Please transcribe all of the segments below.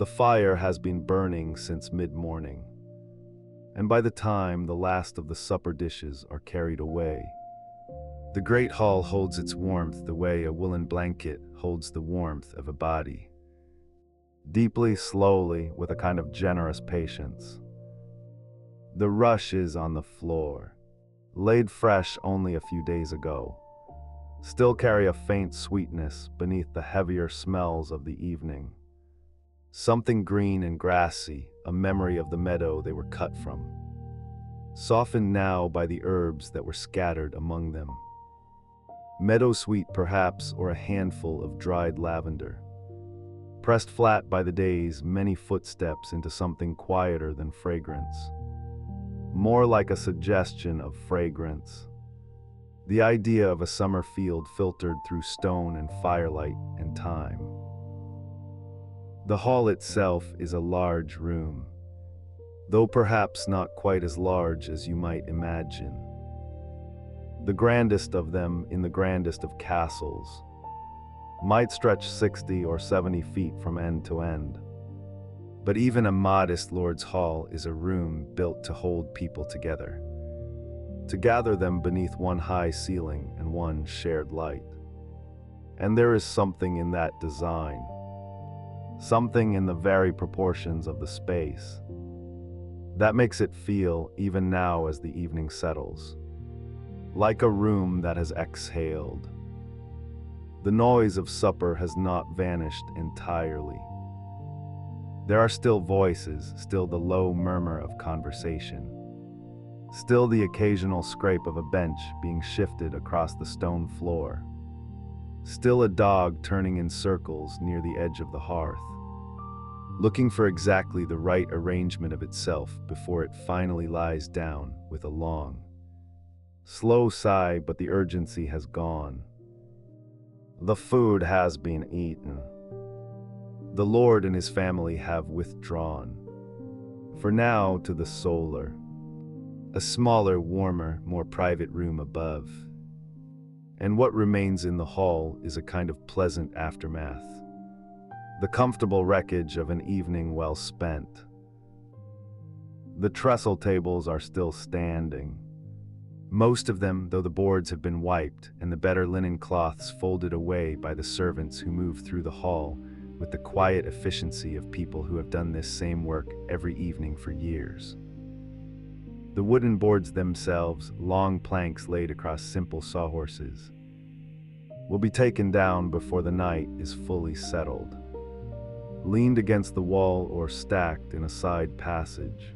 The fire has been burning since mid-morning, and by the time the last of the supper dishes are carried away, the great hall holds its warmth the way a woolen blanket holds the warmth of a body. Deeply, slowly, with a kind of generous patience. The rushes on the floor, laid fresh only a few days ago, still carry a faint sweetness beneath the heavier smells of the evening. Something green and grassy, a memory of the meadow they were cut from, softened now by the herbs that were scattered among them. Meadowsweet perhaps, or a handful of dried lavender, pressed flat by the day's many footsteps into something quieter than fragrance, more like a suggestion of fragrance. The idea of a summer field filtered through stone and firelight and time. The hall itself is a large room, though perhaps not quite as large as you might imagine. The grandest of them in the grandest of castles might stretch 60 or 70 feet from end to end. But even a modest lord's hall is a room built to hold people together, to gather them beneath one high ceiling and one shared light. And there is something in that design, something in the very proportions of the space, that makes it feel, even now as the evening settles, like a room that has exhaled. The noise of supper has not vanished entirely. There are still voices, still the low murmur of conversation, still the occasional scrape of a bench being shifted across the stone floor, still a dog turning in circles near the edge of the hearth, looking for exactly the right arrangement of itself before it finally lies down with a long, slow sigh, but the urgency has gone. The food has been eaten. The Lord and his family have withdrawn, for now, to the solar, a smaller, warmer, more private room above. And what remains in the hall is a kind of pleasant aftermath, the comfortable wreckage of an evening well spent. The trestle tables are still standing, most of them, though the boards have been wiped and the better linen cloths folded away by the servants who move through the hall with the quiet efficiency of people who have done this same work every evening for years. The wooden boards themselves, long planks laid across simple sawhorses, will be taken down before the night is fully settled, leaned against the wall or stacked in a side passage,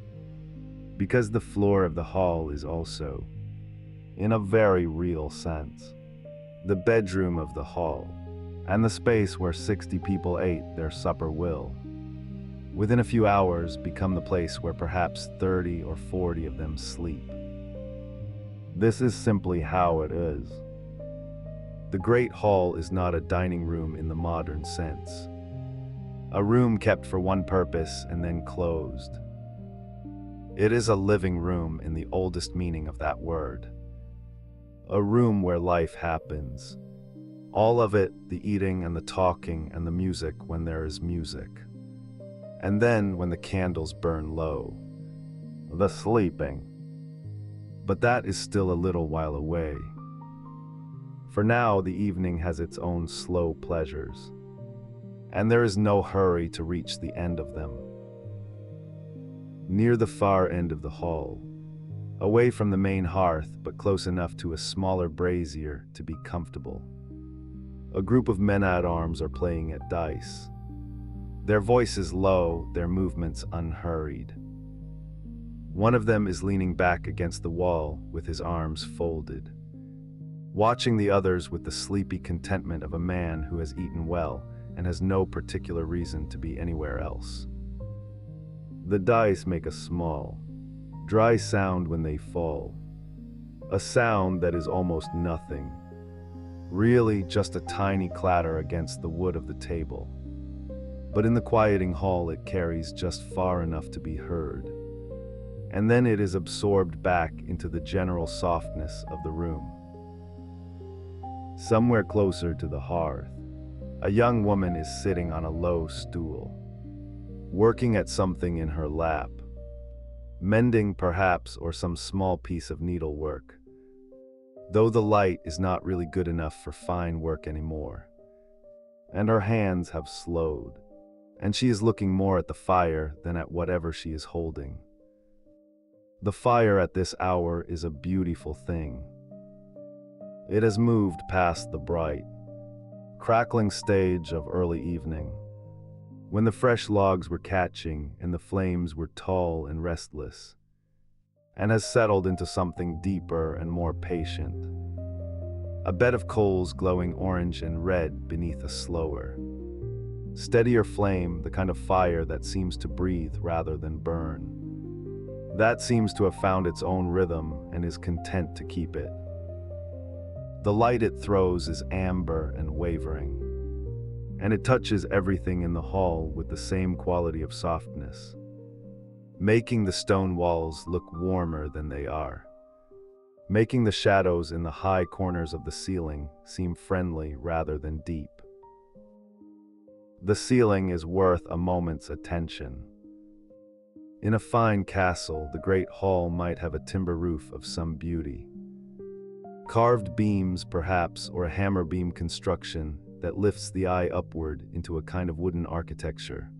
because the floor of the hall is also, in a very real sense, the bedroom of the hall, and the space where 60 people ate their supper will, within a few hours, become the place where perhaps 30 or 40 of them sleep. This is simply how it is. The great hall is not a dining room in the modern sense, a room kept for one purpose and then closed. It is a living room in the oldest meaning of that word. A room where life happens. All of it, the eating and the talking and the music when there is music. And then when the candles burn low, the sleeping. But that is still a little while away. For now the evening has its own slow pleasures, and there is no hurry to reach the end of them. Near the far end of the hall, away from the main hearth but close enough to a smaller brazier to be comfortable, a group of men-at-arms are playing at dice, their voices low, their movements unhurried. One of them is leaning back against the wall with his arms folded, watching the others with the sleepy contentment of a man who has eaten well and has no particular reason to be anywhere else. The dice make a small, dry sound when they fall, a sound that is almost nothing, really just a tiny clatter against the wood of the table. But in the quieting hall it carries just far enough to be heard, and then it is absorbed back into the general softness of the room. Somewhere closer to the hearth, a young woman is sitting on a low stool. working at something in her lap, mending perhaps, or some small piece of needlework, though the light is not really good enough for fine work anymore. And her hands have slowed, and she is looking more at the fire than at whatever she is holding. The fire at this hour is a beautiful thing. It has moved past the bright, crackling stage of early evening, when the fresh logs were catching and the flames were tall and restless, and has settled into something deeper and more patient. A bed of coals glowing orange and red beneath a slower, steadier flame, the kind of fire that seems to breathe rather than burn. That seems to have found its own rhythm and is content to keep it. The light it throws is amber and wavering, and it touches everything in the hall with the same quality of softness, making the stone walls look warmer than they are, making the shadows in the high corners of the ceiling seem friendly rather than deep. The ceiling is worth a moment's attention. In a fine castle, the great hall might have a timber roof of some beauty. Carved beams, perhaps, or a hammer beam construction that lifts the eye upward into a kind of wooden architecture.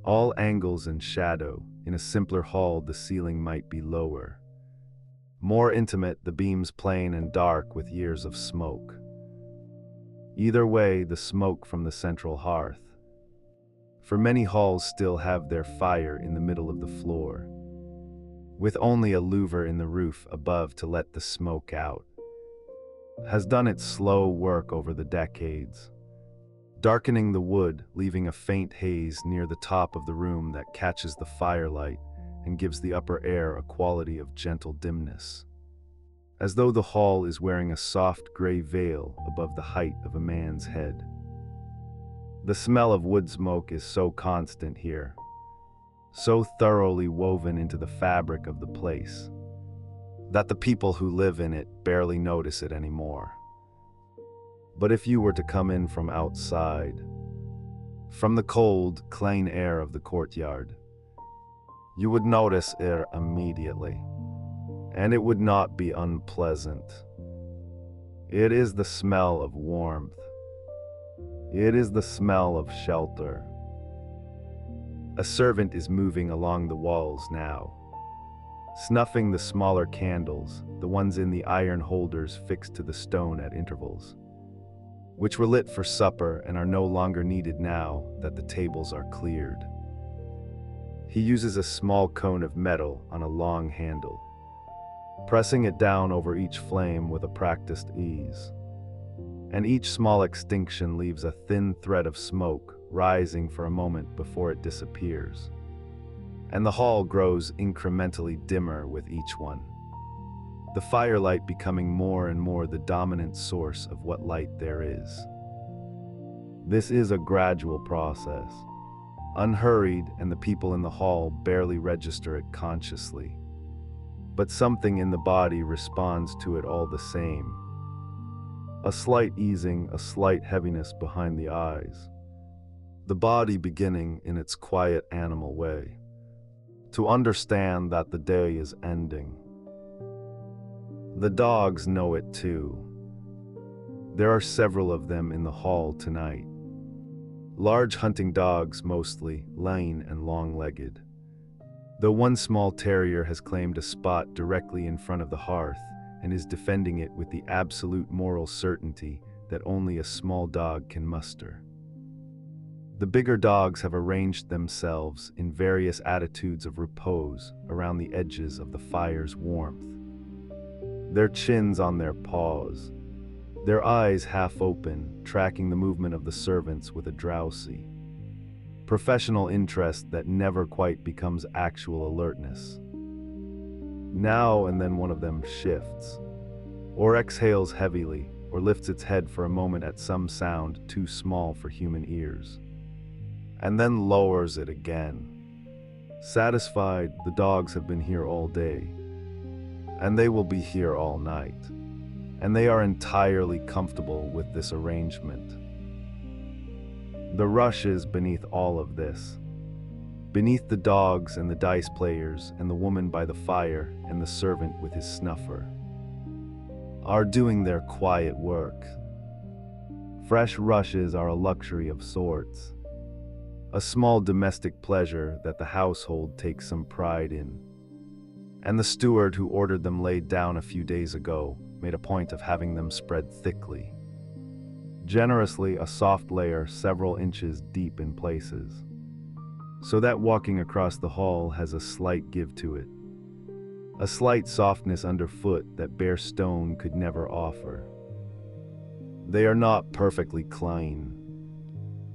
All angles and shadow. In a simpler hall, the ceiling might be lower. More intimate, the beams plain and dark with years of smoke. Either way, the smoke from the central hearth. For many halls still have their fire in the middle of the floor, with only a louver in the roof above to let the smoke out. Has done its slow work over the decades, darkening the wood, leaving a faint haze near the top of the room that catches the firelight and gives the upper air a quality of gentle dimness, as though the hall is wearing a soft gray veil above the height of a man's head. The smell of wood smoke is so constant here, so thoroughly woven into the fabric of the place, that the people who live in it barely notice it anymore. But if you were to come in from outside, from the cold, clean air of the courtyard, you would notice it immediately, and it would not be unpleasant. It is the smell of warmth. It is the smell of shelter. A servant is moving along the walls now, snuffing the smaller candles, the ones in the iron holders fixed to the stone at intervals, which were lit for supper and are no longer needed now that the tables are cleared. He uses a small cone of metal on a long handle, pressing it down over each flame with a practiced ease. And each small extinction leaves a thin thread of smoke rising for a moment before it disappears. And the hall grows incrementally dimmer with each one, the firelight becoming more and more the dominant source of what light there is. This is a gradual process, unhurried, and the people in the hall barely register it consciously. But something in the body responds to it all the same. A slight easing, a slight heaviness behind the eyes. The body beginning in its quiet animal way to understand that the day is ending. The dogs know it too. There are several of them in the hall tonight. Large hunting dogs mostly, lean and long-legged. Though one small terrier has claimed a spot directly in front of the hearth and is defending it with the absolute moral certainty that only a small dog can muster. The bigger dogs have arranged themselves in various attitudes of repose around the edges of the fire's warmth, their chins on their paws, their eyes half open, tracking the movement of the servants with a drowsy, professional interest that never quite becomes actual alertness. Now and then one of them shifts, or exhales heavily, or lifts its head for a moment at some sound too small for human ears, and then lowers it again. Satisfied, the dogs have been here all day, and they will be here all night, and they are entirely comfortable with this arrangement. The rush is beneath all of this, beneath the dogs and the dice players and the woman by the fire and the servant with his snuffer, are doing their quiet work. Fresh rushes are a luxury of sorts, a small domestic pleasure that the household takes some pride in. And the steward who ordered them laid down a few days ago made a point of having them spread thickly, generously, a soft layer several inches deep in places, so that walking across the hall has a slight give to it, a slight softness underfoot that bare stone could never offer. They are not perfectly clean.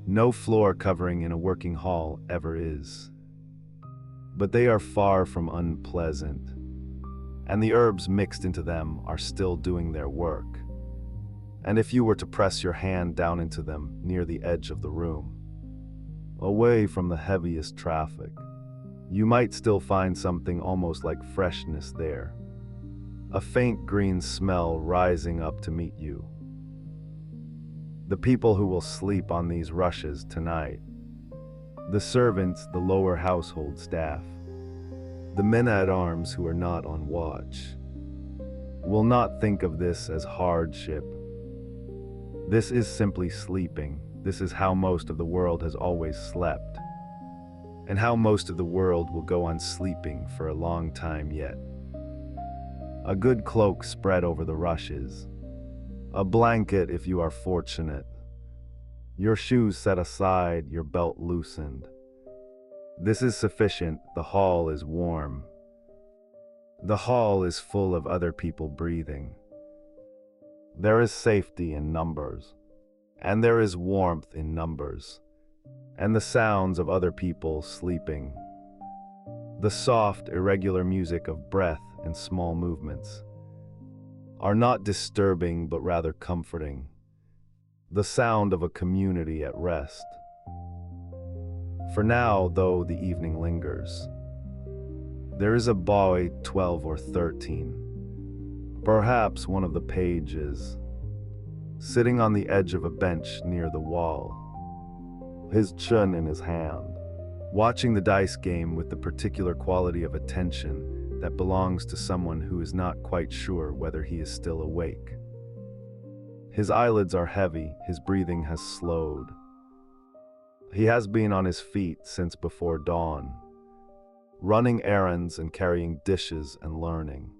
No floor covering in a working hall ever is. But they are far from unpleasant, and the herbs mixed into them are still doing their work. And if you were to press your hand down into them near the edge of the room, away from the heaviest traffic, you might still find something almost like freshness there, a faint green smell rising up to meet you. The people who will sleep on these rushes tonight, the servants, the lower household staff, the men-at-arms who are not on watch, will not think of this as hardship. This is simply sleeping. This is how most of the world has always slept, and how most of the world will go on sleeping for a long time yet. A good cloak spread over the rushes, a blanket if you are fortunate, your shoes set aside, your belt loosened. This is sufficient. The hall is warm. The hall is full of other people breathing. There is safety in numbers, and there is warmth in numbers, and the sounds of other people sleeping. The soft, irregular music of breath and small movements are not disturbing but rather comforting. The sound of a community at rest. For now, though the evening lingers, there is a boy 12 or 13, perhaps one of the pages, sitting on the edge of a bench near the wall, his chin in his hand, watching the dice game with the particular quality of attention that belongs to someone who is not quite sure whether he is still awake. His eyelids are heavy, his breathing has slowed. He has been on his feet since before dawn, running errands and carrying dishes and learning.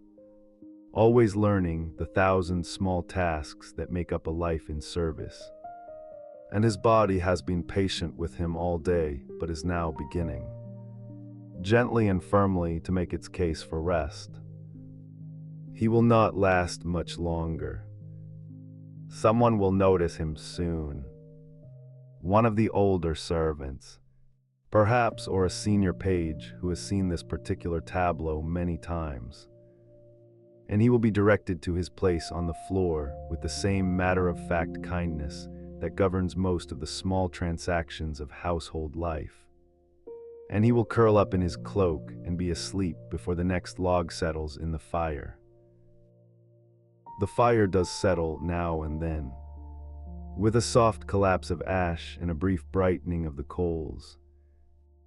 Always learning the 1,000 small tasks that make up a life in service. And his body has been patient with him all day, but is now beginning, gently and firmly, to make its case for rest. He will not last much longer. Someone will notice him soon. One of the older servants, perhaps, or a senior page who has seen this particular tableau many times. And he will be directed to his place on the floor with the same matter-of-fact kindness that governs most of the small transactions of household life. And he will curl up in his cloak and be asleep before the next log settles in the fire. The fire does settle now and then, with a soft collapse of ash and a brief brightening of the coals.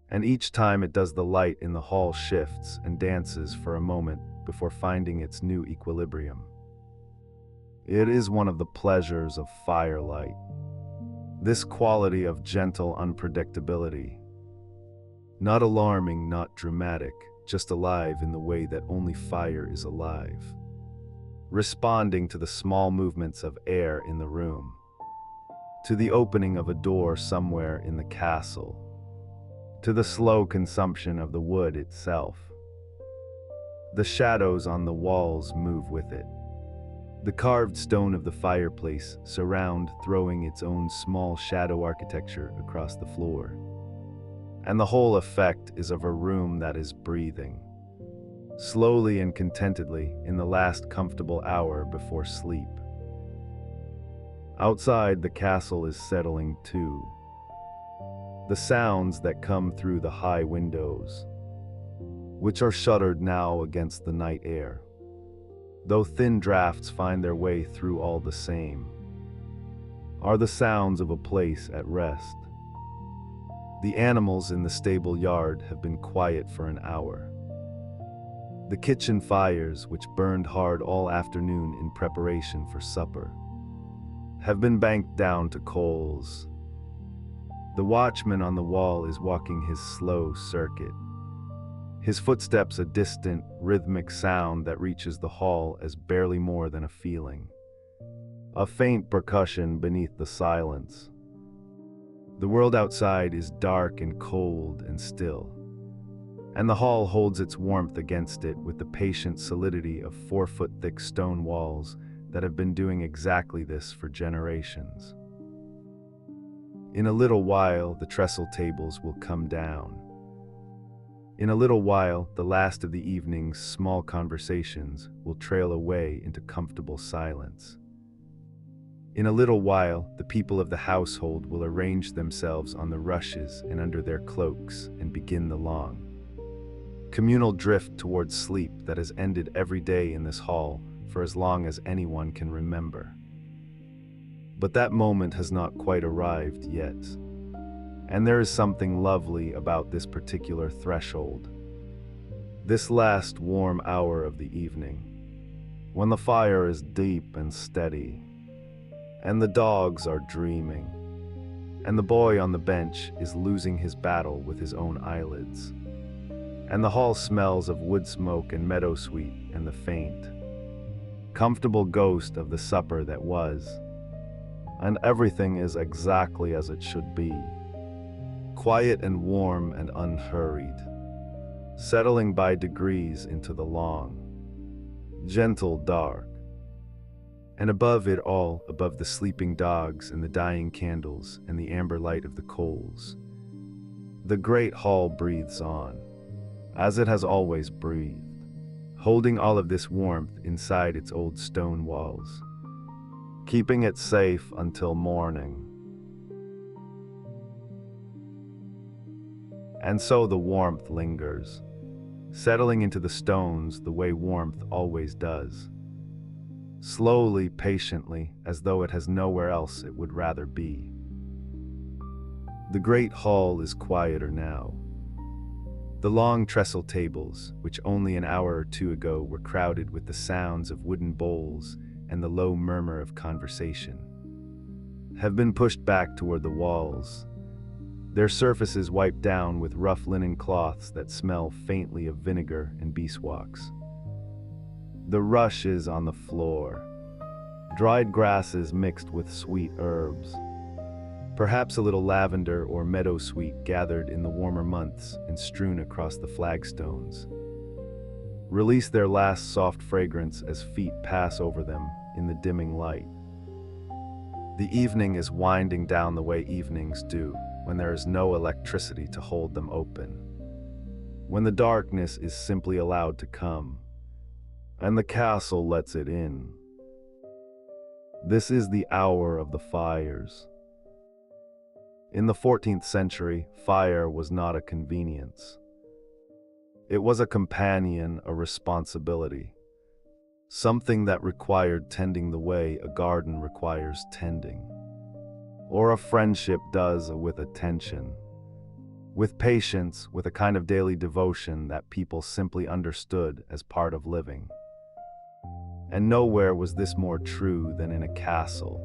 And each time it does, the light in the hall shifts and dances for a moment before finding its new equilibrium. It is one of the pleasures of firelight, this quality of gentle unpredictability. Not alarming, not dramatic, just alive in the way that only fire is alive. Responding to the small movements of air in the room, to the opening of a door somewhere in the castle, to the slow consumption of the wood itself. The shadows on the walls move with it. The carved stone of the fireplace surround, throwing its own small shadow architecture across the floor. And the whole effect is of a room that is breathing, slowly and contentedly, in the last comfortable hour before sleep. Outside, the castle is settling too. The sounds that come through the high windows, which are shuttered now against the night air, though thin drafts find their way through all the same, are the sounds of a place at rest. The animals in the stable yard have been quiet for an hour. The kitchen fires, which burned hard all afternoon in preparation for supper, have been banked down to coals. The watchman on the wall is walking his slow circuit, his footsteps a distant, rhythmic sound that reaches the hall as barely more than a feeling, a faint percussion beneath the silence. The world outside is dark and cold and still, and the hall holds its warmth against it with the patient solidity of 4-foot-thick stone walls that have been doing exactly this for generations. In a little while, the trestle tables will come down. In a little while, the last of the evening's small conversations will trail away into comfortable silence. In a little while, the people of the household will arrange themselves on the rushes and under their cloaks and begin the long, communal drift towards sleep that has ended every day in this hall for as long as anyone can remember. But that moment has not quite arrived yet. And there is something lovely about this particular threshold. This last warm hour of the evening, when the fire is deep and steady, and the dogs are dreaming, and the boy on the bench is losing his battle with his own eyelids, and the hall smells of wood smoke and meadowsweet and the faint, comfortable ghost of the supper that was, and everything is exactly as it should be. Quiet and warm and unhurried, settling by degrees into the long, gentle dark. And above it all, above the sleeping dogs and the dying candles and the amber light of the coals, the great hall breathes on, as it has always breathed, holding all of this warmth inside its old stone walls, keeping it safe until morning. And so the warmth lingers, settling into the stones the way warmth always does, slowly, patiently, as though it has nowhere else it would rather be. The great hall is quieter now. The long trestle tables, which only an hour or two ago were crowded with the sounds of wooden bowls and the low murmur of conversation, have been pushed back toward the walls, their surfaces wiped down with rough linen cloths that smell faintly of vinegar and beeswax. The rush is on the floor, dried grasses mixed with sweet herbs, perhaps a little lavender or meadowsweet gathered in the warmer months and strewn across the flagstones, release their last soft fragrance as feet pass over them in the dimming light. The evening is winding down the way evenings do, when there is no electricity to hold them open, when the darkness is simply allowed to come, and the castle lets it in. This is the hour of the fires. In the 14th century, fire was not a convenience. It was a companion, a responsibility, something that required tending the way a garden requires tending, or a friendship does with attention, with patience, with a kind of daily devotion that people simply understood as part of living. And nowhere was this more true than in a castle,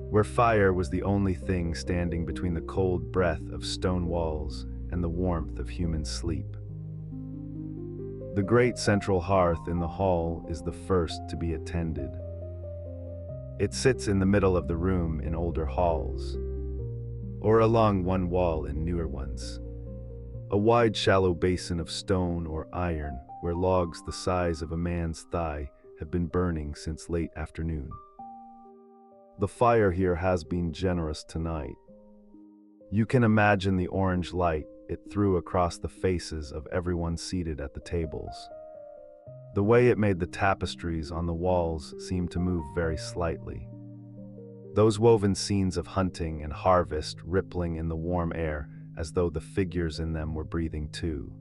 where fire was the only thing standing between the cold breath of stone walls and the warmth of human sleep. The great central hearth in the hall is the first to be attended. It sits in the middle of the room in older halls, or along one wall in newer ones, a wide shallow basin of stone or iron where logs the size of a man's thigh have been burning since late afternoon. The fire here has been generous tonight. You can imagine the orange light it threw across the faces of everyone seated at the tables. The way it made the tapestries on the walls seem to move very slightly. Those woven scenes of hunting and harvest rippling in the warm air as though the figures in them were breathing too.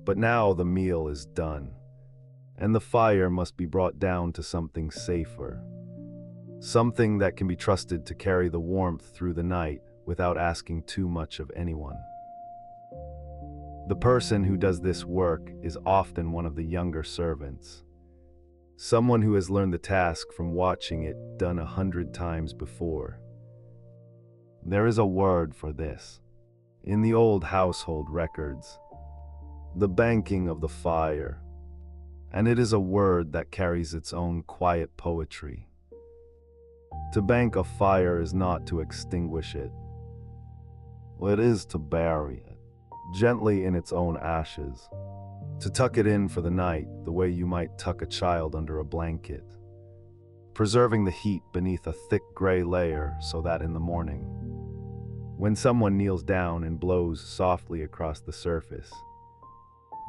But now the meal is done, and the fire must be brought down to something safer, something that can be trusted to carry the warmth through the night without asking too much of anyone. The person who does this work is often one of the younger servants, someone who has learned the task from watching it done 100 times before. There is a word for this. In the old household records, the banking of the fire, and it is a word that carries its own quiet poetry. To bank a fire is not to extinguish it. It is to bury it, gently in its own ashes, to tuck it in for the night the way you might tuck a child under a blanket, preserving the heat beneath a thick gray layer so that in the morning, when someone kneels down and blows softly across the surface,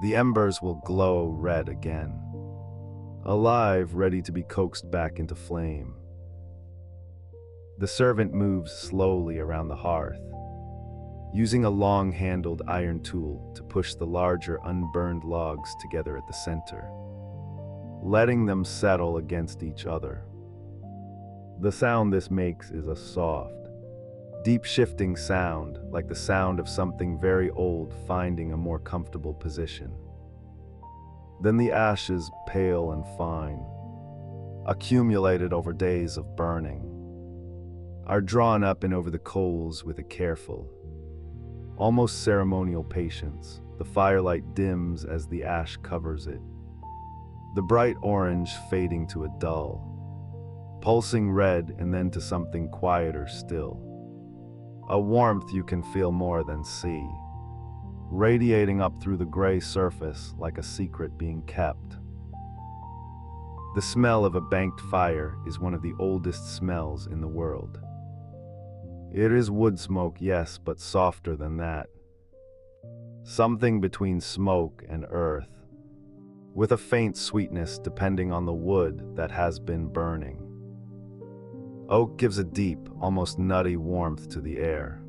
the embers will glow red again, alive, ready to be coaxed back into flame. The servant moves slowly around the hearth, using a long-handled iron tool to push the larger unburned logs together at the center, letting them settle against each other. The sound this makes is a soft, deep shifting sound, like the sound of something very old finding a more comfortable position. Then the ashes, pale and fine, accumulated over days of burning, are drawn up and over the coals with a careful, almost ceremonial patience. The firelight dims as the ash covers it, the bright orange fading to a dull, pulsing red and then to something quieter still. A warmth you can feel more than see, radiating up through the gray surface like a secret being kept. The smell of a banked fire is one of the oldest smells in the world. It is wood smoke, yes, but softer than that. Something between smoke and earth, with a faint sweetness depending on the wood that has been burning. Oak gives a deep, almost nutty warmth to the air.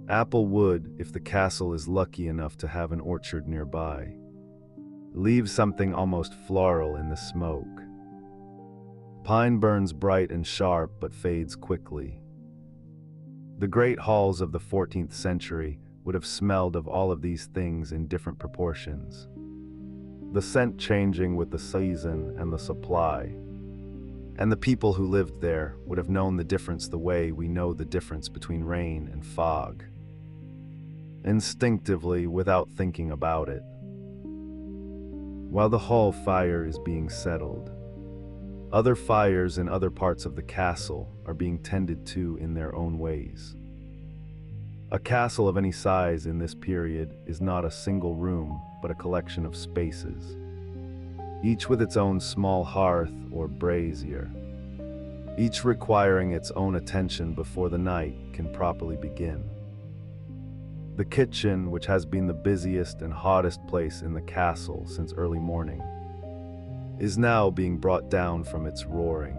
Apple wood, if the castle is lucky enough to have an orchard nearby, leaves something almost floral in the smoke. Pine burns bright and sharp but fades quickly. The great halls of the 14th century would have smelled of all of these things in different proportions, the scent changing with the season and the supply. And the people who lived there would have known the difference the way we know the difference between rain and fog, instinctively without thinking about it. While the hall fire is being settled, other fires in other parts of the castle are being tended to in their own ways. A castle of any size in this period is not a single room, but a collection of spaces, each with its own small hearth or brazier, each requiring its own attention before the night can properly begin. The kitchen, which has been the busiest and hottest place in the castle since early morning, is now being brought down from its roaring,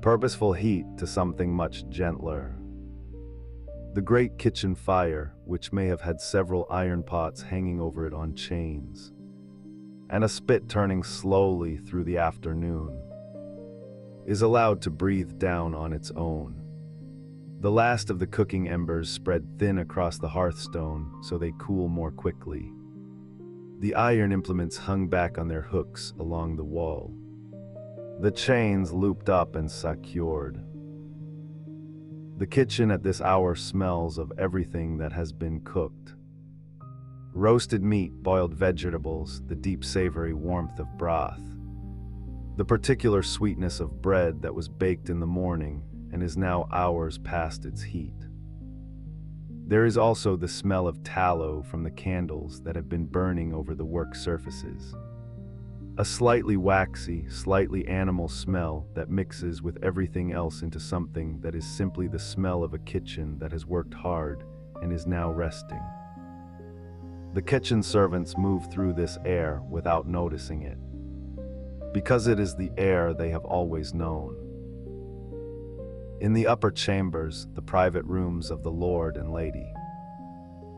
purposeful heat to something much gentler. The great kitchen fire, which may have had several iron pots hanging over it on chains, and a spit turning slowly through the afternoon, is allowed to breathe down on its own. The last of the cooking embers spread thin across the hearthstone so they cool more quickly. The iron implements hung back on their hooks along the wall, the chains looped up and secured. The kitchen at this hour smells of everything that has been cooked. Roasted meat, boiled vegetables, the deep savory warmth of broth, the particular sweetness of bread that was baked in the morning and is now hours past its heat. There is also the smell of tallow from the candles that have been burning over the work surfaces. A slightly waxy, slightly animal smell that mixes with everything else into something that is simply the smell of a kitchen that has worked hard and is now resting. The kitchen servants move through this air without noticing it, because it is the air they have always known. In the upper chambers, the private rooms of the lord and lady,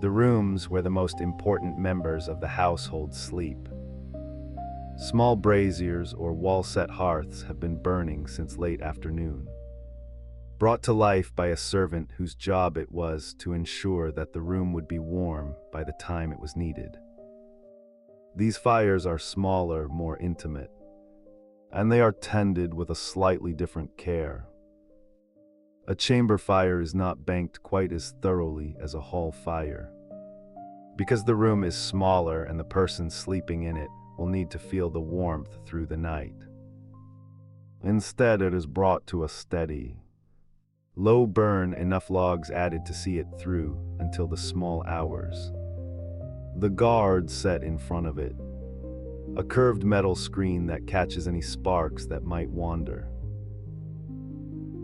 the rooms where the most important members of the household sleep, small braziers or wall-set hearths have been burning since late afternoon, brought to life by a servant whose job it was to ensure that the room would be warm by the time it was needed. These fires are smaller, more intimate, and they are tended with a slightly different care. A chamber fire is not banked quite as thoroughly as a hall fire, because the room is smaller and the person sleeping in it will need to feel the warmth through the night. Instead, it is brought to a steady, low burn, enough logs added to see it through until the small hours. The guard set in front of it, a curved metal screen that catches any sparks that might wander.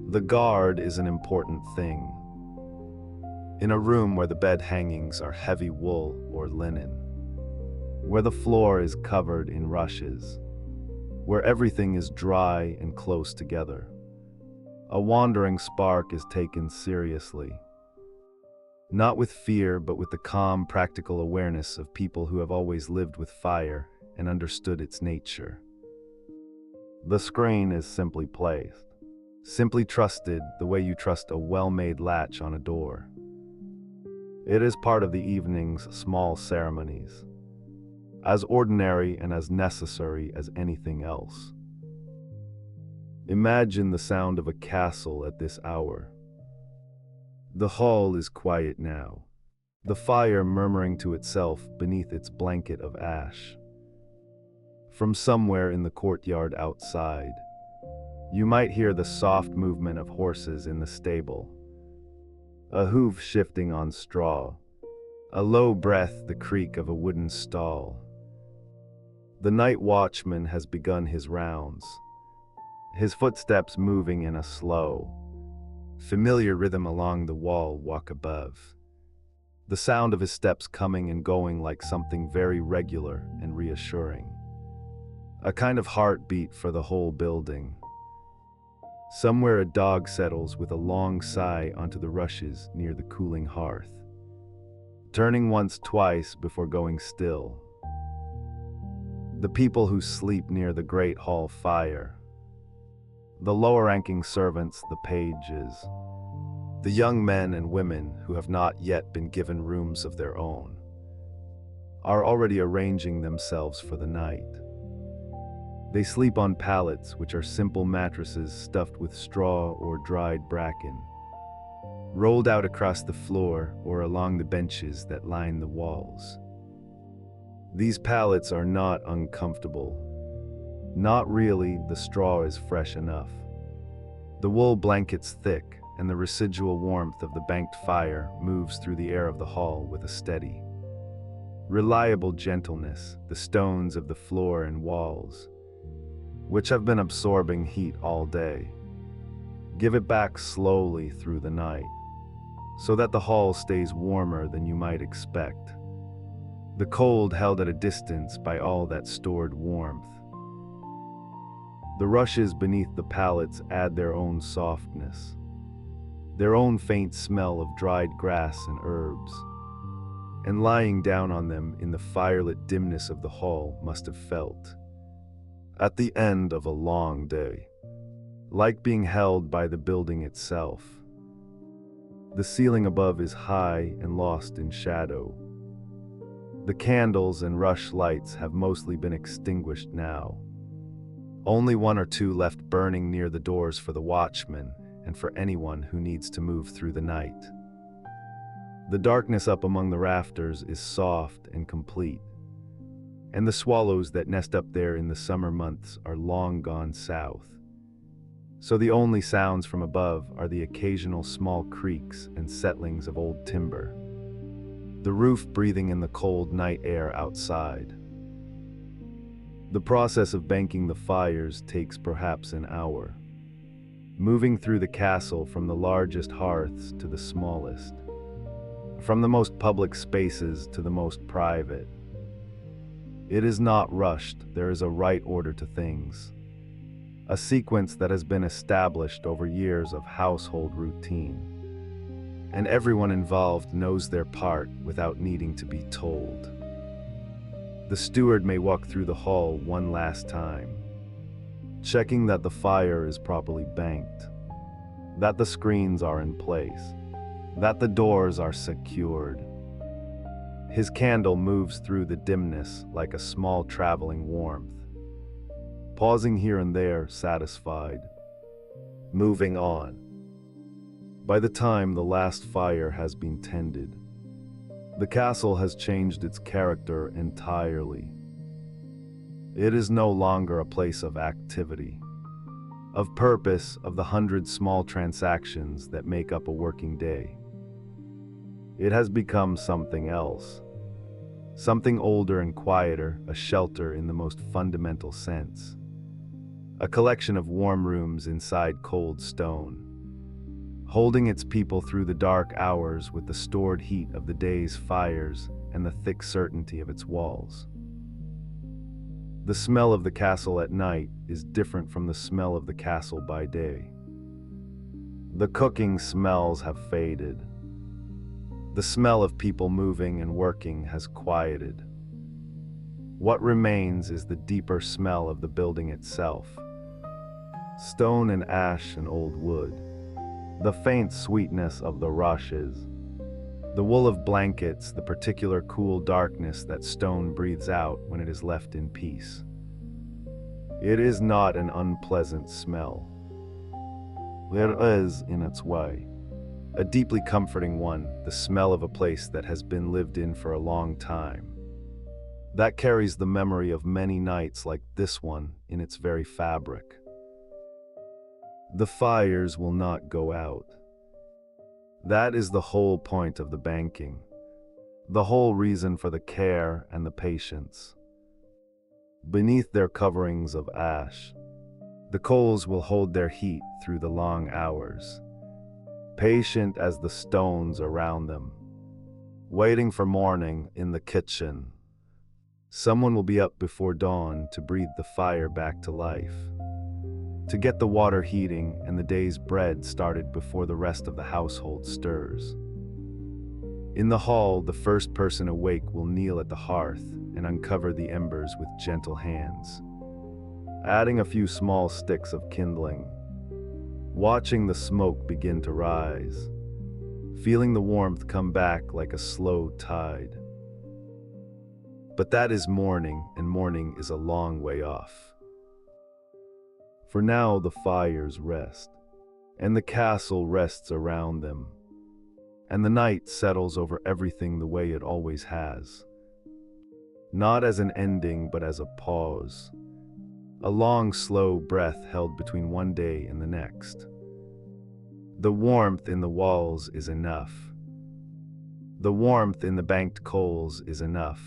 The guard is an important thing. In a room where the bed hangings are heavy wool or linen, where the floor is covered in rushes, where everything is dry and close together, a wandering spark is taken seriously. Not with fear, but with the calm, practical awareness of people who have always lived with fire and understood its nature. The screen is simply placed, simply trusted the way you trust a well-made latch on a door. It is part of the evening's small ceremonies, as ordinary and as necessary as anything else. Imagine the sound of a castle at this hour. The hall is quiet now, the fire murmuring to itself beneath its blanket of ash. From somewhere in the courtyard outside, you might hear the soft movement of horses in the stable, a hoof shifting on straw, a low breath, the creak of a wooden stall. The night watchman has begun his rounds, his footsteps moving in a slow, familiar rhythm along the wall walk above, the sound of his steps coming and going like something very regular and reassuring, a kind of heartbeat for the whole building. Somewhere a dog settles with a long sigh onto the rushes near the cooling hearth, turning once, twice before going still. The people who sleep near the great hall fire, the lower-ranking servants, the pages, the young men and women who have not yet been given rooms of their own, are already arranging themselves for the night. They sleep on pallets, which are simple mattresses stuffed with straw or dried bracken, rolled out across the floor or along the benches that line the walls. These pallets are not uncomfortable. Not really, the straw is fresh enough. The wool blanket's thick, and the residual warmth of the banked fire moves through the air of the hall with a steady, reliable gentleness. The stones of the floor and walls, which have been absorbing heat all day, give it back slowly through the night, so that the hall stays warmer than you might expect, the cold held at a distance by all that stored warmth. The rushes beneath the pallets add their own softness, their own faint smell of dried grass and herbs, and lying down on them in the firelit dimness of the hall must have felt, at the end of a long day, like being held by the building itself. The ceiling above is high and lost in shadow. The candles and rush lights have mostly been extinguished now. Only one or two left burning near the doors for the watchman and for anyone who needs to move through the night. The darkness up among the rafters is soft and complete, and the swallows that nest up there in the summer months are long gone south. So the only sounds from above are the occasional small creaks and settlings of old timber, the roof breathing in the cold night air outside. The process of banking the fires takes perhaps an hour, moving through the castle from the largest hearths to the smallest, from the most public spaces to the most private. It is not rushed, there is a right order to things, a sequence that has been established over years of household routine, and everyone involved knows their part without needing to be told. The steward may walk through the hall one last time, checking that the fire is properly banked, that the screens are in place, that the doors are secured. His candle moves through the dimness like a small traveling warmth, pausing here and there, satisfied, moving on. By the time the last fire has been tended, the castle has changed its character entirely. It is no longer a place of activity, of purpose, of the 100 small transactions that make up a working day. It has become something else, something older and quieter, a shelter in the most fundamental sense, a collection of warm rooms inside cold stone, holding its people through the dark hours with the stored heat of the day's fires and the thick certainty of its walls. The smell of the castle at night is different from the smell of the castle by day. The cooking smells have faded. The smell of people moving and working has quieted. What remains is the deeper smell of the building itself. Stone and ash and old wood. The faint sweetness of the rushes. The wool of blankets, the particular cool darkness that stone breathes out when it is left in peace. It is not an unpleasant smell. It is, in its way, a deeply comforting one, the smell of a place that has been lived in for a long time. That carries the memory of many nights like this one in its very fabric. The fires will not go out. That is the whole point of the banking, the whole reason for the care and the patience. Beneath their coverings of ash, the coals will hold their heat through the long hours, patient as the stones around them, waiting for morning in the kitchen. Someone will be up before dawn to breathe the fire back to life, to get the water heating and the day's bread started before the rest of the household stirs. In the hall, the first person awake will kneel at the hearth and uncover the embers with gentle hands, adding a few small sticks of kindling, watching the smoke begin to rise, feeling the warmth come back like a slow tide. But that is morning, and morning is a long way off. For now the fires rest, and the castle rests around them, and the night settles over everything the way it always has. Not as an ending, but as a pause. A long, slow breath held between one day and the next. The warmth in the walls is enough. The warmth in the banked coals is enough.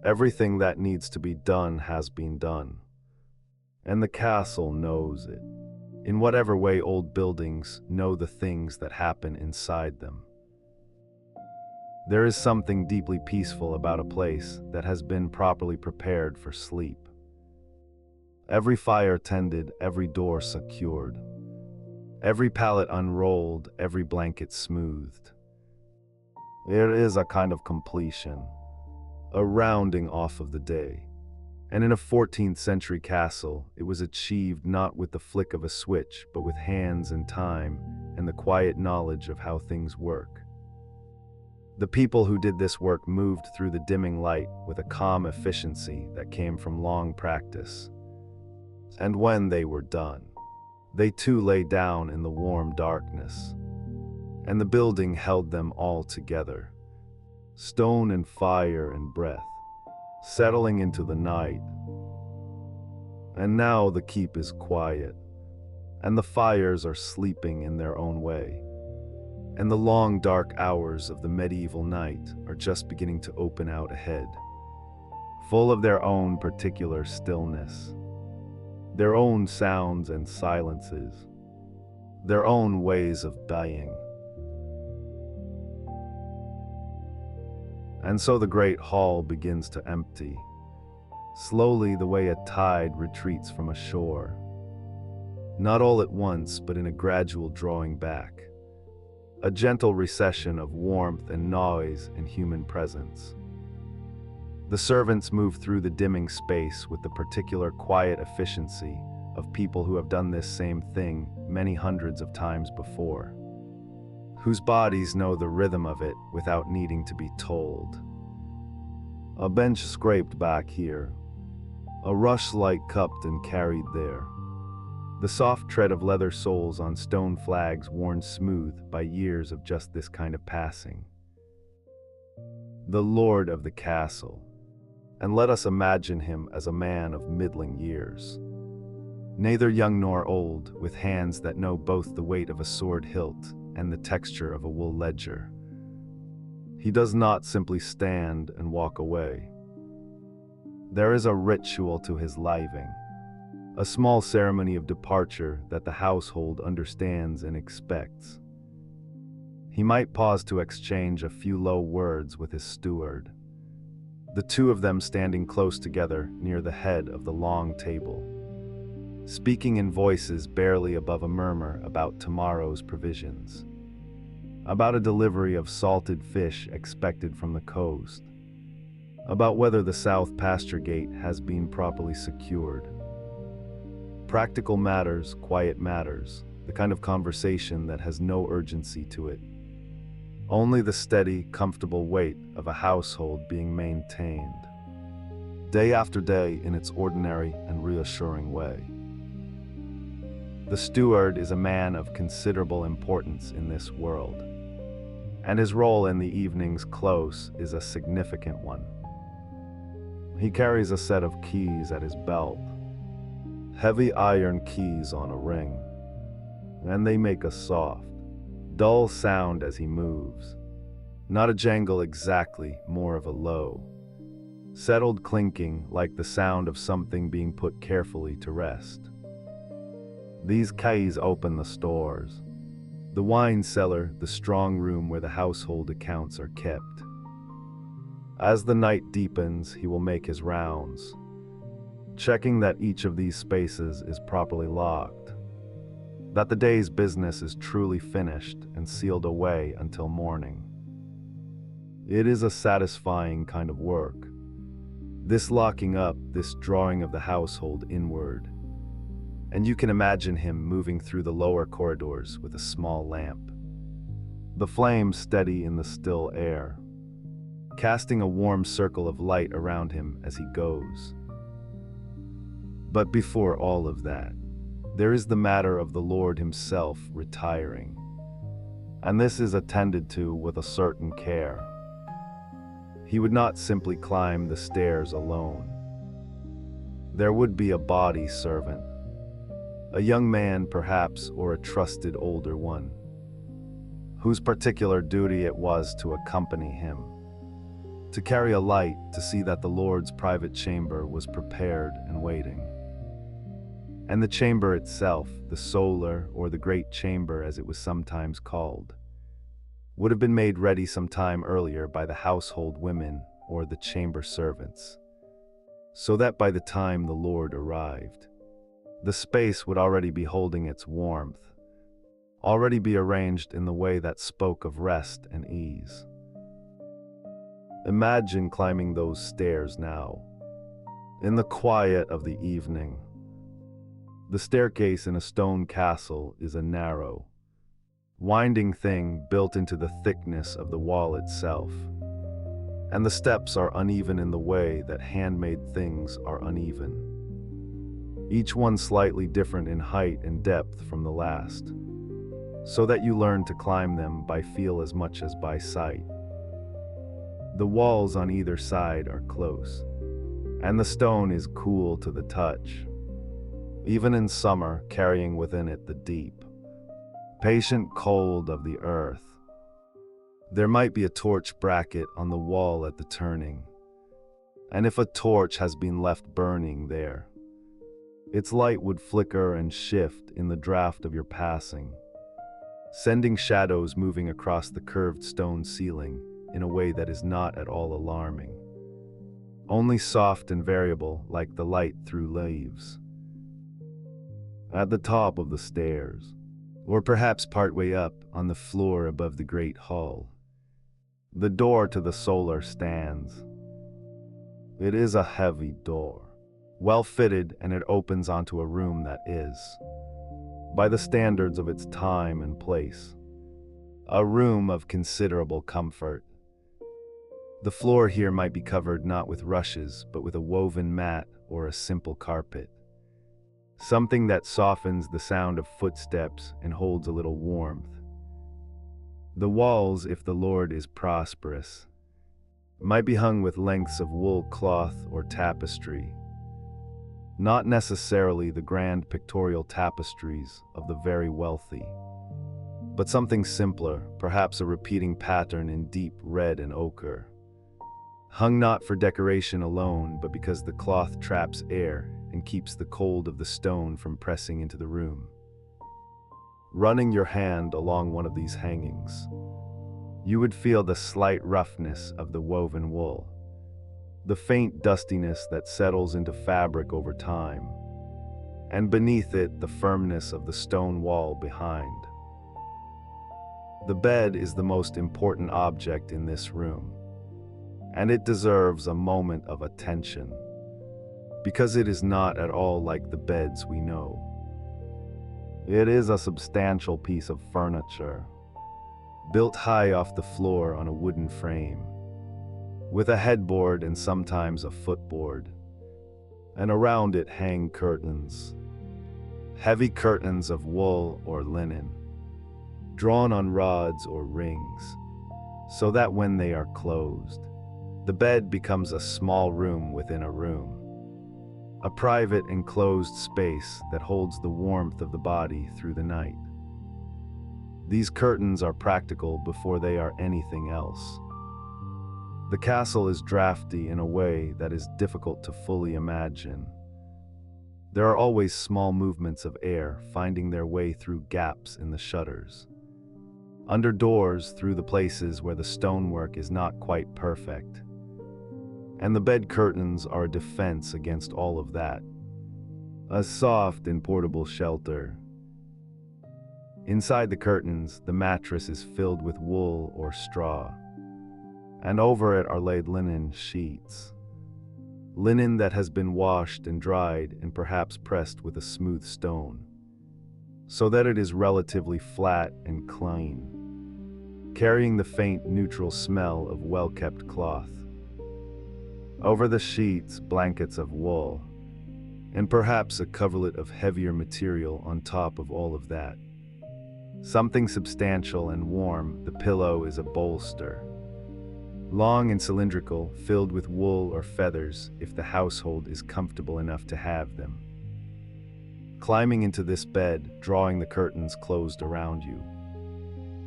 Everything that needs to be done has been done. And the castle knows it, in whatever way old buildings know the things that happen inside them. There is something deeply peaceful about a place that has been properly prepared for sleep. Every fire tended, every door secured, every pallet unrolled, every blanket smoothed. There is a kind of completion, a rounding off of the day. And in a 14th century castle, it was achieved not with the flick of a switch, but with hands and time and the quiet knowledge of how things work. The people who did this work moved through the dimming light with a calm efficiency that came from long practice. And when they were done, they too lay down in the warm darkness, and the building held them all together, stone and fire and breath, settling into the night. And now the keep is quiet, and the fires are sleeping in their own way, and the long dark hours of the medieval night are just beginning to open out ahead, full of their own particular stillness, their own sounds and silences, their own ways of being. And so the great hall begins to empty, slowly the way a tide retreats from a shore. Not all at once, but in a gradual drawing back, a gentle recession of warmth and noise and human presence. The servants move through the dimming space with the particular quiet efficiency of people who have done this same thing many hundreds of times before, whose bodies know the rhythm of it without needing to be told. A bench scraped back here, a rushlight cupped and carried there, the soft tread of leather soles on stone flags worn smooth by years of just this kind of passing. The lord of the castle, and let us imagine him as a man of middling years, neither young nor old, with hands that know both the weight of a sword hilt and the texture of a wool ledger. He does not simply stand and walk away. There is a ritual to his leaving, a small ceremony of departure that the household understands and expects. He might pause to exchange a few low words with his steward, the two of them standing close together near the head of the long table, speaking in voices barely above a murmur about tomorrow's provisions, about a delivery of salted fish expected from the coast, about whether the south pasture gate has been properly secured. Practical matters, quiet matters, the kind of conversation that has no urgency to it. Only the steady, comfortable weight of a household being maintained, day after day in its ordinary and reassuring way. The steward is a man of considerable importance in this world, and his role in the evening's close is a significant one. He carries a set of keys at his belt, heavy iron keys on a ring, and they make a soft, dull sound as he moves. Not a jangle exactly, more of a low, settled clinking like the sound of something being put carefully to rest. These keys open the stores, the wine cellar, the strong room where the household accounts are kept. As the night deepens, he will make his rounds, checking that each of these spaces is properly locked, that the day's business is truly finished and sealed away until morning. It is a satisfying kind of work, this locking up, this drawing of the household inward. And you can imagine him moving through the lower corridors with a small lamp, the flame steady in the still air, casting a warm circle of light around him as he goes. But before all of that, there is the matter of the Lord himself retiring, and this is attended to with a certain care. He would not simply climb the stairs alone. There would be a body servant, a young man perhaps, or a trusted older one, whose particular duty it was to accompany him, to carry a light to see that the Lord's private chamber was prepared and waiting. And the chamber itself, the solar or the great chamber as it was sometimes called, would have been made ready some time earlier by the household women or the chamber servants, so that by the time the Lord arrived, the space would already be holding its warmth, already be arranged in the way that spoke of rest and ease. Imagine climbing those stairs now, in the quiet of the evening. The staircase in a stone castle is a narrow, winding thing built into the thickness of the wall itself, and the steps are uneven in the way that handmade things are uneven, each one slightly different in height and depth from the last, so that you learn to climb them by feel as much as by sight. The walls on either side are close, and the stone is cool to the touch, even in summer, carrying within it the deep, patient cold of the earth. There might be a torch bracket on the wall at the turning, and if a torch has been left burning there, its light would flicker and shift in the draft of your passing, sending shadows moving across the curved stone ceiling in a way that is not at all alarming, only soft and variable like the light through leaves. At the top of the stairs, or perhaps partway up on the floor above the great hall, the door to the solar stands. It is a heavy door, well fitted, and it opens onto a room that is, by the standards of its time and place, a room of considerable comfort. The floor here might be covered not with rushes, but with a woven mat or a simple carpet, something that softens the sound of footsteps and holds a little warmth. The walls, if the Lord is prosperous, might be hung with lengths of wool cloth or tapestry, not necessarily the grand pictorial tapestries of the very wealthy, but something simpler, perhaps a repeating pattern in deep red and ochre, hung not for decoration alone, but because the cloth traps air and keeps the cold of the stone from pressing into the room. Running your hand along one of these hangings, you would feel the slight roughness of the woven wool, the faint dustiness that settles into fabric over time, and beneath it the firmness of the stone wall behind. The bed is the most important object in this room, and it deserves a moment of attention, because it is not at all like the beds we know. It is a substantial piece of furniture, built high off the floor on a wooden frame, with a headboard and sometimes a footboard, and around it hang curtains, heavy curtains of wool or linen, drawn on rods or rings, so that when they are closed, the bed becomes a small room within a room, a private enclosed space that holds the warmth of the body through the night. These curtains are practical before they are anything else. The castle is drafty in a way that is difficult to fully imagine. There are always small movements of air finding their way through gaps in the shutters, under doors, through the places where the stonework is not quite perfect. And the bed curtains are a defense against all of that, a soft and portable shelter. Inside the curtains, the mattress is filled with wool or straw, and over it are laid linen sheets, linen that has been washed and dried and perhaps pressed with a smooth stone, so that it is relatively flat and clean, carrying the faint neutral smell of well-kept cloth. Over the sheets, blankets of wool, and perhaps a coverlet of heavier material on top of all of that. Something substantial and warm, the pillow is a bolster, long and cylindrical, filled with wool or feathers if the household is comfortable enough to have them. Climbing into this bed, drawing the curtains closed around you,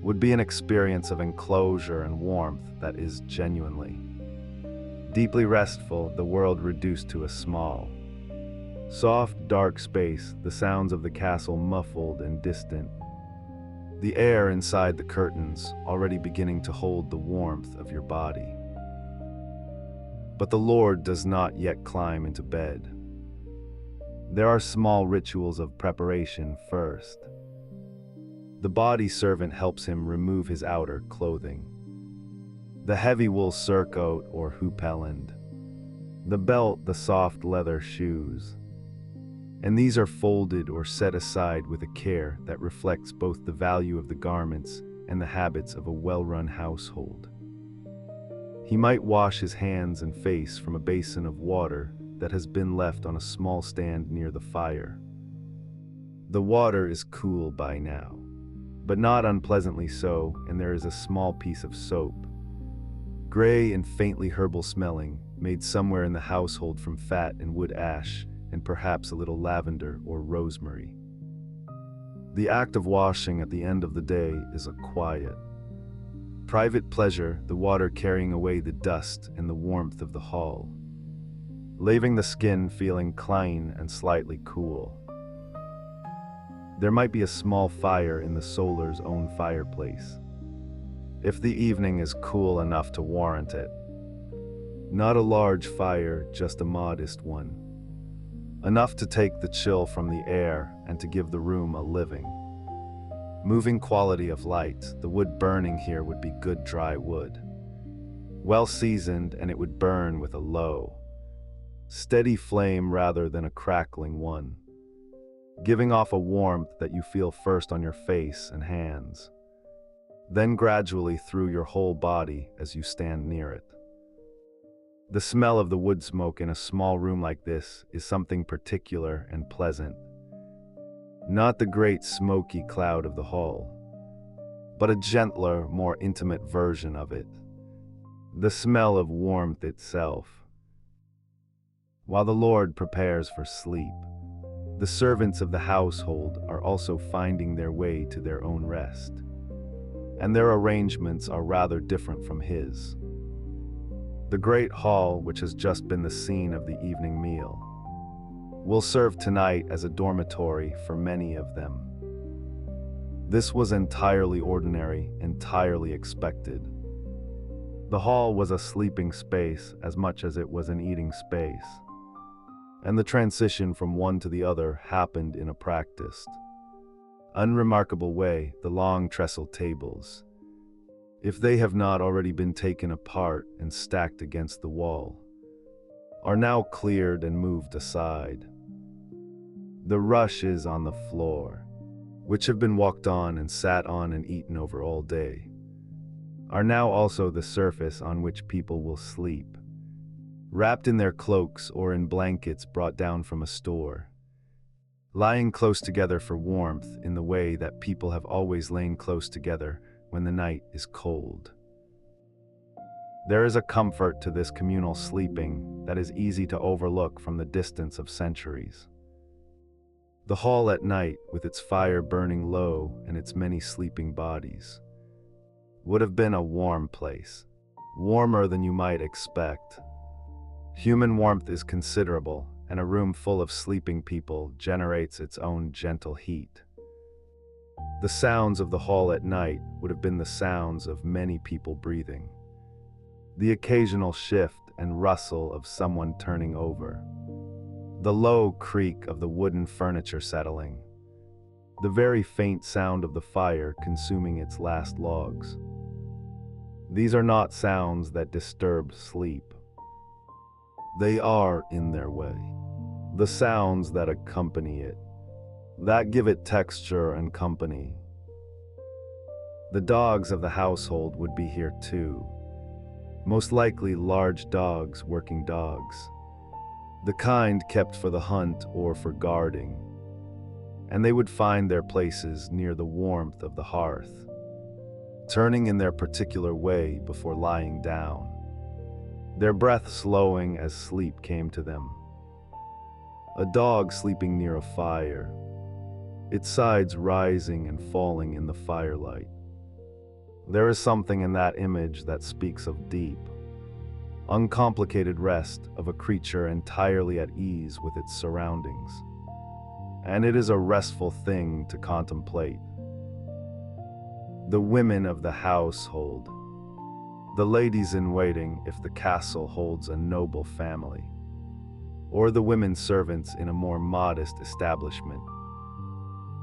would be an experience of enclosure and warmth that is genuinely, deeply restful, the world reduced to a small, soft, dark space, the sounds of the castle muffled and distant, the air inside the curtains already beginning to hold the warmth of your body. But the Lord does not yet climb into bed. There are small rituals of preparation first. The body servant helps him remove his outer clothing, the heavy wool surcoat or hoopelland, the belt, the soft leather shoes, and these are folded or set aside with a care that reflects both the value of the garments and the habits of a well-run household. He might wash his hands and face from a basin of water that has been left on a small stand near the fire. The water is cool by now, but not unpleasantly so, and there is a small piece of soap, gray and faintly herbal smelling, made somewhere in the household from fat and wood ash, and perhaps a little lavender or rosemary. The act of washing at the end of the day is a quiet, private pleasure, the water carrying away the dust and the warmth of the hall, leaving the skin feeling clean and slightly cool. There might be a small fire in the solar's own fireplace, if the evening is cool enough to warrant it. Not a large fire, just a modest one, enough to take the chill from the air and to give the room a living, moving quality of light. The wood burning here would be good dry wood, well seasoned, and it would burn with a low, steady flame rather than a crackling one, giving off a warmth that you feel first on your face and hands, then gradually through your whole body as you stand near it. The smell of the wood smoke in a small room like this is something particular and pleasant. Not the great smoky cloud of the hall, but a gentler, more intimate version of it. The smell of warmth itself. While the Lord prepares for sleep, the servants of the household are also finding their way to their own rest, and their arrangements are rather different from his. The great hall, which has just been the scene of the evening meal, will serve tonight as a dormitory for many of them. This was entirely ordinary, entirely expected. The hall was a sleeping space as much as it was an eating space, and the transition from one to the other happened in a practiced, unremarkable way. The long trestle tables, if they have not already been taken apart and stacked against the wall, are now cleared and moved aside. The rushes on the floor, which have been walked on and sat on and eaten over all day, are now also the surface on which people will sleep, wrapped in their cloaks or in blankets brought down from a store, lying close together for warmth in the way that people have always lain close together when the night is cold. There is a comfort to this communal sleeping that is easy to overlook from the distance of centuries. The hall at night, with its fire burning low and its many sleeping bodies, would have been a warm place, warmer than you might expect. Human warmth is considerable, and a room full of sleeping people generates its own gentle heat. The sounds of the hall at night would have been the sounds of many people breathing, the occasional shift and rustle of someone turning over, the low creak of the wooden furniture settling, the very faint sound of the fire consuming its last logs. These are not sounds that disturb sleep. They are, in their way, the sounds that accompany it, that give it texture and company. The dogs of the household would be here too, most likely large dogs, working dogs, the kind kept for the hunt or for guarding, and they would find their places near the warmth of the hearth, turning in their particular way before lying down, their breath slowing as sleep came to them. A dog sleeping near a fire, its sides rising and falling in the firelight. There is something in that image that speaks of deep, uncomplicated rest of a creature entirely at ease with its surroundings, and it is a restful thing to contemplate. The women of the household, the ladies in waiting if the castle holds a noble family, or the women servants in a more modest establishment,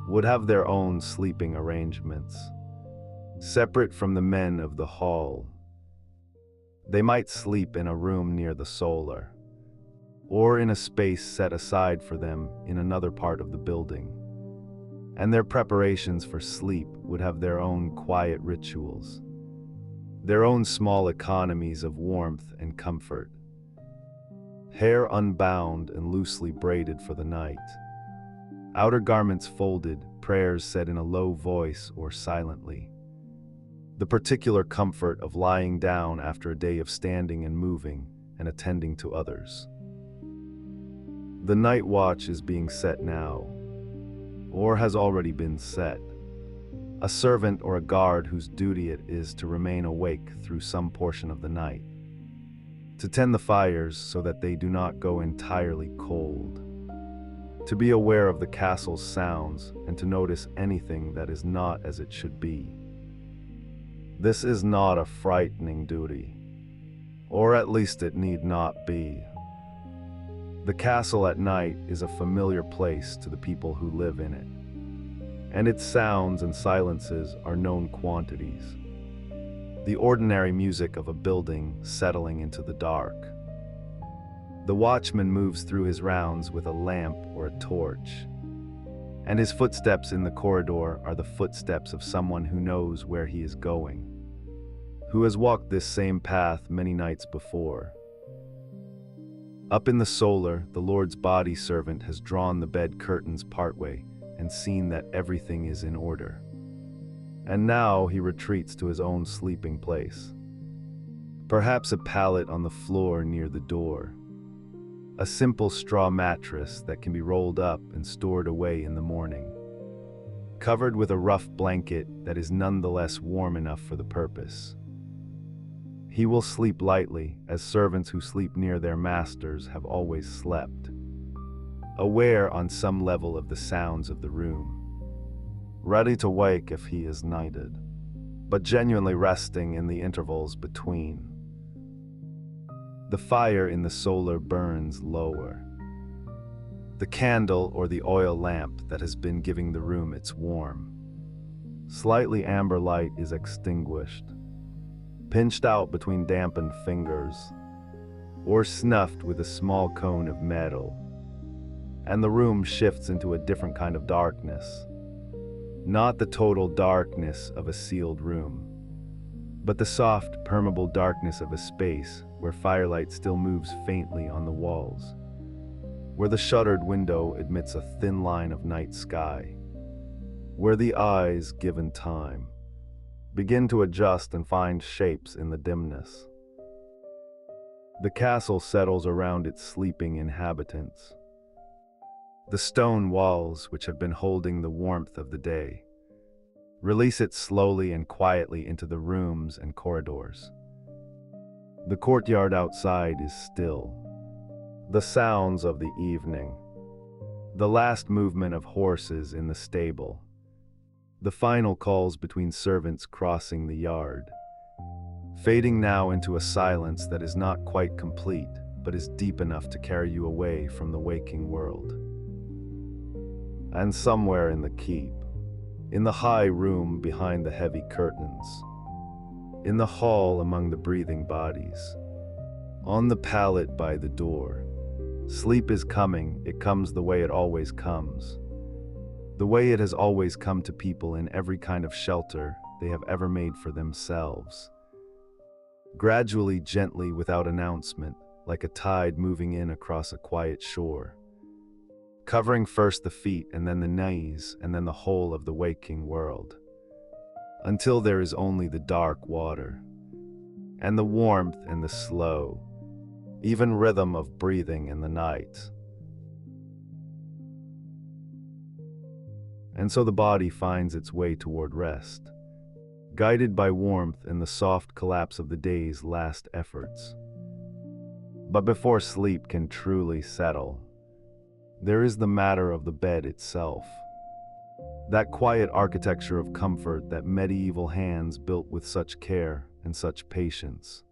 would have their own sleeping arrangements, separate from the men of the hall. They might sleep in a room near the solar, or in a space set aside for them in another part of the building, and their preparations for sleep would have their own quiet rituals, their own small economies of warmth and comfort. Hair unbound and loosely braided for the night, outer garments folded, prayers said in a low voice or silently. The particular comfort of lying down after a day of standing and moving and attending to others. The night watch is being set now, or has already been set. A servant or a guard whose duty it is to remain awake through some portion of the night, to tend the fires so that they do not go entirely cold, to be aware of the castle's sounds and to notice anything that is not as it should be. This is not a frightening duty, or at least it need not be. The castle at night is a familiar place to the people who live in it, and its sounds and silences are known quantities. The ordinary music of a building settling into the dark. The watchman moves through his rounds with a lamp or a torch, and his footsteps in the corridor are the footsteps of someone who knows where he is going, who has walked this same path many nights before. Up in the solar, the Lord's body servant has drawn the bed curtains partway and seen that everything is in order. And now he retreats to his own sleeping place. Perhaps a pallet on the floor near the door. A simple straw mattress that can be rolled up and stored away in the morning. Covered with a rough blanket that is nonetheless warm enough for the purpose. He will sleep lightly, as servants who sleep near their masters have always slept. Aware on some level of the sounds of the room. Ready to wake if he is knighted, but genuinely resting in the intervals between. The fire in the solar burns lower. The candle or the oil lamp that has been giving the room its warm, slightly amber light is extinguished, pinched out between dampened fingers, or snuffed with a small cone of metal, and the room shifts into a different kind of darkness. Not the total darkness of a sealed room, but the soft, permeable darkness of a space where firelight still moves faintly on the walls, where the shuttered window admits a thin line of night sky, where the eyes, given time, begin to adjust and find shapes in the dimness. The castle settles around its sleeping inhabitants. The stone walls, which have been holding the warmth of the day, release it slowly and quietly into the rooms and corridors. The courtyard outside is still. The sounds of the evening. The last movement of horses in the stable. The final calls between servants crossing the yard. Fading now into a silence that is not quite complete, but is deep enough to carry you away from the waking world. And somewhere in the keep, in the high room behind the heavy curtains, in the hall among the breathing bodies, on the pallet by the door, sleep is coming. It comes the way it always comes. The way it has always come to people in every kind of shelter they have ever made for themselves. Gradually, gently, without announcement, like a tide moving in across a quiet shore. Covering first the feet and then the knees and then the whole of the waking world, until there is only the dark water, and the warmth and the slow, even rhythm of breathing in the night. And so the body finds its way toward rest, guided by warmth and the soft collapse of the day's last efforts. But before sleep can truly settle, there is the matter of the bed itself. That quiet architecture of comfort that medieval hands built with such care and such patience,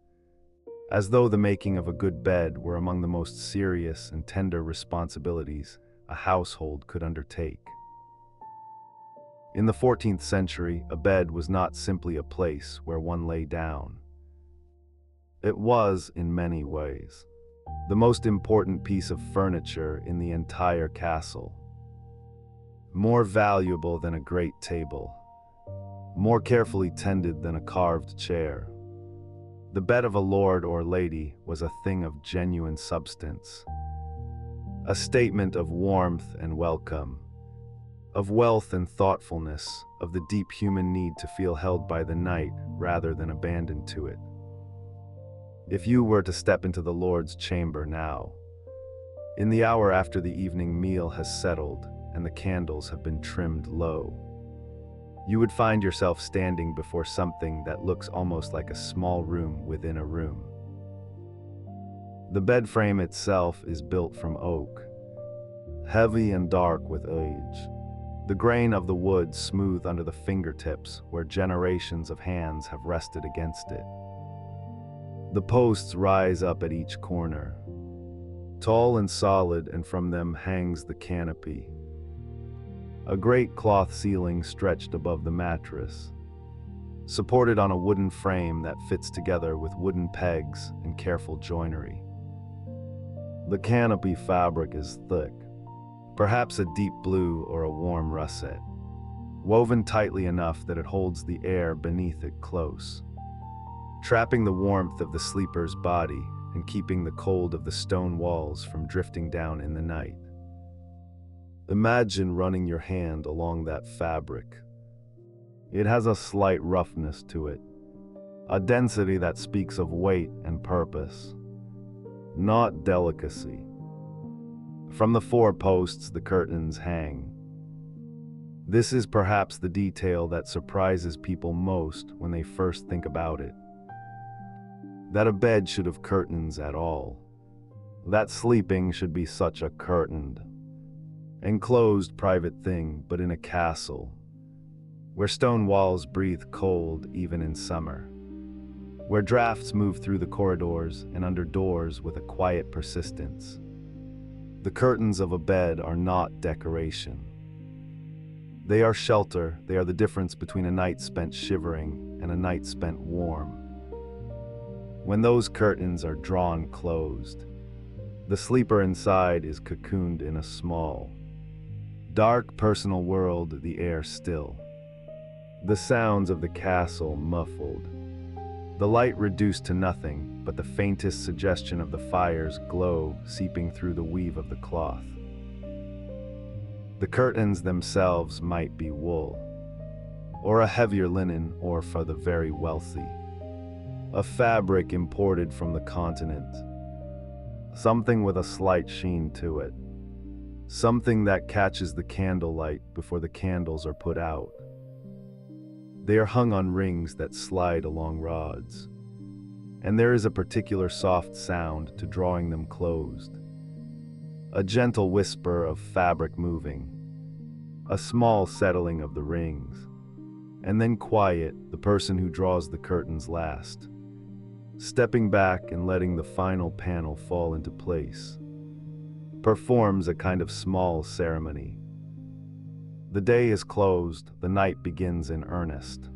as though the making of a good bed were among the most serious and tender responsibilities a household could undertake. In the 14th century, a bed was not simply a place where one lay down. It was, in many ways, the most important piece of furniture in the entire castle. More valuable than a great table, more carefully tended than a carved chair. The bed of a lord or lady was a thing of genuine substance, a statement of warmth and welcome, of wealth and thoughtfulness, of the deep human need to feel held by the night rather than abandoned to it. If you were to step into the Lord's chamber now, in the hour after the evening meal has settled and the candles have been trimmed low, you would find yourself standing before something that looks almost like a small room within a room. The bed frame itself is built from oak, heavy and dark with age, the grain of the wood smooth under the fingertips where generations of hands have rested against it. The posts rise up at each corner, tall and solid, and from them hangs the canopy. A great cloth ceiling stretched above the mattress, supported on a wooden frame that fits together with wooden pegs and careful joinery. The canopy fabric is thick, perhaps a deep blue or a warm russet, woven tightly enough that it holds the air beneath it close, trapping the warmth of the sleeper's body and keeping the cold of the stone walls from drifting down in the night. Imagine running your hand along that fabric. It has a slight roughness to it, a density that speaks of weight and purpose, not delicacy. From the four posts the curtains hang. This is perhaps the detail that surprises people most when they first think about it. That a bed should have curtains at all. That sleeping should be such a curtained, enclosed private thing, but in a castle, where stone walls breathe cold even in summer, where drafts move through the corridors and under doors with a quiet persistence. The curtains of a bed are not decoration. They are shelter. They are the difference between a night spent shivering and a night spent warm. When those curtains are drawn closed, the sleeper inside is cocooned in a small, dark personal world, the air still, the sounds of the castle muffled, the light reduced to nothing but the faintest suggestion of the fire's glow seeping through the weave of the cloth. The curtains themselves might be wool, or a heavier linen, or for the very wealthy, a fabric imported from the continent, something with a slight sheen to it, something that catches the candlelight before the candles are put out. They are hung on rings that slide along rods, and there is a particular soft sound to drawing them closed, a gentle whisper of fabric moving, a small settling of the rings, and then quiet, the person who draws the curtains last, stepping back and letting the final panel fall into place, performs a kind of small ceremony. The day is closed, the night begins in earnest.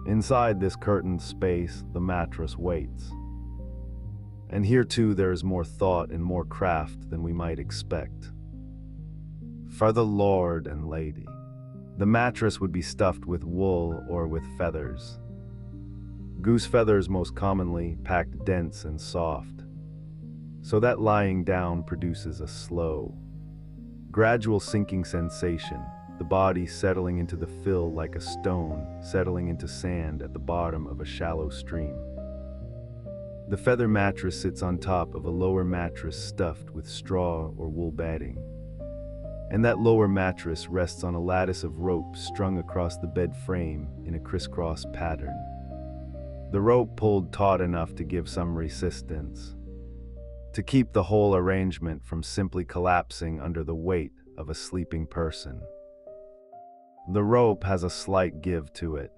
Inside this curtained space, the mattress waits. And here too there is more thought and more craft than we might expect. For the lord and lady, the mattress would be stuffed with wool or with feathers. Goose feathers most commonly, packed dense and soft, so that lying down produces a slow, gradual sinking sensation, the body settling into the fill like a stone settling into sand at the bottom of a shallow stream. The feather mattress sits on top of a lower mattress stuffed with straw or wool batting, and that lower mattress rests on a lattice of rope strung across the bed frame in a crisscross pattern. The rope pulled taut enough to give some resistance, to keep the whole arrangement from simply collapsing under the weight of a sleeping person. The rope has a slight give to it.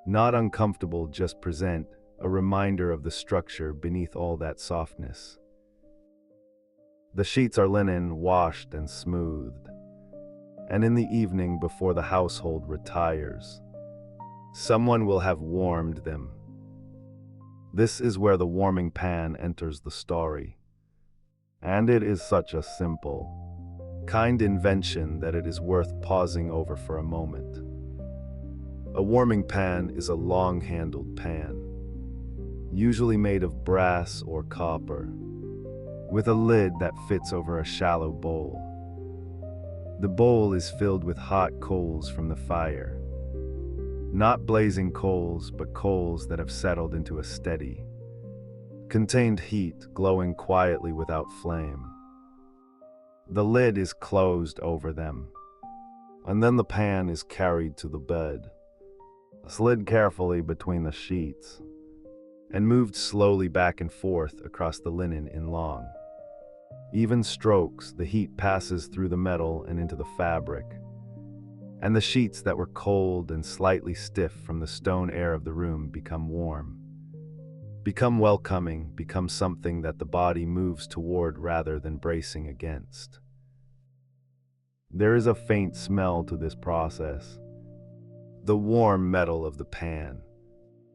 Not uncomfortable, just present a reminder of the structure beneath all that softness. The sheets are linen, washed and smoothed, and in the evening before the household retires, someone will have warmed them. This is where the warming pan enters the story. And it is such a simple, kind invention that it is worth pausing over for a moment. A warming pan is a long-handled pan, usually made of brass or copper, with a lid that fits over a shallow bowl. The bowl is filled with hot coals from the fire. Not blazing coals, but coals that have settled into a steady, contained heat glowing quietly without flame. The lid is closed over them, and then the pan is carried to the bed, slid carefully between the sheets, and moved slowly back and forth across the linen in long, even strokes. The heat passes through the metal and into the fabric, and the sheets that were cold and slightly stiff from the stone air of the room become warm, become welcoming, become something that the body moves toward rather than bracing against. There is a faint smell to this process. The warm metal of the pan,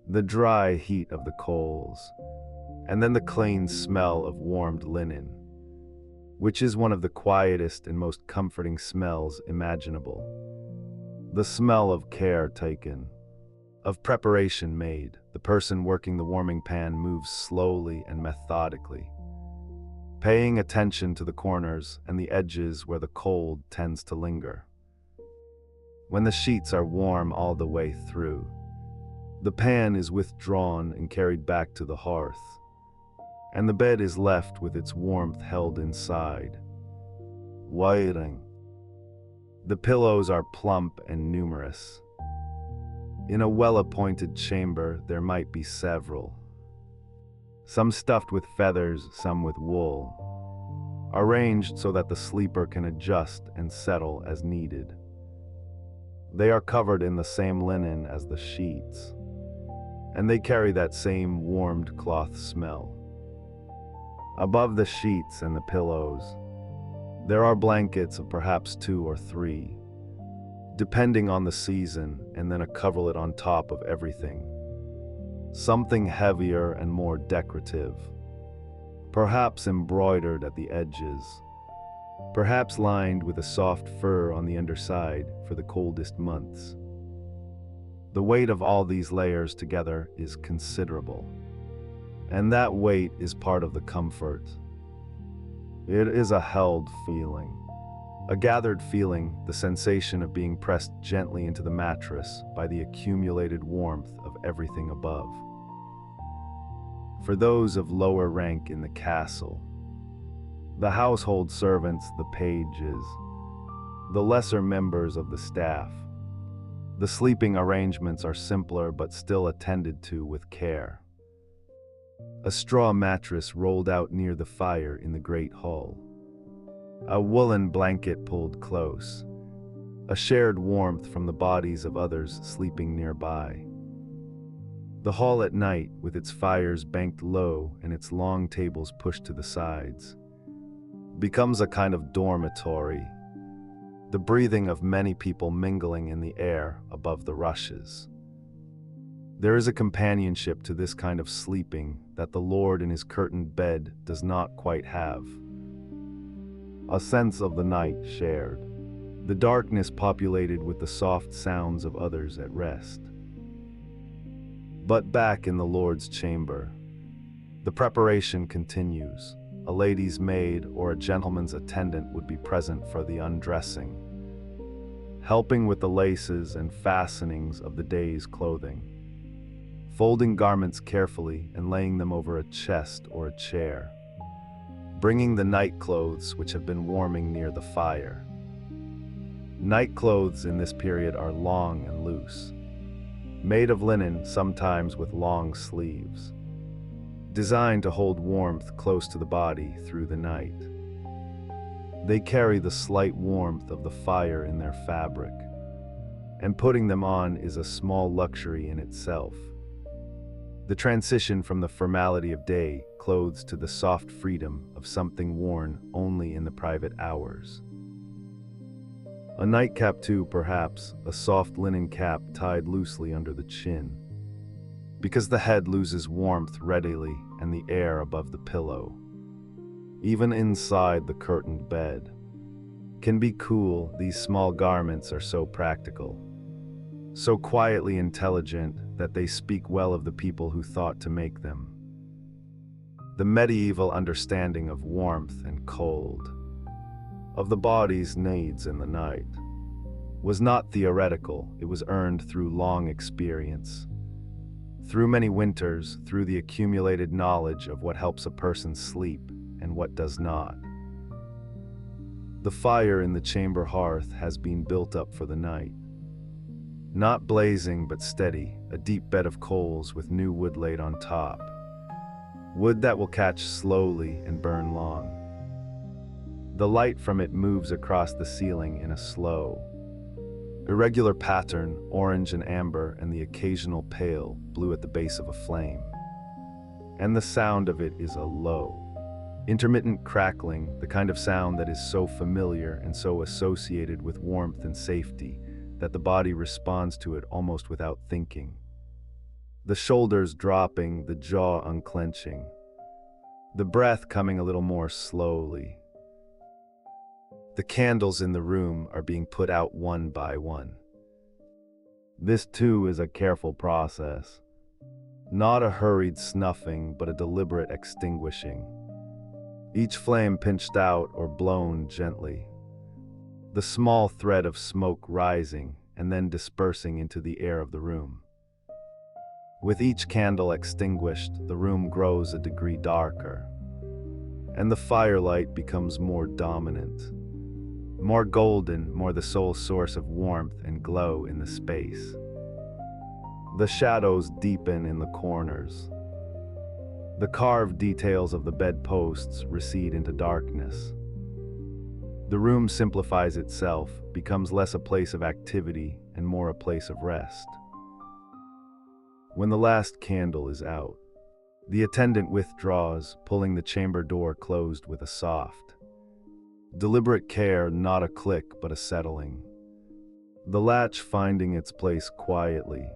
the dry heat of the coals, And then the clean smell of warmed linen, which is one of the quietest and most comforting smells imaginable. The smell of care taken, of preparation made. The person working the warming pan moves slowly and methodically, paying attention to the corners and the edges where the cold tends to linger. When the sheets are warm all the way through, the pan is withdrawn and carried back to the hearth, and the bed is left with its warmth held inside, waiting. The pillows are plump and numerous. In a well-appointed chamber, there might be several. Some stuffed with feathers, some with wool, arranged so that the sleeper can adjust and settle as needed. They are covered in the same linen as the sheets, and they carry that same warmed cloth smell. Above the sheets and the pillows, there are blankets of perhaps 2 or 3, depending on the season, and then a coverlet on top of everything. Something heavier and more decorative, perhaps embroidered at the edges, perhaps lined with a soft fur on the underside for the coldest months. The weight of all these layers together is considerable, and that weight is part of the comfort. It is a held feeling, a gathered feeling, the sensation of being pressed gently into the mattress by the accumulated warmth of everything above. For those of lower rank in the castle, the household servants, the pages, the lesser members of the staff, the sleeping arrangements are simpler but still attended to with care. A straw mattress rolled out near the fire in the great hall. A woolen blanket pulled close. A shared warmth from the bodies of others sleeping nearby. The hall at night, with its fires banked low and its long tables pushed to the sides, becomes a kind of dormitory, the breathing of many people mingling in the air above the rushes. There is a companionship to this kind of sleeping that the Lord in his curtained bed does not quite have. A sense of the night shared, the darkness populated with the soft sounds of others at rest. But back in the Lord's chamber, the preparation continues. A lady's maid or a gentleman's attendant would be present for the undressing, helping with the laces and fastenings of the day's clothing, folding garments carefully and laying them over a chest or a chair, bringing the night clothes which have been warming near the fire. Night clothes in this period are long and loose, made of linen, sometimes with long sleeves, designed to hold warmth close to the body through the night. They carry the slight warmth of the fire in their fabric, and putting them on is a small luxury in itself. The transition from the formality of day clothes to the soft freedom of something worn only in the private hours. A nightcap too, perhaps, a soft linen cap tied loosely under the chin, because the head loses warmth readily and the air above the pillow, even inside the curtained bed, can be cool. These small garments are so practical, so quietly intelligent that they speak well of the people who thought to make them. The medieval understanding of warmth and cold, of the body's needs in the night, was not theoretical. It was earned through long experience, through many winters, through the accumulated knowledge of what helps a person sleep and what does not. The fire in the chamber hearth has been built up for the night, not blazing but steady, a deep bed of coals with new wood laid on top, wood that will catch slowly and burn long. The light from it moves across the ceiling in a slow, irregular pattern, orange and amber, and the occasional pale blue at the base of a flame. And the sound of it is a low, intermittent crackling, the kind of sound that is so familiar and so associated with warmth and safety that the body responds to it almost without thinking. The shoulders dropping, the jaw unclenching, the breath coming a little more slowly. The candles in the room are being put out one by one. This too is a careful process. Not a hurried snuffing, but a deliberate extinguishing. Each flame pinched out or blown gently. The small thread of smoke rising and then dispersing into the air of the room. With each candle extinguished, the room grows a degree darker, and the firelight becomes more dominant, more golden, more the sole source of warmth and glow in the space. The shadows deepen in the corners. The carved details of the bedposts recede into darkness. The room simplifies itself, becomes less a place of activity and more a place of rest. When the last candle is out, the attendant withdraws, pulling the chamber door closed with a soft, deliberate care, not a click but a settling. The latch finding its place quietly.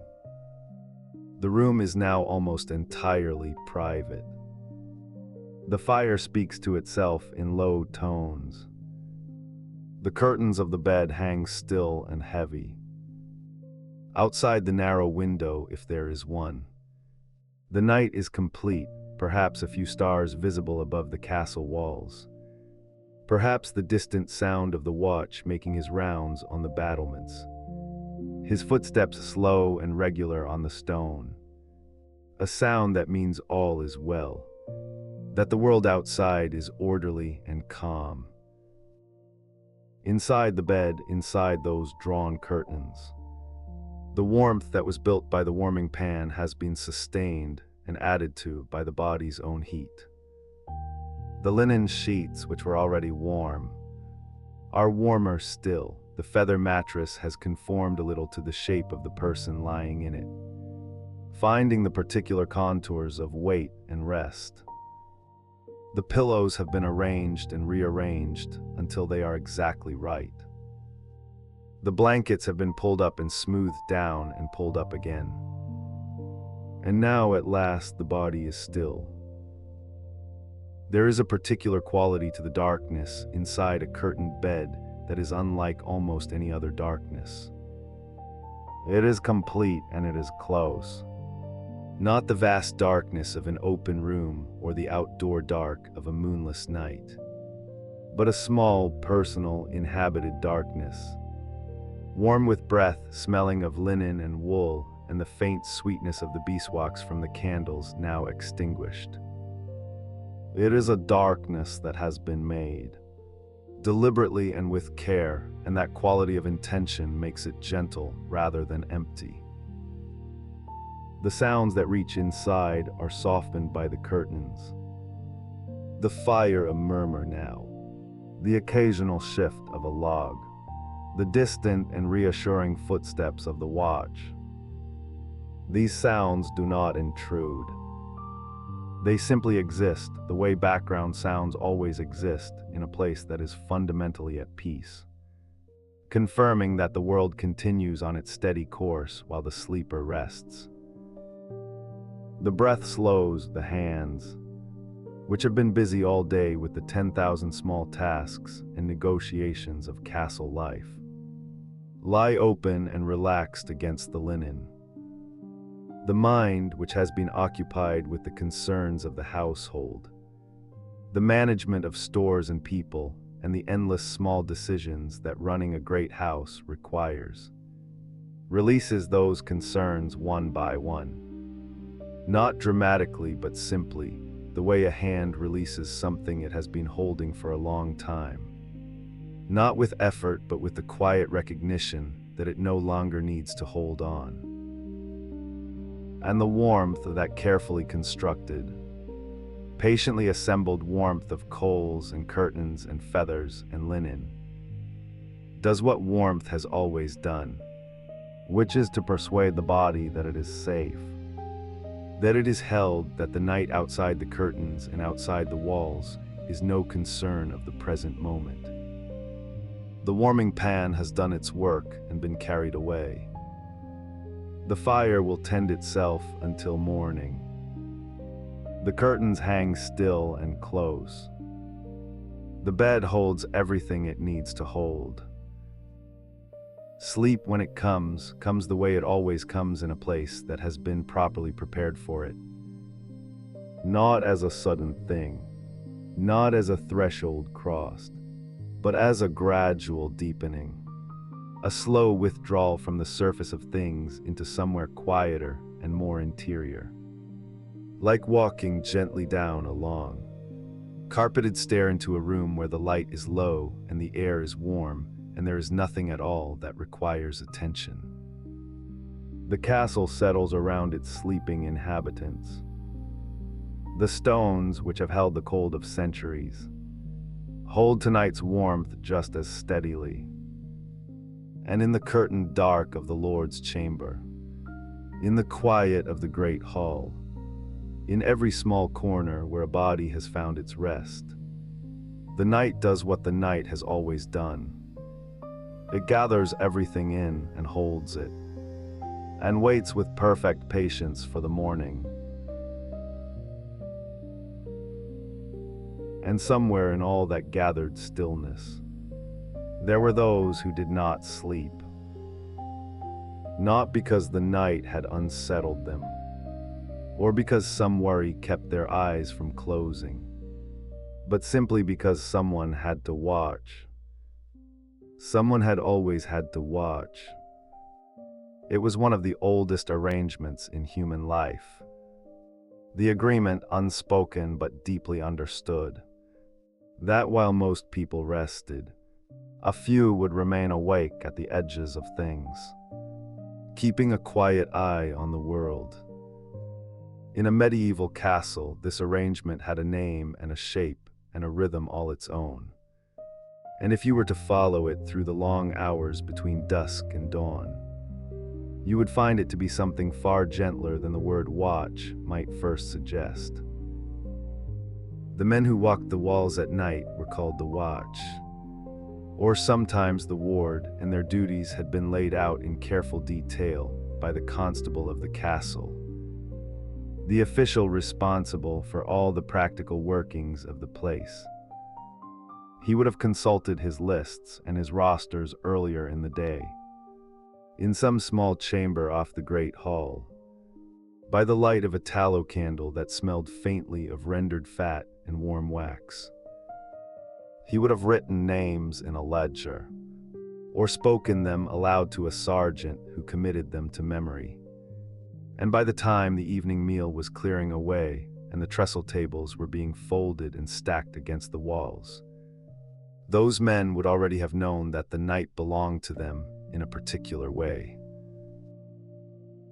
The room is now almost entirely private. The fire speaks to itself in low tones. The curtains of the bed hang still and heavy. Outside the narrow window, if there is one, the night is complete, perhaps a few stars visible above the castle walls. Perhaps the distant sound of the watch making his rounds on the battlements. His footsteps slow and regular on the stone. A sound that means all is well, that the world outside is orderly and calm. Inside the bed, inside those drawn curtains, the warmth that was built by the warming pan has been sustained and added to by the body's own heat. The linen sheets, which were already warm, are warmer still. The feather mattress has conformed a little to the shape of the person lying in it, finding the particular contours of weight and rest. The pillows have been arranged and rearranged until they are exactly right. The blankets have been pulled up and smoothed down and pulled up again. And now at last the body is still. There is a particular quality to the darkness inside a curtained bed that is unlike almost any other darkness. It is complete and it is close. Not the vast darkness of an open room or the outdoor dark of a moonless night, but a small, personal, inhabited darkness, warm with breath, smelling of linen and wool, and the faint sweetness of the beeswax from the candles now extinguished. It is a darkness that has been made, deliberately and with care, and that quality of intention makes it gentle rather than empty. The sounds that reach inside are softened by the curtains. The fire a murmur now, the occasional shift of a log, the distant and reassuring footsteps of the watch. These sounds do not intrude. They simply exist the way background sounds always exist in a place that is fundamentally at peace, confirming that the world continues on its steady course while the sleeper rests. The breath slows the hands, which have been busy all day with the 10,000 small tasks and negotiations of castle life, lie open and relaxed against the linen. The mind, which has been occupied with the concerns of the household, the management of stores and people, and the endless small decisions that running a great house requires, releases those concerns one by one. Not dramatically, but simply, the way a hand releases something it has been holding for a long time. Not with effort, but with the quiet recognition that it no longer needs to hold on. And the warmth of that carefully constructed, patiently assembled warmth of coals and curtains and feathers and linen does what warmth has always done, which is to persuade the body that it is safe, that it is held, that the night outside the curtains and outside the walls is no concern of the present moment. The warming pan has done its work and been carried away. The fire will tend itself until morning. The curtains hang still and close. The bed holds everything it needs to hold. Sleep, when it comes the way it always comes, in a place that has been properly prepared for it. Not as a sudden thing, not as a threshold crossed, but as a gradual deepening, a slow withdrawal from the surface of things into somewhere quieter and more interior. Like walking gently down a long, carpeted stair into a room where the light is low and the air is warm and there is nothing at all that requires attention. The castle settles around its sleeping inhabitants. The stones, which have held the cold of centuries, hold tonight's warmth just as steadily. And in the curtained dark of the Lord's chamber, in the quiet of the great hall, in every small corner where a body has found its rest, the night does what the night has always done. It gathers everything in and holds it, and waits with perfect patience for the morning. And somewhere in all that gathered stillness, there were those who did not sleep. Not because the night had unsettled them, or because some worry kept their eyes from closing, but simply because someone had to watch. Someone had always had to watch. It was one of the oldest arrangements in human life. The agreement, unspoken but deeply understood, that while most people rested, a few would remain awake at the edges of things, keeping a quiet eye on the world. In a medieval castle, this arrangement had a name and a shape and a rhythm all its own. And if you were to follow it through the long hours between dusk and dawn, you would find it to be something far gentler than the word watch might first suggest. The men who walked the walls at night were called the watch, or sometimes the ward, and their duties had been laid out in careful detail by the constable of the castle, the official responsible for all the practical workings of the place. He would have consulted his lists and his rosters earlier in the day, in some small chamber off the great hall, by the light of a tallow candle that smelled faintly of rendered fat and warm wax. He would have written names in a ledger, or spoken them aloud to a sergeant who committed them to memory. And by the time the evening meal was clearing away and the trestle tables were being folded and stacked against the walls, those men would already have known that the night belonged to them in a particular way.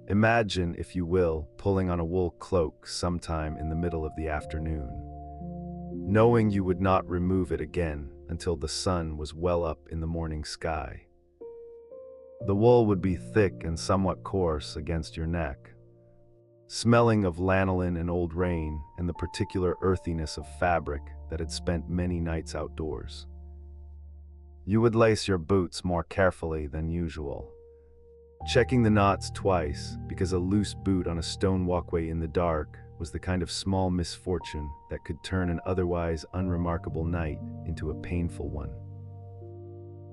Imagine, if you will, pulling on a wool cloak sometime in the middle of the afternoon, knowing you would not remove it again until the sun was well up in the morning sky. The wool would be thick and somewhat coarse against your neck, smelling of lanolin and old rain and the particular earthiness of fabric that had spent many nights outdoors. You would lace your boots more carefully than usual, checking the knots twice, because a loose boot on a stone walkway in the dark was the kind of small misfortune that could turn an otherwise unremarkable night into a painful one.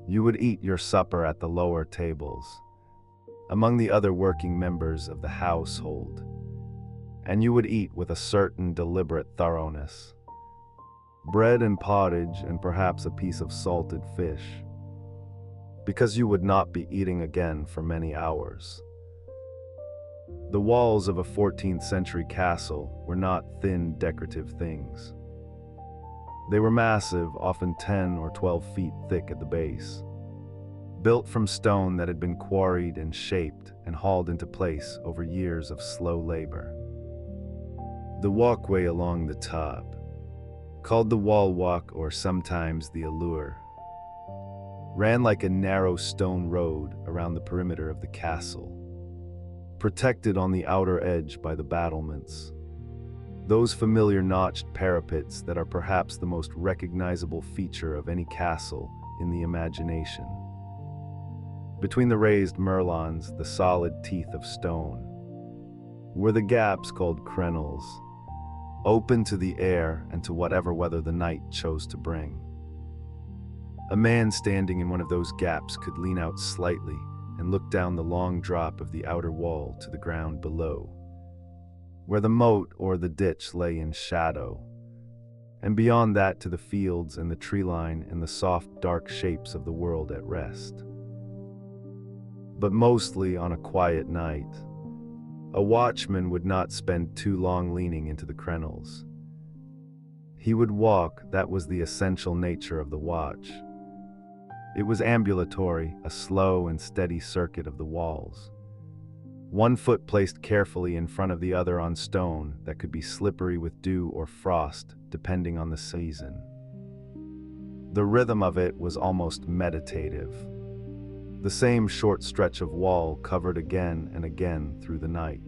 You would eat your supper at the lower tables, among the other working members of the household, and you would eat with a certain deliberate thoroughness. Bread and pottage and perhaps a piece of salted fish, because you would not be eating again for many hours. The walls of a 14th century castle were not thin decorative things. They were massive, often 10 or 12 feet thick at the base, built from stone that had been quarried and shaped and hauled into place over years of slow labor. The walkway along the top, called the wall walk or sometimes the allure, ran like a narrow stone road around the perimeter of the castle, protected on the outer edge by the battlements, those familiar notched parapets that are perhaps the most recognizable feature of any castle in the imagination. Between the raised merlons, the solid teeth of stone, were the gaps called crenels, open to the air and to whatever weather the night chose to bring. A man standing in one of those gaps could lean out slightly and look down the long drop of the outer wall to the ground below, where the moat or the ditch lay in shadow, and beyond that to the fields and the tree line and the soft, dark shapes of the world at rest. But mostly on a quiet night, a watchman would not spend too long leaning into the crenels. He would walk. That was the essential nature of the watch. It was ambulatory, a slow and steady circuit of the walls. One foot placed carefully in front of the other on stone that could be slippery with dew or frost, depending on the season. The rhythm of it was almost meditative. The same short stretch of wall covered again and again through the night,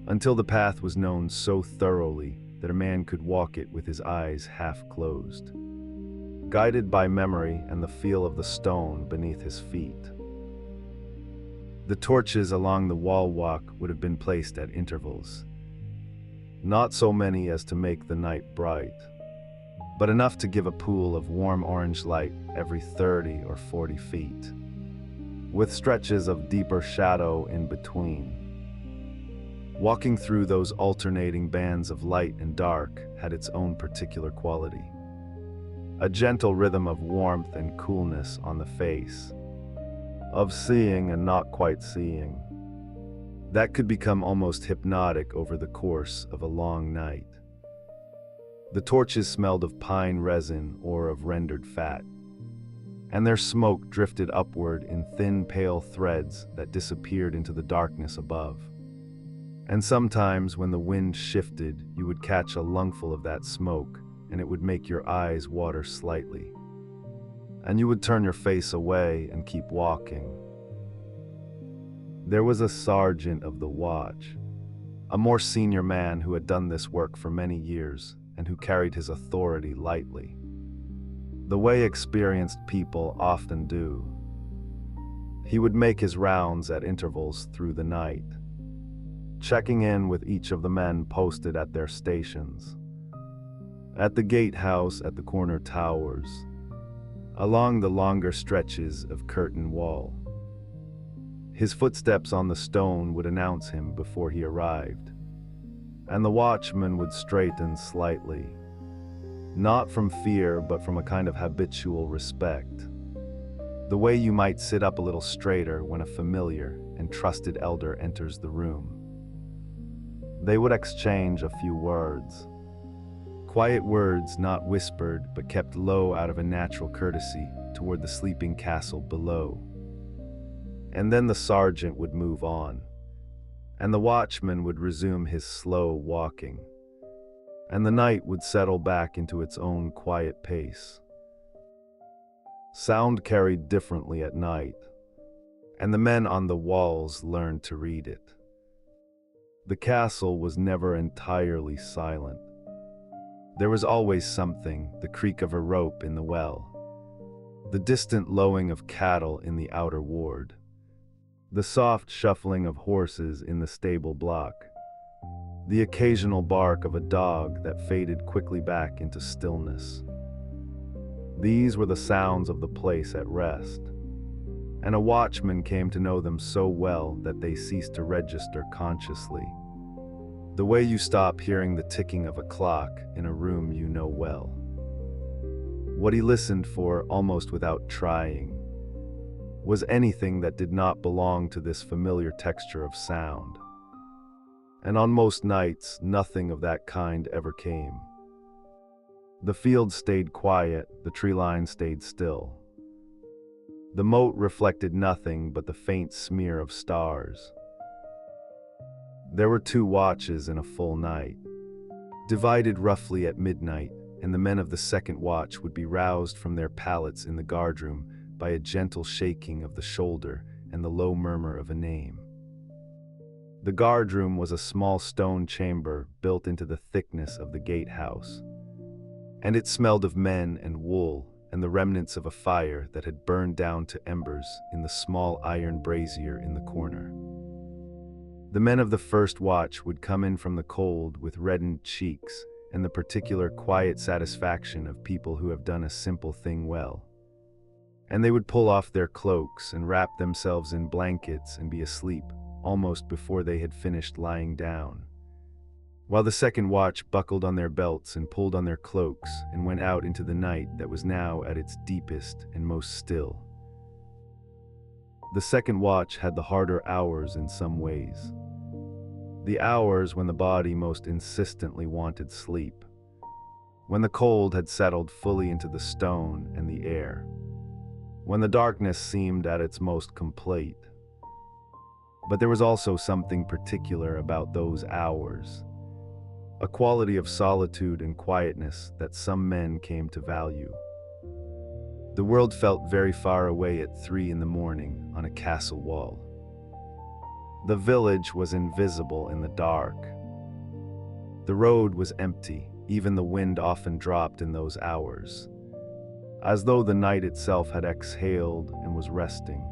until the path was known so thoroughly that a man could walk it with his eyes half closed, guided by memory and the feel of the stone beneath his feet. The torches along the wall walk would have been placed at intervals, not so many as to make the night bright, but enough to give a pool of warm orange light every 30 or 40 feet, with stretches of deeper shadow in between. Walking through those alternating bands of light and dark had its own particular quality. A gentle rhythm of warmth and coolness on the face, of seeing and not quite seeing, that could become almost hypnotic over the course of a long night. The torches smelled of pine resin or of rendered fat, and their smoke drifted upward in thin, pale threads that disappeared into the darkness above. And sometimes when the wind shifted, you would catch a lungful of that smoke, and it would make your eyes water slightly. And you would turn your face away and keep walking. There was a sergeant of the watch, a more senior man who had done this work for many years and who carried his authority lightly, the way experienced people often do. He would make his rounds at intervals through the night, checking in with each of the men posted at their stations, at the gatehouse, at the corner towers, along the longer stretches of curtain wall. His footsteps on the stone would announce him before he arrived, and the watchman would straighten slightly, not from fear but from a kind of habitual respect, the way you might sit up a little straighter when a familiar and trusted elder enters the room. They would exchange a few words, quiet words not whispered but kept low out of a natural courtesy toward the sleeping castle below. And then the sergeant would move on, and the watchman would resume his slow walking, and the night would settle back into its own quiet pace. Sound carried differently at night, and the men on the walls learned to read it. The castle was never entirely silent. There was always something, the creak of a rope in the well, the distant lowing of cattle in the outer ward, the soft shuffling of horses in the stable block, the occasional bark of a dog that faded quickly back into stillness. These were the sounds of the place at rest, and a watchman came to know them so well that they ceased to register consciously, the way you stop hearing the ticking of a clock in a room you know well. What he listened for, almost without trying, was anything that did not belong to this familiar texture of sound. And on most nights, nothing of that kind ever came. The field stayed quiet, the tree line stayed still. The moat reflected nothing but the faint smear of stars. There were 2 watches in a full night, divided roughly at midnight, and the men of the second watch would be roused from their pallets in the guardroom by a gentle shaking of the shoulder and the low murmur of a name. The guardroom was a small stone chamber built into the thickness of the gatehouse, and it smelled of men and wool and the remnants of a fire that had burned down to embers in the small iron brazier in the corner. The men of the first watch would come in from the cold with reddened cheeks and the particular quiet satisfaction of people who have done a simple thing well. And they would pull off their cloaks and wrap themselves in blankets and be asleep almost before they had finished lying down, while the second watch buckled on their belts and pulled on their cloaks and went out into the night that was now at its deepest and most still. The second watch had the harder hours in some ways. The hours when the body most insistently wanted sleep, when the cold had settled fully into the stone and the air, when the darkness seemed at its most complete. But there was also something particular about those hours, a quality of solitude and quietness that some men came to value. The world felt very far away at 3 a.m. on a castle wall. The village was invisible in the dark. The road was empty, even the wind often dropped in those hours, as though the night itself had exhaled and was resting.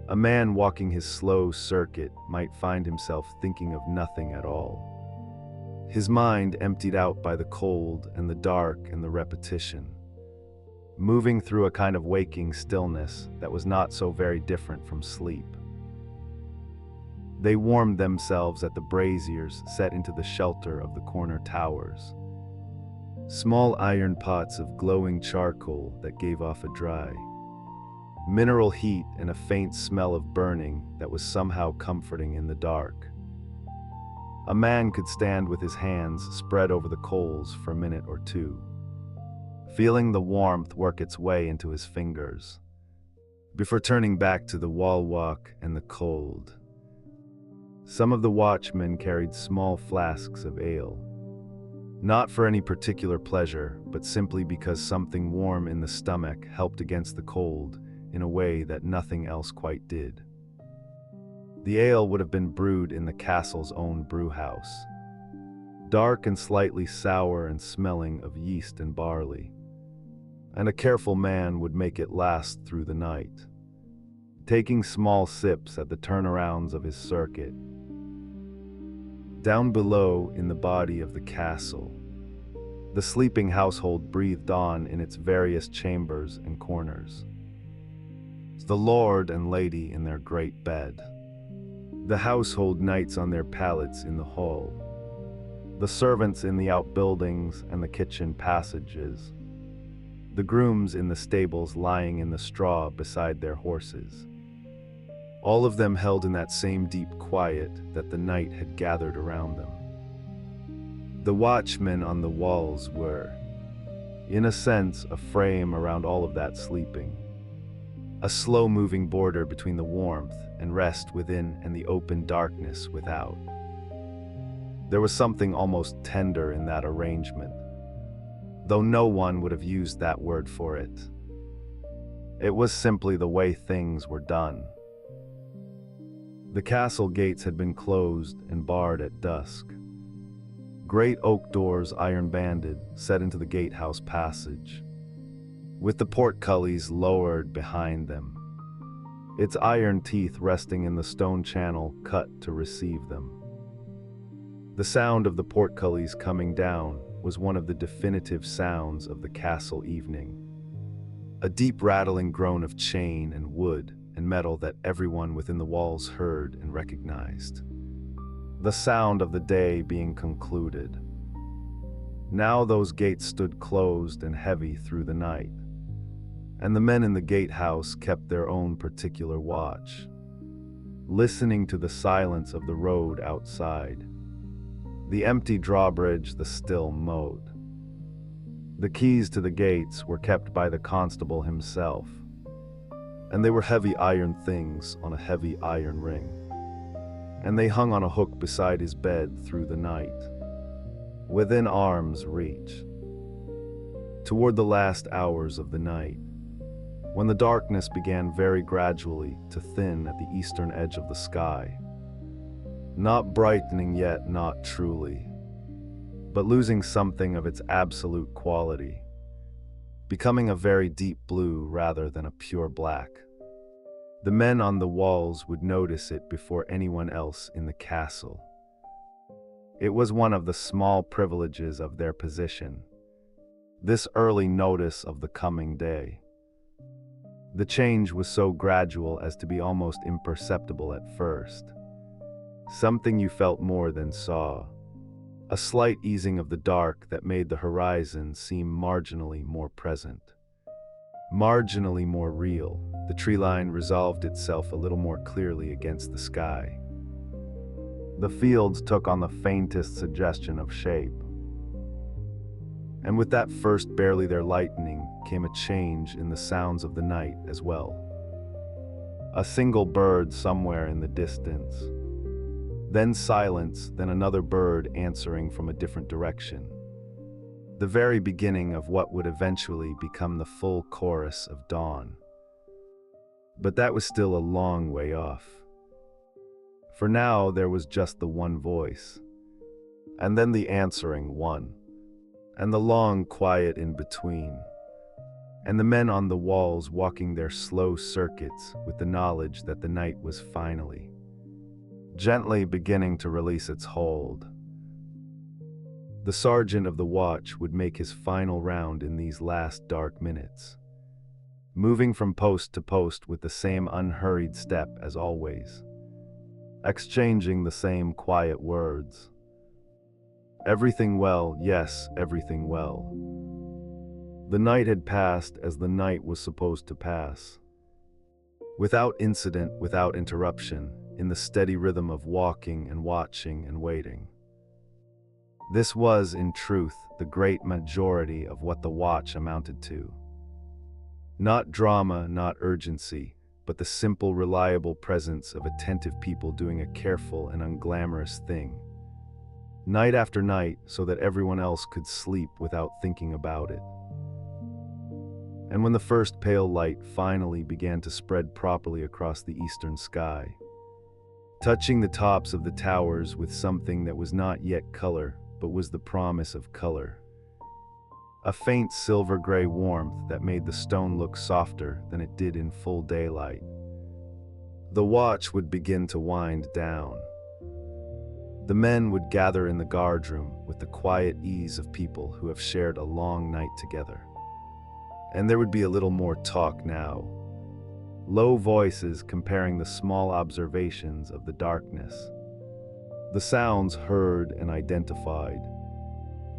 A man walking his slow circuit might find himself thinking of nothing at all, his mind emptied out by the cold and the dark and the repetition, moving through a kind of waking stillness that was not so very different from sleep. They warmed themselves at the braziers set into the shelter of the corner towers, small iron pots of glowing charcoal that gave off a dry, mineral heat and a faint smell of burning that was somehow comforting in the dark. A man could stand with his hands spread over the coals for a minute or two, feeling the warmth work its way into his fingers, before turning back to the wall walk and the cold. Some of the watchmen carried small flasks of ale, not for any particular pleasure, but simply because something warm in the stomach helped against the cold in a way that nothing else quite did. The ale would have been brewed in the castle's own brewhouse, dark and slightly sour and smelling of yeast and barley, and a careful man would make it last through the night, taking small sips at the turnarounds of his circuit. Down below in the body of the castle, the sleeping household breathed on in its various chambers and corners. The lord and lady in their great bed, the household knights on their pallets in the hall, the servants in the outbuildings and the kitchen passages, the grooms in the stables lying in the straw beside their horses. All of them held in that same deep quiet that the night had gathered around them. The watchmen on the walls were, in a sense, a frame around all of that sleeping, a slow-moving border between the warmth and rest within and the open darkness without. There was something almost tender in that arrangement, though no one would have used that word for it. It was simply the way things were done. The castle gates had been closed and barred at dusk. Great oak doors, iron-banded, set into the gatehouse passage, with the portcullis lowered behind them, its iron teeth resting in the stone channel cut to receive them. The sound of the portcullis coming down was one of the definitive sounds of the castle evening, a deep rattling groan of chain and wood and metal that everyone within the walls heard and recognized. The sound of the day being concluded. Now those gates stood closed and heavy through the night, and the men in the gatehouse kept their own particular watch, listening to the silence of the road outside, the empty drawbridge, the still moat. The keys to the gates were kept by the constable himself, and they were heavy iron things on a heavy iron ring, and they hung on a hook beside his bed through the night, within arm's reach. Toward the last hours of the night, when the darkness began very gradually to thin at the eastern edge of the sky, not brightening yet, not truly, but losing something of its absolute quality, becoming a very deep blue rather than a pure black. The men on the walls would notice it before anyone else in the castle. It was one of the small privileges of their position, this early notice of the coming day. The change was so gradual as to be almost imperceptible at first. Something you felt more than saw. A slight easing of the dark that made the horizon seem marginally more present. Marginally more real. The tree line resolved itself a little more clearly against the sky. The fields took on the faintest suggestion of shape. And with that first barely there lightening came a change in the sounds of the night as well. A single bird somewhere in the distance. Then silence, then another bird answering from a different direction. The very beginning of what would eventually become the full chorus of dawn. But that was still a long way off. For now there was just the one voice, and then the answering one, and the long quiet in between, and the men on the walls walking their slow circuits with the knowledge that the night was finally, gently beginning to release its hold. The sergeant of the watch would make his final round in these last dark minutes, moving from post to post with the same unhurried step as always, exchanging the same quiet words. Everything well, yes, everything well. The night had passed as the night was supposed to pass. Without incident, without interruption, in the steady rhythm of walking and watching and waiting. This was, in truth, the great majority of what the watch amounted to. Not drama, not urgency, but the simple, reliable presence of attentive people doing a careful and unglamorous thing. Night after night, so that everyone else could sleep without thinking about it. And when the first pale light finally began to spread properly across the eastern sky, touching the tops of the towers with something that was not yet color, but was the promise of color. A faint silver-gray warmth that made the stone look softer than it did in full daylight. The watch would begin to wind down. The men would gather in the guardroom with the quiet ease of people who have shared a long night together. And there would be a little more talk now. Low voices comparing the small observations of the darkness. The sounds heard and identified.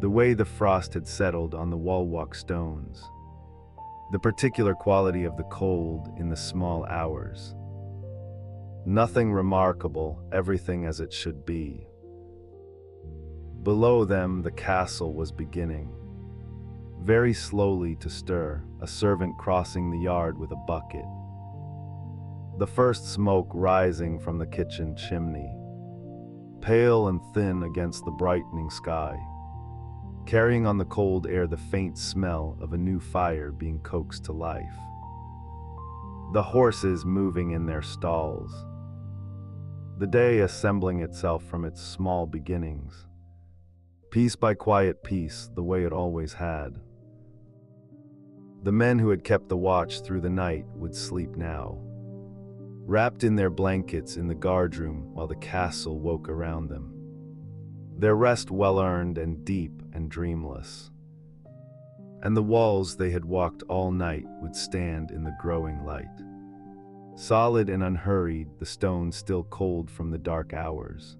The way the frost had settled on the wall-walk stones. The particular quality of the cold in the small hours. Nothing remarkable, everything as it should be. Below them, the castle was beginning, very slowly to stir, a servant crossing the yard with a bucket. The first smoke rising from the kitchen chimney, pale and thin against the brightening sky, carrying on the cold air the faint smell of a new fire being coaxed to life. The horses moving in their stalls. The day assembling itself from its small beginnings, piece by quiet piece, the way it always had. The men who had kept the watch through the night would sleep now, wrapped in their blankets in the guardroom while the castle woke around them. Their rest well-earned and deep and dreamless. And the walls they had walked all night would stand in the growing light. Solid and unhurried, the stones still cold from the dark hours,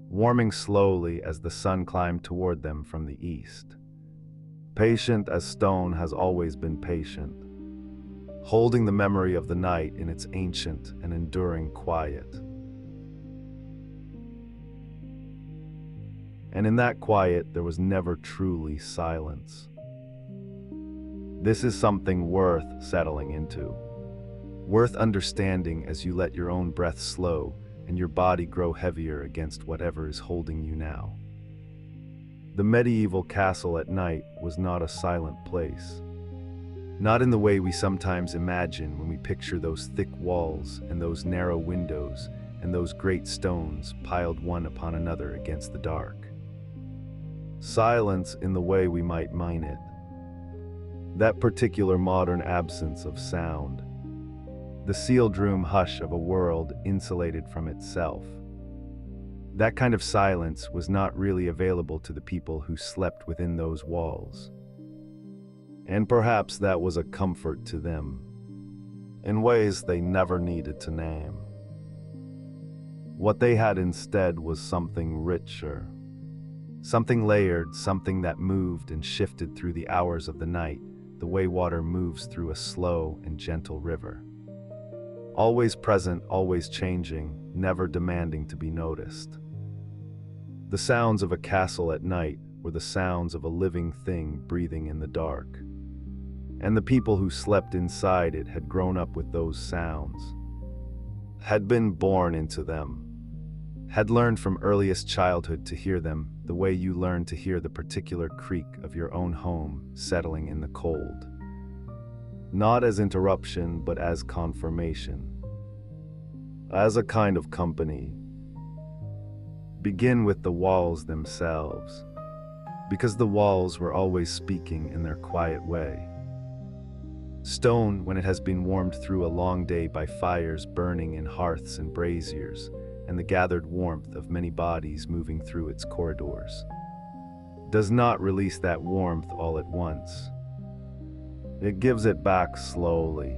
warming slowly as the sun climbed toward them from the east. Patient as stone has always been patient, holding the memory of the night in its ancient and enduring quiet. And in that quiet there was never truly silence. This is something worth settling into, worth understanding as you let your own breath slow and your body grow heavier against whatever is holding you now. The medieval castle at night was not a silent place. Not in the way we sometimes imagine when we picture those thick walls and those narrow windows and those great stones piled one upon another against the dark. Silence in the way we might mean it. That particular modern absence of sound. the sealed room hush of a world insulated from itself. That kind of silence was not really available to the people who slept within those walls. And perhaps that was a comfort to them, in ways they never needed to name. What they had instead was something richer, something layered, something that moved and shifted through the hours of the night, the way water moves through a slow and gentle river. Always present, always changing, never demanding to be noticed. The sounds of a castle at night were the sounds of a living thing breathing in the dark. And the people who slept inside it had grown up with those sounds, had been born into them, had learned from earliest childhood to hear them the way you learn to hear the particular creak of your own home settling in the cold. Not as interruption, but as confirmation. As a kind of company. Begin with the walls themselves, because the walls were always speaking in their quiet way. Stone, when it has been warmed through a long day by fires burning in hearths and braziers, and the gathered warmth of many bodies moving through its corridors, does not release that warmth all at once. It gives it back slowly,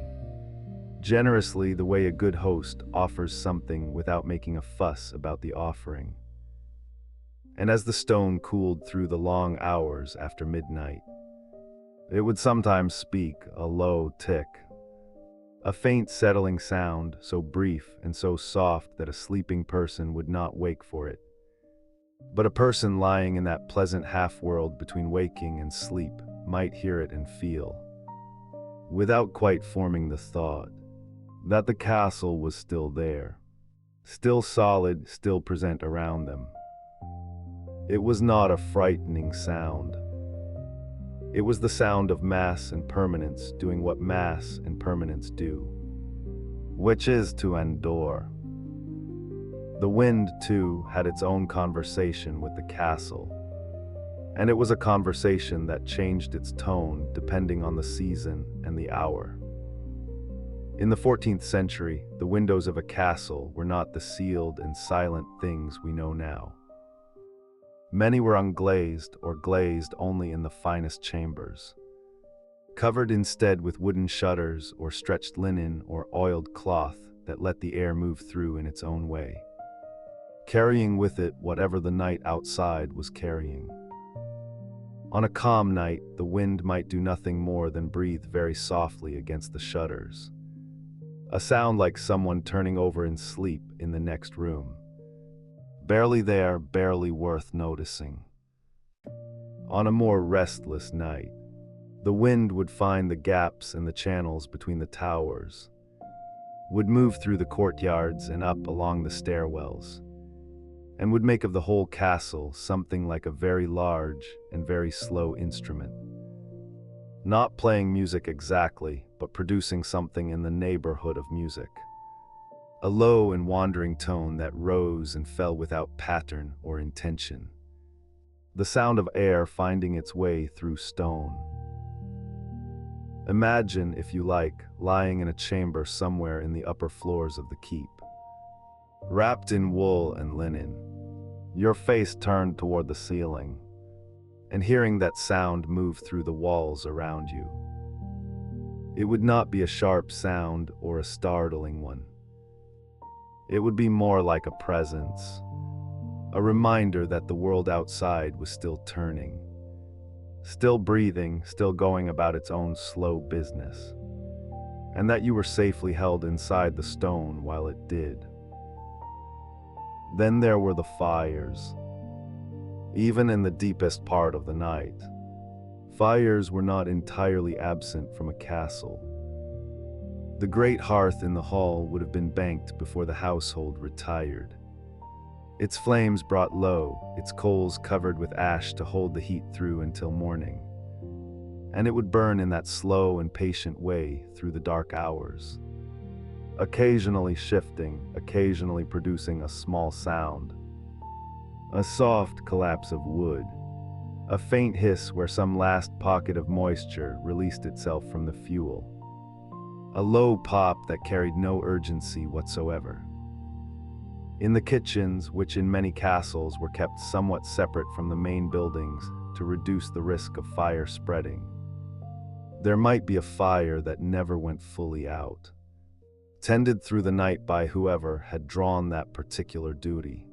generously, the way a good host offers something without making a fuss about the offering. And as the stone cooled through the long hours after midnight, it would sometimes speak, a low tick, a faint settling sound, so brief and so soft that a sleeping person would not wake for it. But a person lying in that pleasant half-world between waking and sleep might hear it and feel, without quite forming the thought, that the castle was still there, still solid, still present around them. It was not a frightening sound. It was the sound of mass and permanence doing what mass and permanence do, which is to endure. The wind, too, had its own conversation with the castle, and it was a conversation that changed its tone depending on the season and the hour. In the 14th century, the windows of a castle were not the sealed and silent things we know now. Many were unglazed or glazed only in the finest chambers, covered instead with wooden shutters or stretched linen or oiled cloth that let the air move through in its own way, carrying with it whatever the night outside was carrying. On a calm night, the wind might do nothing more than breathe very softly against the shutters, a sound like someone turning over in sleep in the next room. Barely there, barely worth noticing. On a more restless night, the wind would find the gaps and the channels between the towers, would move through the courtyards and up along the stairwells, and would make of the whole castle something like a very large and very slow instrument, not playing music exactly, but producing something in the neighborhood of music. A low and wandering tone that rose and fell without pattern or intention. The sound of air finding its way through stone. Imagine, if you like, lying in a chamber somewhere in the upper floors of the keep, wrapped in wool and linen, your face turned toward the ceiling, and hearing that sound move through the walls around you. It would not be a sharp sound or a startling one. It would be more like a presence, a reminder that the world outside was still turning, still breathing, still going about its own slow business, and that you were safely held inside the stone while it did. Then there were the fires. Even in the deepest part of the night, fires were not entirely absent from a castle. The great hearth in the hall would have been banked before the household retired. Its flames brought low, its coals covered with ash to hold the heat through until morning. And it would burn in that slow and patient way through the dark hours, occasionally shifting, occasionally producing a small sound, a soft collapse of wood, a faint hiss where some last pocket of moisture released itself from the fuel. a low pop that carried no urgency whatsoever. In the kitchens, which in many castles were kept somewhat separate from the main buildings to reduce the risk of fire spreading, there might be a fire that never went fully out, tended through the night by whoever had drawn that particular duty.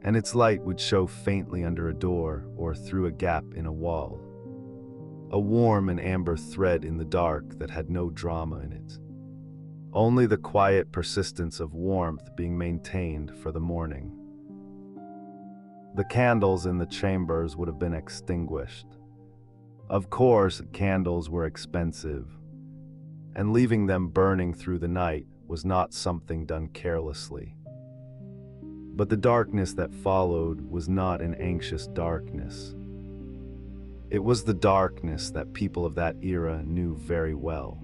And its light would show faintly under a door or through a gap in a wall, a warm and amber thread in the dark that had no drama in it, only the quiet persistence of warmth being maintained for the morning. The candles in the chambers would have been extinguished. Of course, candles were expensive, and leaving them burning through the night was not something done carelessly. But the darkness that followed was not an anxious darkness. It was the darkness that people of that era knew very well,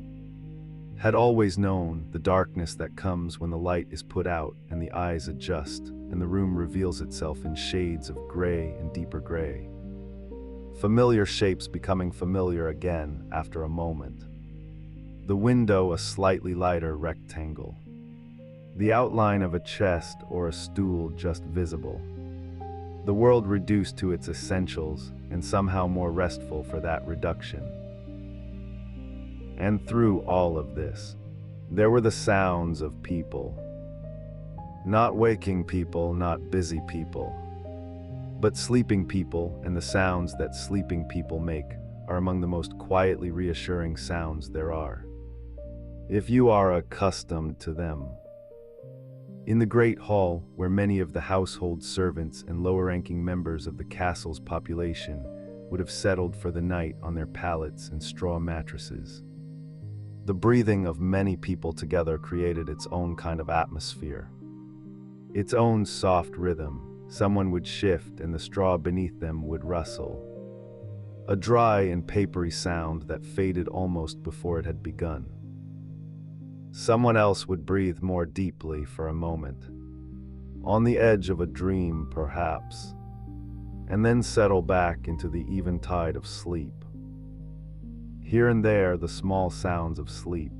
had always known, the darkness that comes when the light is put out and the eyes adjust and the room reveals itself in shades of gray and deeper gray. Familiar shapes becoming familiar again after a moment. The window a slightly lighter rectangle. The outline of a chest or a stool just visible. The world reduced to its essentials and somehow more restful for that reduction. And through all of this, there were the sounds of people. Not waking people, not busy people, but sleeping people, and the sounds that sleeping people make are among the most quietly reassuring sounds there are, if you are accustomed to them. In the great hall, where many of the household servants and lower-ranking members of the castle's population would have settled for the night on their pallets and straw mattresses, the breathing of many people together created its own kind of atmosphere, its own soft rhythm. Someone would shift and the straw beneath them would rustle, a dry and papery sound that faded almost before it had begun. Someone else would breathe more deeply for a moment, on the edge of a dream perhaps, and then settle back into the eventide of sleep. Here and there the small sounds of sleep,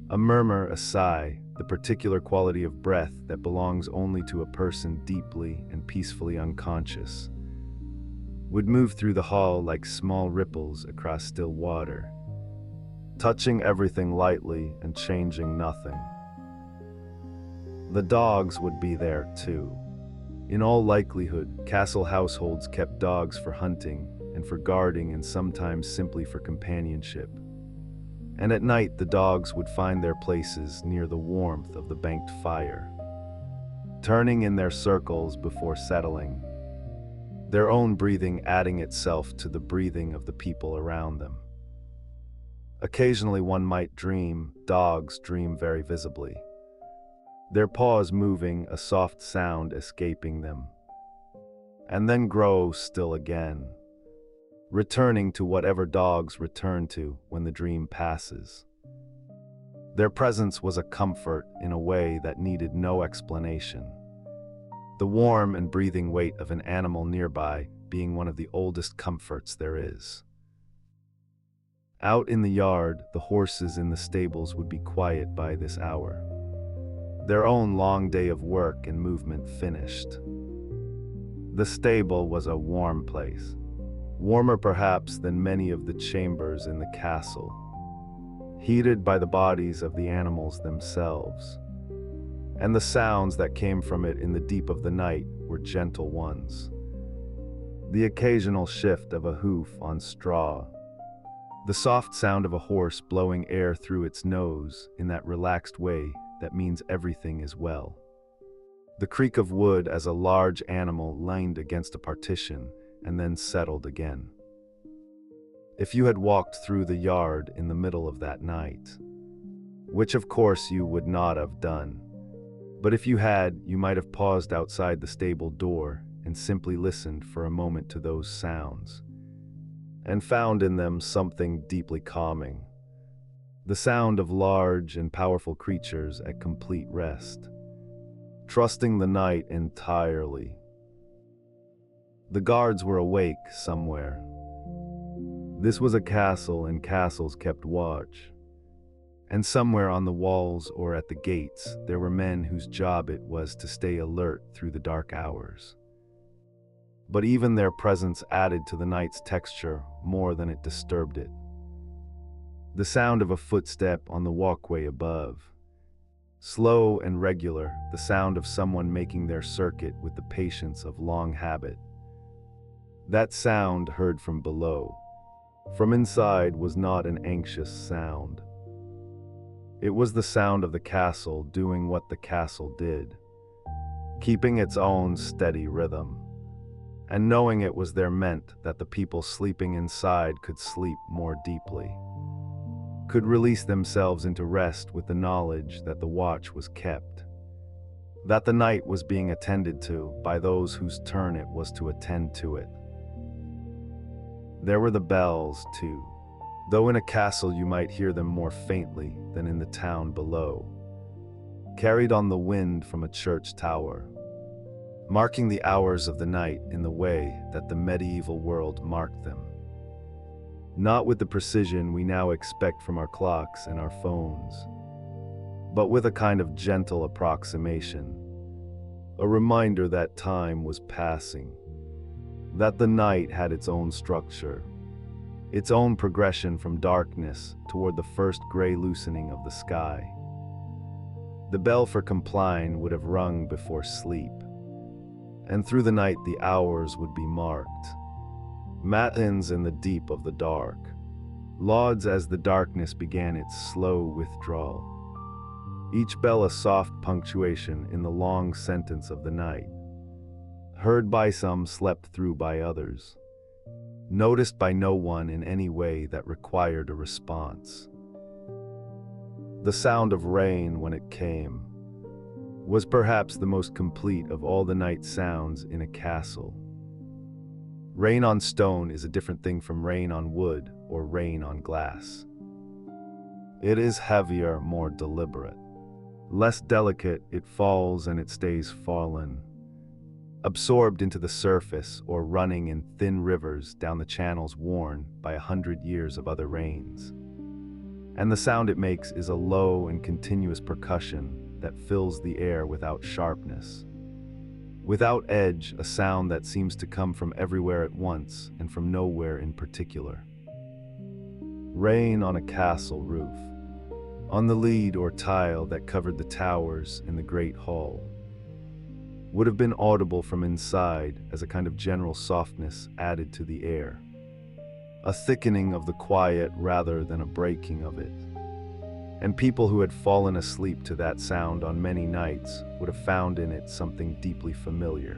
a murmur, a sigh, the particular quality of breath that belongs only to a person deeply and peacefully unconscious, would move through the hall like small ripples across still water, touching everything lightly and changing nothing. The dogs would be there too. In all likelihood, castle households kept dogs for hunting and for guarding and sometimes simply for companionship. And at night the dogs would find their places near the warmth of the banked fire, turning in their circles before settling, their own breathing adding itself to the breathing of the people around them. Occasionally one might dream, dogs dream very visibly, their paws moving, a soft sound escaping them, and then grow still again, returning to whatever dogs return to when the dream passes. Their presence was a comfort in a way that needed no explanation, the warm and breathing weight of an animal nearby being one of the oldest comforts there is. Out in the yard, the horses in the stables would be quiet by this hour, their own long day of work and movement finished. The stable was a warm place, warmer perhaps than many of the chambers in the castle, heated by the bodies of the animals themselves, and the sounds that came from it in the deep of the night were gentle ones. The occasional shift of a hoof on straw, the soft sound of a horse blowing air through its nose in that relaxed way that means everything is well. The creak of wood as a large animal leaned against a partition and then settled again. If you had walked through the yard in the middle of that night, which of course you would not have done, but if you had, you might have paused outside the stable door and simply listened for a moment to those sounds, and found in them something deeply calming, the sound of large and powerful creatures at complete rest, trusting the night entirely. The guards were awake somewhere. This was a castle, and castles kept watch. And somewhere on the walls or at the gates, there were men whose job it was to stay alert through the dark hours. But even their presence added to the night's texture more than it disturbed it. The sound of a footstep on the walkway above. Slow and regular, the sound of someone making their circuit with the patience of long habit. That sound heard from below. From inside was not an anxious sound. It was the sound of the castle doing what the castle did, keeping its own steady rhythm. And knowing it was there meant that the people sleeping inside could sleep more deeply, could release themselves into rest with the knowledge that the watch was kept, that the night was being attended to by those whose turn it was to attend to it. There were the bells, too, though in a castle you might hear them more faintly than in the town below, carried on the wind from a church tower, marking the hours of the night in the way that the medieval world marked them. Not with the precision we now expect from our clocks and our phones, but with a kind of gentle approximation, a reminder that time was passing, that the night had its own structure, its own progression from darkness toward the first gray loosening of the sky. The bell for Compline would have rung before sleep, and through the night the hours would be marked, matins in the deep of the dark, lauds as the darkness began its slow withdrawal, each bell a soft punctuation in the long sentence of the night, heard by some, slept through by others, noticed by no one in any way that required a response. The sound of rain when it came was perhaps the most complete of all the night sounds in a castle. Rain on stone is a different thing from rain on wood or rain on glass. It is heavier, more deliberate. Less delicate, it falls and it stays fallen, absorbed into the surface or running in thin rivers down the channels worn by 100 years of other rains. And the sound it makes is a low and continuous percussion that fills the air without sharpness, without edge, a sound that seems to come from everywhere at once and from nowhere in particular. Rain on a castle roof, on the lead or tile that covered the towers in the great hall, would have been audible from inside as a kind of general softness added to the air, a thickening of the quiet rather than a breaking of it. And people who had fallen asleep to that sound on many nights would have found in it something deeply familiar,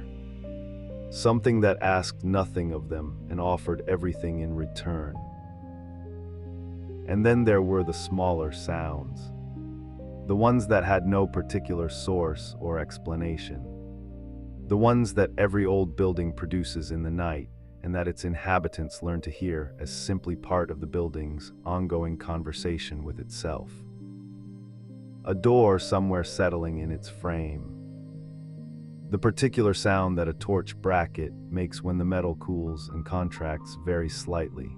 something that asked nothing of them and offered everything in return. And then there were the smaller sounds, the ones that had no particular source or explanation, the ones that every old building produces in the night and that its inhabitants learn to hear as simply part of the building's ongoing conversation with itself. A door somewhere settling in its frame. The particular sound that a torch bracket makes when the metal cools and contracts very slightly.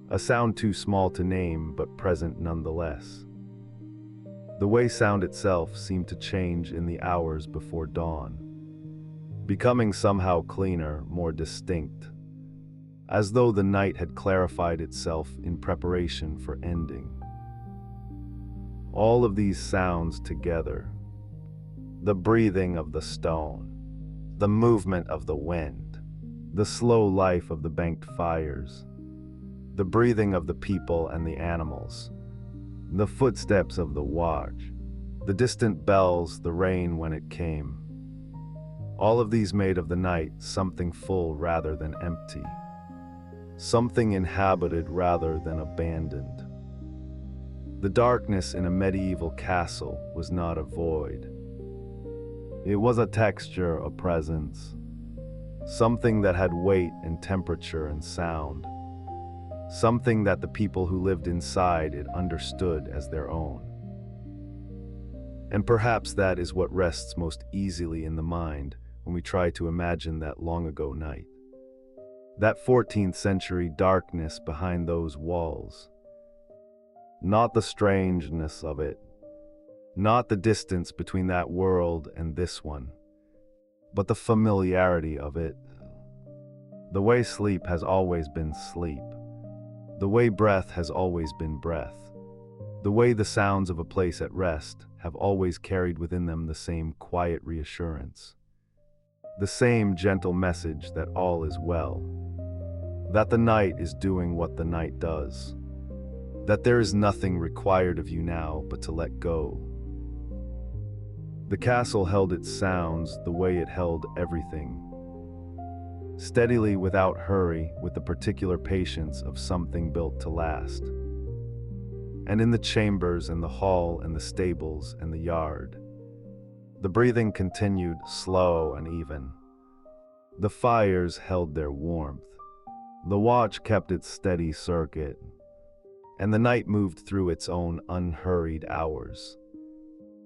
A sound too small to name, but present nonetheless. The way sound itself seemed to change in the hours before dawn, becoming somehow cleaner, more distinct, as though the night had clarified itself in preparation for ending. All of these sounds together, the breathing of the stone, the movement of the wind, the slow life of the banked fires, the breathing of the people and the animals, the footsteps of the watch, the distant bells, the rain when it came. All of these made of the night something full rather than empty, something inhabited rather than abandoned. The darkness in a medieval castle was not a void. It was a texture, a presence, something that had weight and temperature and sound, something that the people who lived inside it understood as their own. And perhaps that is what rests most easily in the mind when we try to imagine that long ago night. That 14th century darkness behind those walls. not the strangeness of it, not the distance between that world and this one, but the familiarity of it. The way sleep has always been sleep. The way breath has always been breath. The way the sounds of a place at rest have always carried within them the same quiet reassurance. The same gentle message that all is well. That the night is doing what the night does. That there is nothing required of you now but to let go. The castle held its sounds the way it held everything. Steadily, without hurry, with the particular patience of something built to last. And in the chambers and the hall and the stables and the yard, the breathing continued slow and even. The fires held their warmth. The watch kept its steady circuit. And the night moved through its own unhurried hours,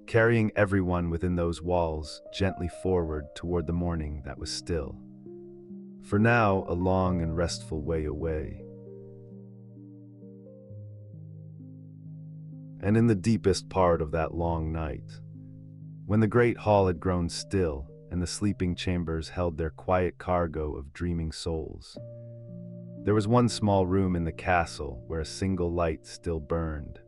carrying everyone within those walls gently forward toward the morning that was still. For now, a long and restful way away. And in the deepest part of that long night, when the great hall had grown still and the sleeping chambers held their quiet cargo of dreaming souls, there was one small room in the castle where a single light still burned.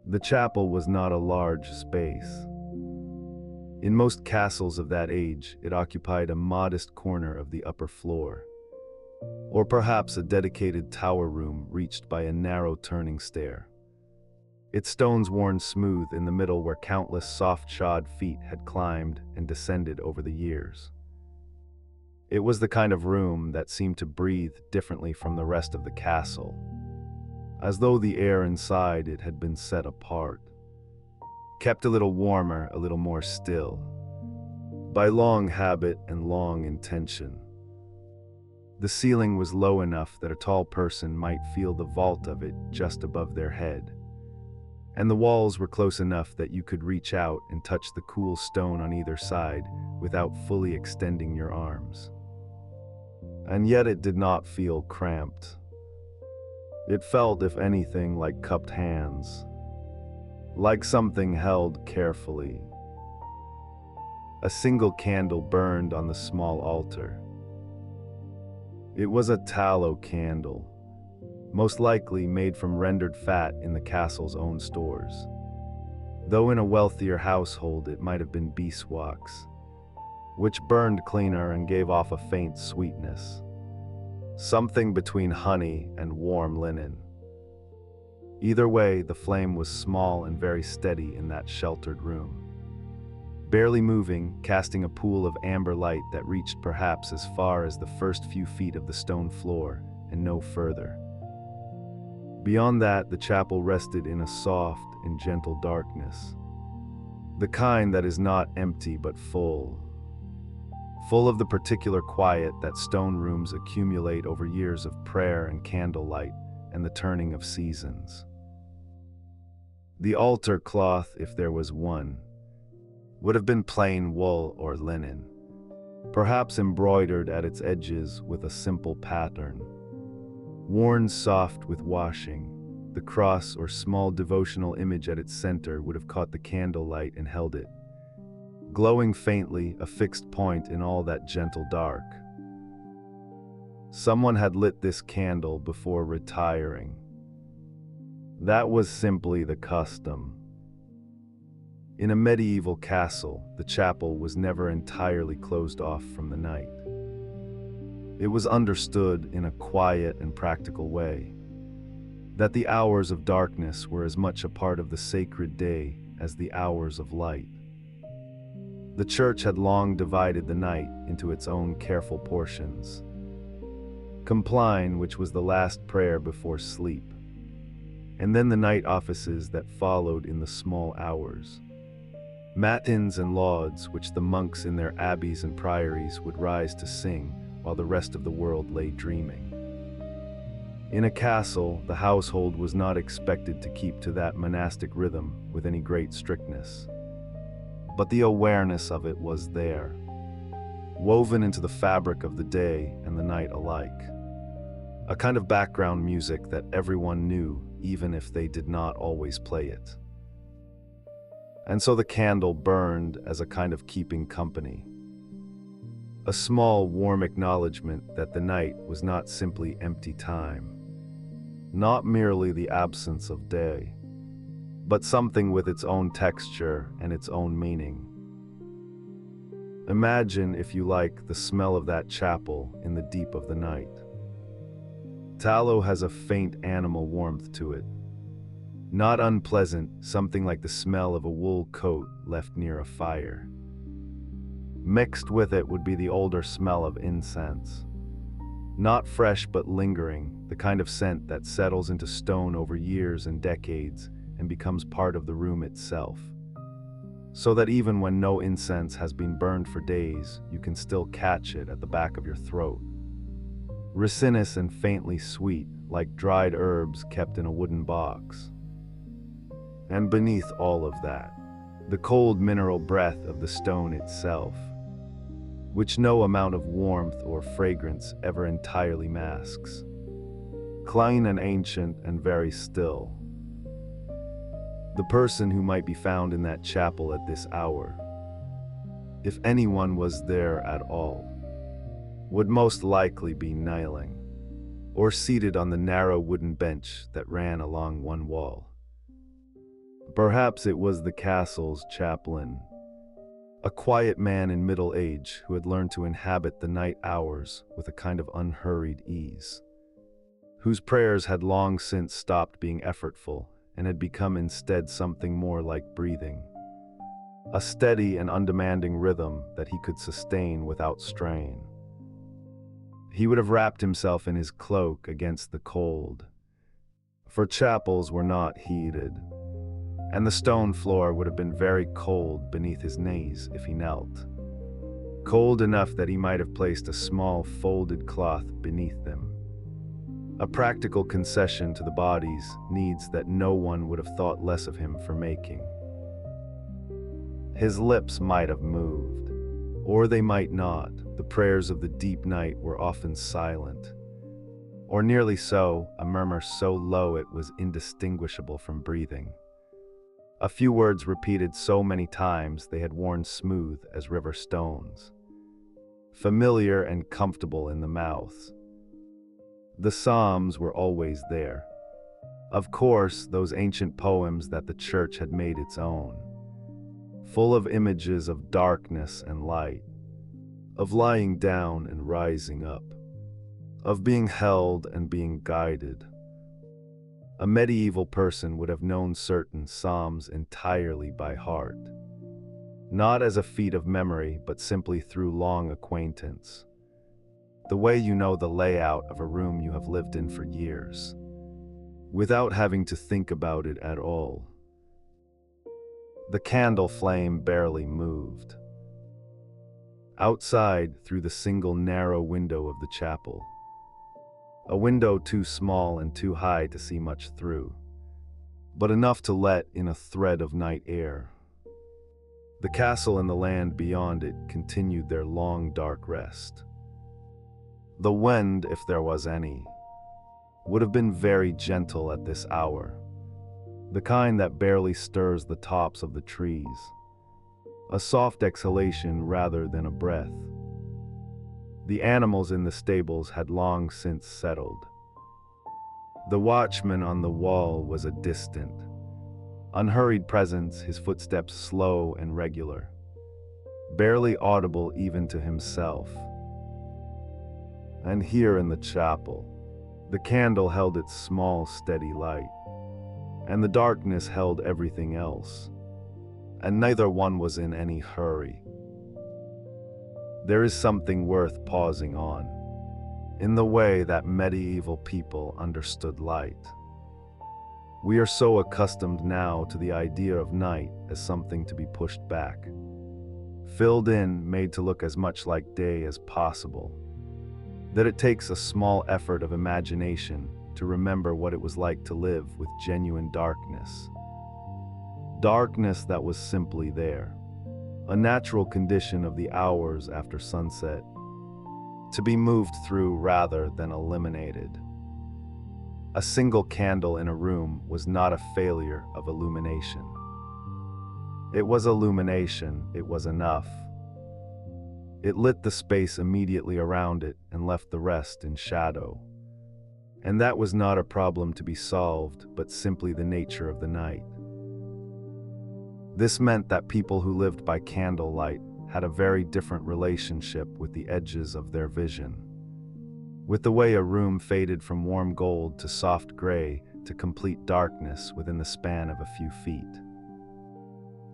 The chapel was not a large space. In most castles of that age, it occupied a modest corner of the upper floor, or perhaps a dedicated tower room reached by a narrow turning stair. Its stones worn smooth in the middle where countless soft-shod feet had climbed and descended over the years. It was the kind of room that seemed to breathe differently from the rest of the castle, as though the air inside it had been set apart, kept a little warmer, a little more still, by long habit and long intention. The ceiling was low enough that a tall person might feel the vault of it just above their head, and the walls were close enough that you could reach out and touch the cool stone on either side without fully extending your arms. And yet it did not feel cramped. It felt, if anything, like cupped hands, like something held carefully. A single candle burned on the small altar. It was a tallow candle, most likely made from rendered fat in the castle's own stores, though in a wealthier household it might have been beeswax, which burned cleaner and gave off a faint sweetness, something between honey and warm linen. Either way, the flame was small and very steady in that sheltered room, barely moving, casting a pool of amber light that reached perhaps as far as the first few feet of the stone floor and no further. Beyond that, the chapel rested in a soft and gentle darkness, the kind that is not empty but full of the particular quiet that stone rooms accumulate over years of prayer and candlelight and the turning of seasons. The altar cloth, if there was one, would have been plain wool or linen, perhaps embroidered at its edges with a simple pattern. Worn soft with washing, the cross or small devotional image at its center would have caught the candlelight and held it, glowing faintly, a fixed point in all that gentle dark. Someone had lit this candle before retiring. That was simply the custom. In a medieval castle, the chapel was never entirely closed off from the night. It was understood in a quiet and practical way that the hours of darkness were as much a part of the sacred day as the hours of light. The church had long divided the night into its own careful portions. Compline, which was the last prayer before sleep, and then the night offices that followed in the small hours. Matins and lauds, which the monks in their abbeys and priories would rise to sing while the rest of the world lay dreaming. In a castle, the household was not expected to keep to that monastic rhythm with any great strictness, but the awareness of it was there, woven into the fabric of the day and the night alike. A kind of background music that everyone knew even if they did not always play it. And so the candle burned as a kind of keeping company. A small, warm acknowledgement that the night was not simply empty time, not merely the absence of day, but something with its own texture and its own meaning. Imagine, if you like, the smell of that chapel in the deep of the night. Tallow has a faint animal warmth to it. Not unpleasant, something like the smell of a wool coat left near a fire. Mixed with it would be the older smell of incense. Not fresh but lingering, the kind of scent that settles into stone over years and decades and becomes part of the room itself. So that even when no incense has been burned for days, you can still catch it at the back of your throat. Resinous and faintly sweet, like dried herbs kept in a wooden box. And beneath all of that, the cold mineral breath of the stone itself, which no amount of warmth or fragrance ever entirely masks. Clean and ancient and very still. The person who might be found in that chapel at this hour, if anyone was there at all, would most likely be kneeling, or seated on the narrow wooden bench that ran along one wall. Perhaps it was the castle's chaplain, a quiet man in middle age who had learned to inhabit the night hours with a kind of unhurried ease, whose prayers had long since stopped being effortful and had become instead something more like breathing, a steady and undemanding rhythm that he could sustain without strain. He would have wrapped himself in his cloak against the cold, for chapels were not heated, and the stone floor would have been very cold beneath his knees if he knelt, cold enough that he might have placed a small folded cloth beneath them. A practical concession to the body's needs that no one would have thought less of him for making. His lips might have moved, or they might not. The prayers of the deep night were often silent, or nearly so, a murmur so low it was indistinguishable from breathing. A few words repeated so many times they had worn smooth as river stones, familiar and comfortable in the mouth. The Psalms were always there. Of course, those ancient poems that the church had made its own, full of images of darkness and light, of lying down and rising up, of being held and being guided. A medieval person would have known certain psalms entirely by heart, not as a feat of memory, but simply through long acquaintance. The way you know the layout of a room you have lived in for years, without having to think about it at all. The candle flame barely moved. Outside, through the single narrow window of the chapel, a window too small and too high to see much through, but enough to let in a thread of night air, the castle and the land beyond it continued their long dark rest. The wind, if there was any, would have been very gentle at this hour, the kind that barely stirs the tops of the trees, a soft exhalation rather than a breath. The animals in the stables had long since settled. The watchman on the wall was a distant, unhurried presence, his footsteps slow and regular, barely audible even to himself. And here in the chapel, the candle held its small, steady light, and the darkness held everything else, and neither one was in any hurry. There is something worth pausing on, in the way that medieval people understood light. We are so accustomed now to the idea of night as something to be pushed back, filled in, made to look as much like day as possible, that it takes a small effort of imagination to remember what it was like to live with genuine darkness. Darkness that was simply there, a natural condition of the hours after sunset, to be moved through rather than eliminated. A single candle in a room was not a failure of illumination. It was illumination, it was enough. It lit the space immediately around it and left the rest in shadow. And that was not a problem to be solved, but simply the nature of the night. This meant that people who lived by candlelight had a very different relationship with the edges of their vision. With the way a room faded from warm gold to soft gray to complete darkness within the span of a few feet.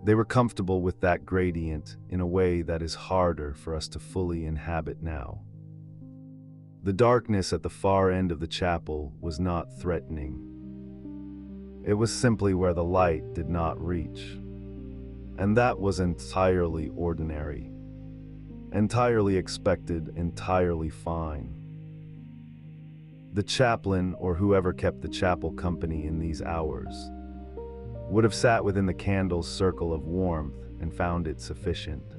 They were comfortable with that gradient in a way that is harder for us to fully inhabit now. The darkness at the far end of the chapel was not threatening. It was simply where the light did not reach. And that was entirely ordinary, entirely expected, entirely fine. The chaplain, or whoever kept the chapel company in these hours, would have sat within the candle's circle of warmth and found it sufficient.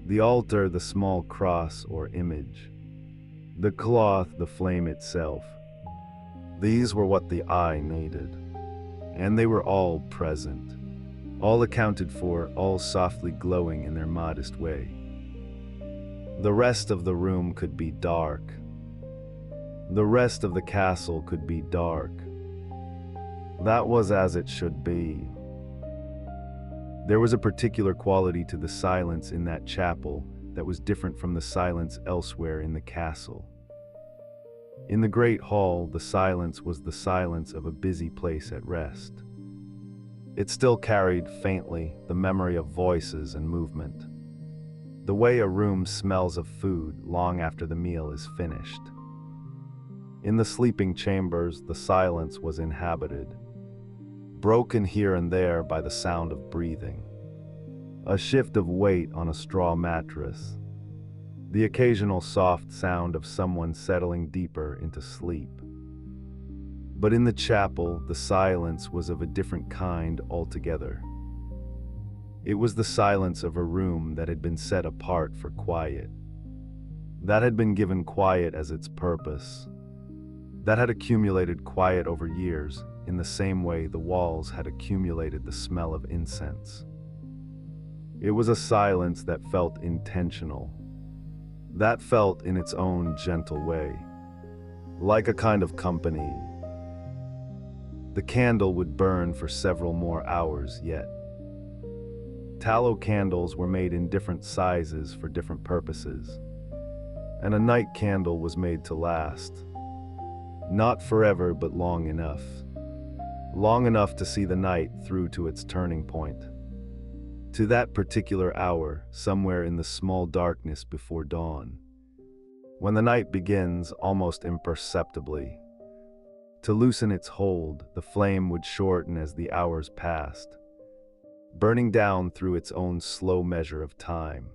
The altar, the small cross or image, the cloth, the flame itself, these were what the eye needed. And they were all present, all accounted for, all softly glowing in their modest way. The rest of the room could be dark. The rest of the castle could be dark. That was as it should be. There was a particular quality to the silence in that chapel that was different from the silence elsewhere in the castle. In the great hall, the silence was the silence of a busy place at rest. It still carried, faintly, the memory of voices and movement. The way a room smells of food long after the meal is finished. In the sleeping chambers, the silence was inhabited, broken here and there by the sound of breathing, a shift of weight on a straw mattress, the occasional soft sound of someone settling deeper into sleep. But in the chapel, the silence was of a different kind altogether. It was the silence of a room that had been set apart for quiet, that had been given quiet as its purpose, that had accumulated quiet over years in the same way the walls had accumulated the smell of incense. It was a silence that felt intentional, that felt in its own gentle way, like a kind of company. The candle would burn for several more hours yet. Tallow candles were made in different sizes for different purposes, and a night candle was made to last. Not forever, but long enough. Long enough to see the night through to its turning point. To that particular hour, somewhere in the small darkness before dawn. When the night begins, almost imperceptibly. To loosen its hold, the flame would shorten as the hours passed, burning down through its own slow measure of time,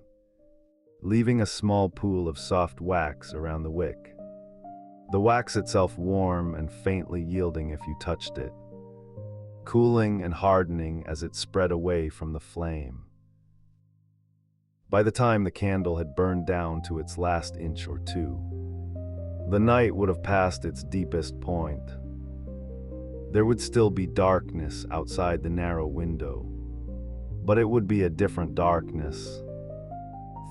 leaving a small pool of soft wax around the wick. The wax itself warm and faintly yielding if you touched it, cooling and hardening as it spread away from the flame. By the time the candle had burned down to its last inch or two, the night would have passed its deepest point. There would still be darkness outside the narrow window, but it would be a different darkness,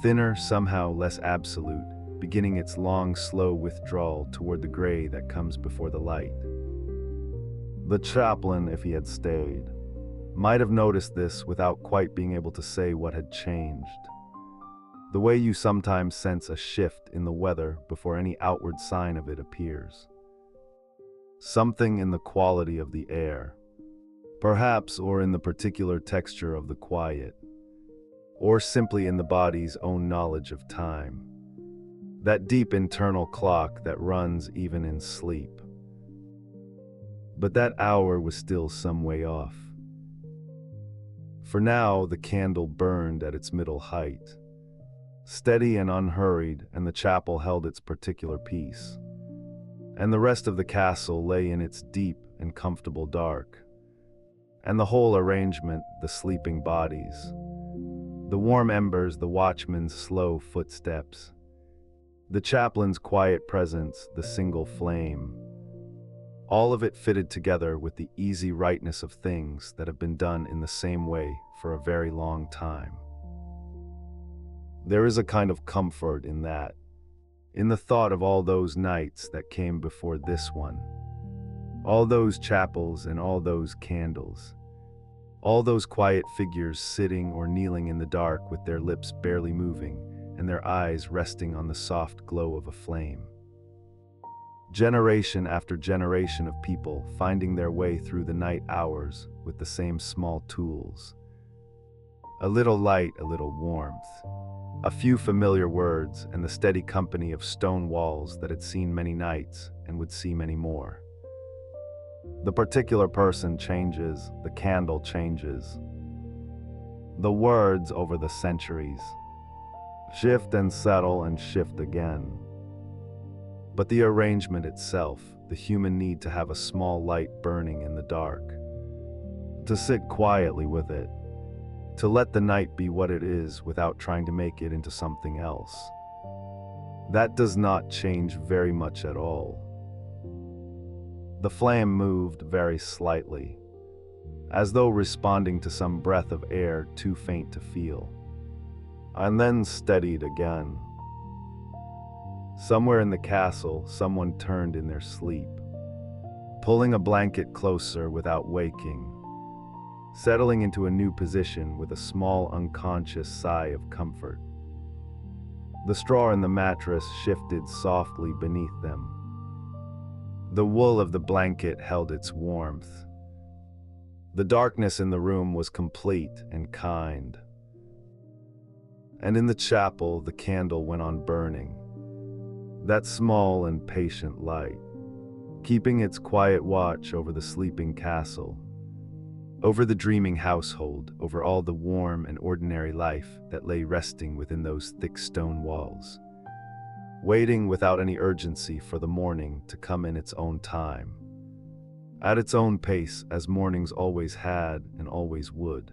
thinner, somehow less absolute, beginning its long, slow withdrawal toward the gray that comes before the light. The chaplain, if he had stayed, might have noticed this without quite being able to say what had changed. The way you sometimes sense a shift in the weather before any outward sign of it appears. Something in the quality of the air, perhaps, or in the particular texture of the quiet, or simply in the body's own knowledge of time. That deep internal clock that runs even in sleep. But that hour was still some way off. For now, the candle burned at its middle height, steady and unhurried, and the chapel held its particular peace. And the rest of the castle lay in its deep and comfortable dark. And the whole arrangement, the sleeping bodies, the warm embers, the watchman's slow footsteps, the chaplain's quiet presence, the single flame, all of it fitted together with the easy rightness of things that have been done in the same way for a very long time. There is a kind of comfort in that, in the thought of all those nights that came before this one, all those chapels and all those candles, all those quiet figures sitting or kneeling in the dark with their lips barely moving and their eyes resting on the soft glow of a flame. Generation after generation of people finding their way through the night hours with the same small tools. A little light, a little warmth, a few familiar words, and the steady company of stone walls that had seen many nights and would see many more. The particular person changes, the candle changes. The words over the centuries shift and settle and shift again. But the arrangement itself, the human need to have a small light burning in the dark, to sit quietly with it, to let the night be what it is without trying to make it into something else, that does not change very much at all. The flame moved very slightly, as though responding to some breath of air too faint to feel, and then steadied again. Somewhere in the castle, someone turned in their sleep, pulling a blanket closer without waking, settling into a new position with a small unconscious sigh of comfort. The straw in the mattress shifted softly beneath them. The wool of the blanket held its warmth. The darkness in the room was complete and kind. And in the chapel, the candle went on burning, that small and patient light, keeping its quiet watch over the sleeping castle, over the dreaming household, over all the warm and ordinary life that lay resting within those thick stone walls, waiting without any urgency for the morning to come in its own time, at its own pace as mornings always had and always would,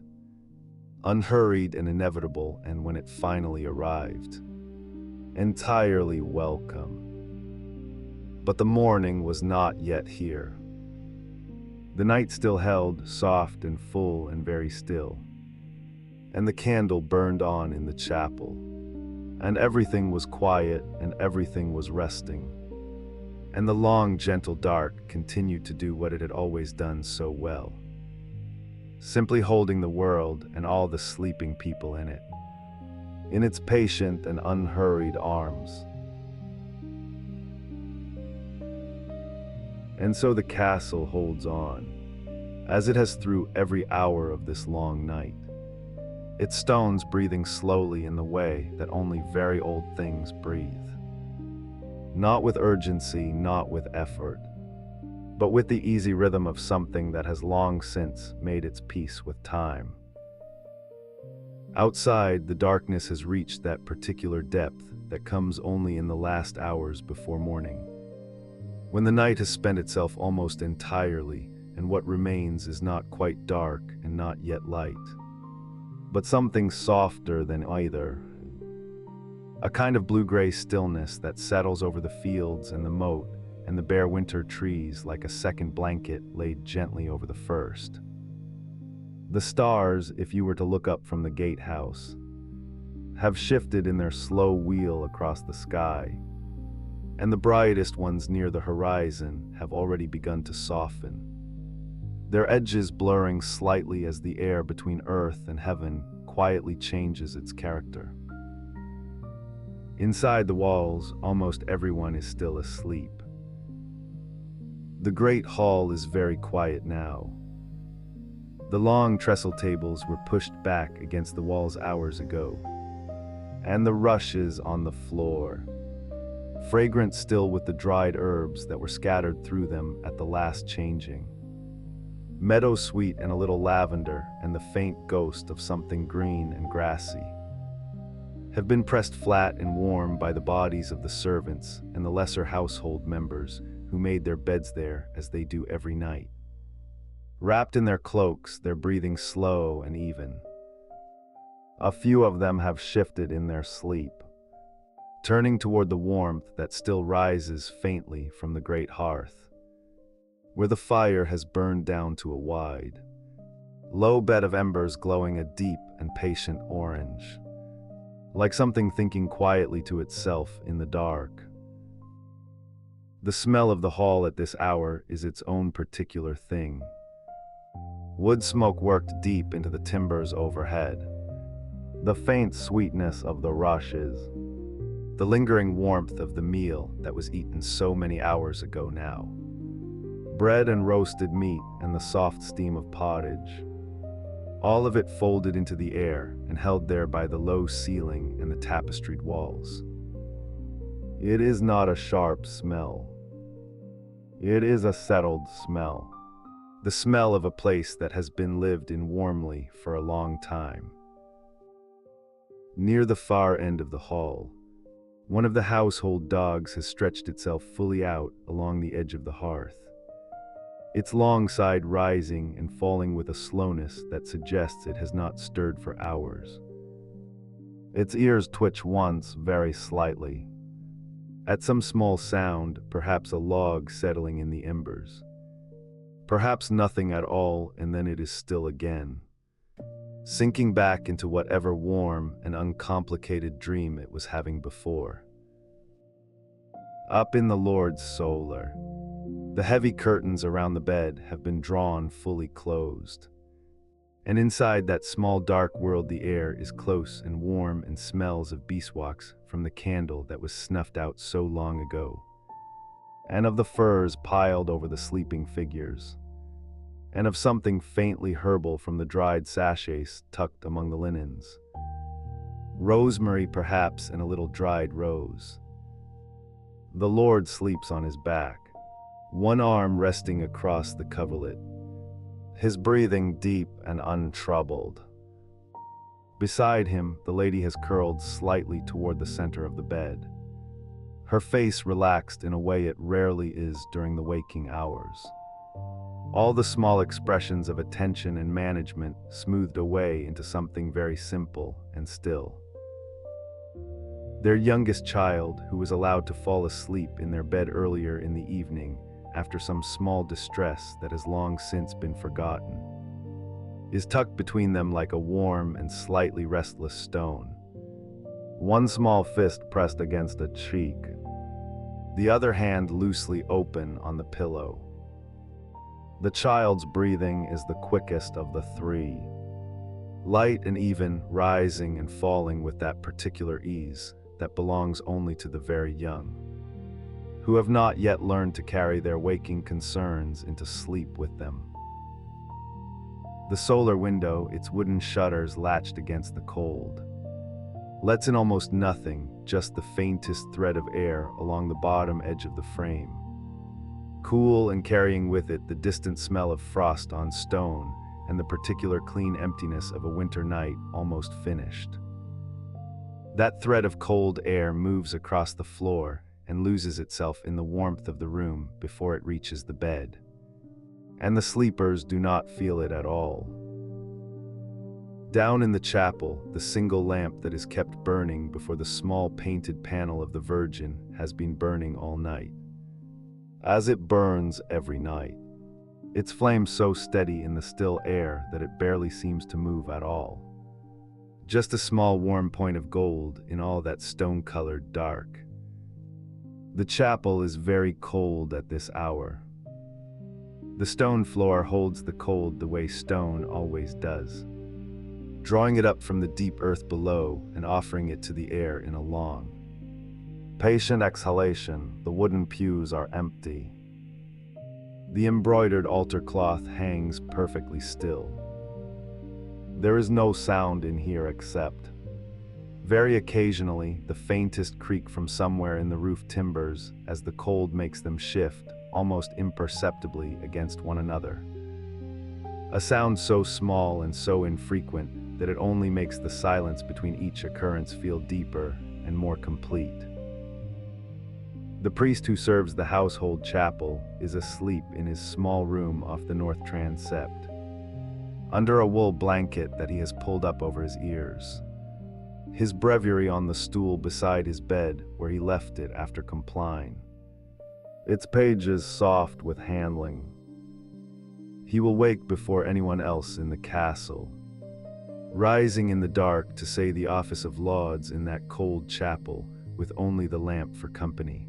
unhurried and inevitable, and when it finally arrived, entirely welcome. But the morning was not yet here. The night still held, soft and full and very still, and the candle burned on in the chapel, and everything was quiet and everything was resting, and the long, gentle dark continued to do what it had always done so well, simply holding the world and all the sleeping people in it, in its patient and unhurried arms. And so the castle holds on, as it has through every hour of this long night, its stones breathing slowly in the way that only very old things breathe. Not with urgency, not with effort, but with the easy rhythm of something that has long since made its peace with time. Outside, the darkness has reached that particular depth that comes only in the last hours before morning, when the night has spent itself almost entirely, and what remains is not quite dark and not yet light, but something softer than either, a kind of blue-gray stillness that settles over the fields and the moat and the bare winter trees like a second blanket laid gently over the first. The stars, if you were to look up from the gatehouse, have shifted in their slow wheel across the sky, and the brightest ones near the horizon have already begun to soften, their edges blurring slightly as the air between earth and heaven quietly changes its character. Inside the walls, almost everyone is still asleep. The great hall is very quiet now. The long trestle tables were pushed back against the walls hours ago, and the rushes on the floor, fragrant still with the dried herbs that were scattered through them at the last changing, meadow-sweet and a little lavender and the faint ghost of something green and grassy, have been pressed flat and warm by the bodies of the servants and the lesser household members who made their beds there as they do every night. Wrapped in their cloaks, their breathing slow and even. A few of them have shifted in their sleep, turning toward the warmth that still rises faintly from the great hearth. where the fire has burned down to a wide, low bed of embers glowing a deep and patient orange, like something thinking quietly to itself in the dark. The smell of the hall at this hour is its own particular thing. Wood smoke worked deep into the timbers overhead. The faint sweetness of the rushes. The lingering warmth of the meal that was eaten so many hours ago now. Bread and roasted meat and the soft steam of pottage. All of it folded into the air and held there by the low ceiling and the tapestried walls. It is not a sharp smell. It is a settled smell. The smell of a place that has been lived in warmly for a long time. Near the far end of the hall, one of the household dogs has stretched itself fully out along the edge of the hearth, its long side rising and falling with a slowness that suggests it has not stirred for hours. Its ears twitch once very slightly, at some small sound, perhaps a log settling in the embers. Perhaps nothing at all, and then it is still again, sinking back into whatever warm and uncomplicated dream it was having before. Up in the Lord's solar, the heavy curtains around the bed have been drawn fully closed. And inside that small dark world the air is close and warm and smells of beeswax from the candle that was snuffed out so long ago, and of the furs piled over the sleeping figures, and of something faintly herbal from the dried sachets tucked among the linens. Rosemary perhaps, and a little dried rose. The Lord sleeps on his back, one arm resting across the coverlet, his breathing deep and untroubled. Beside him, the lady has curled slightly toward the center of the bed, her face relaxed in a way it rarely is during the waking hours. All the small expressions of attention and management smoothed away into something very simple and still. Their youngest child, who was allowed to fall asleep in their bed earlier in the evening after some small distress that has long since been forgotten, is tucked between them like a warm and slightly restless stone, one small fist pressed against a cheek, the other hand loosely open on the pillow. The child's breathing is the quickest of the three, light and even, rising and falling with that particular ease that belongs only to the very young, who have not yet learned to carry their waking concerns into sleep with them. The solar window, its wooden shutters latched against the cold, lets in almost nothing, just the faintest thread of air along the bottom edge of the frame, cool and carrying with it the distant smell of frost on stone and the particular clean emptiness of a winter night almost finished. That thread of cold air moves across the floor and loses itself in the warmth of the room before it reaches the bed, and the sleepers do not feel it at all. Down in the chapel, the single lamp that is kept burning before the small painted panel of the Virgin has been burning all night, as it burns every night, its flame so steady in the still air that it barely seems to move at all. Just a small warm point of gold in all that stone-colored dark. The chapel is very cold at this hour. The stone floor holds the cold the way stone always does, drawing it up from the deep earth below and offering it to the air in a long, patient exhalation. The wooden pews are empty. The embroidered altar cloth hangs perfectly still. There is no sound in here except, very occasionally, the faintest creak from somewhere in the roof timbers as the cold makes them shift, almost imperceptibly, against one another. A sound so small and so infrequent that it only makes the silence between each occurrence feel deeper and more complete. The priest who serves the household chapel is asleep in his small room off the north transept, under a wool blanket that he has pulled up over his ears, his breviary on the stool beside his bed where he left it after compline, its pages soft with handling, He will wake before anyone else in the castle, rising in the dark to say the office of lauds in that cold chapel with only the lamp for company.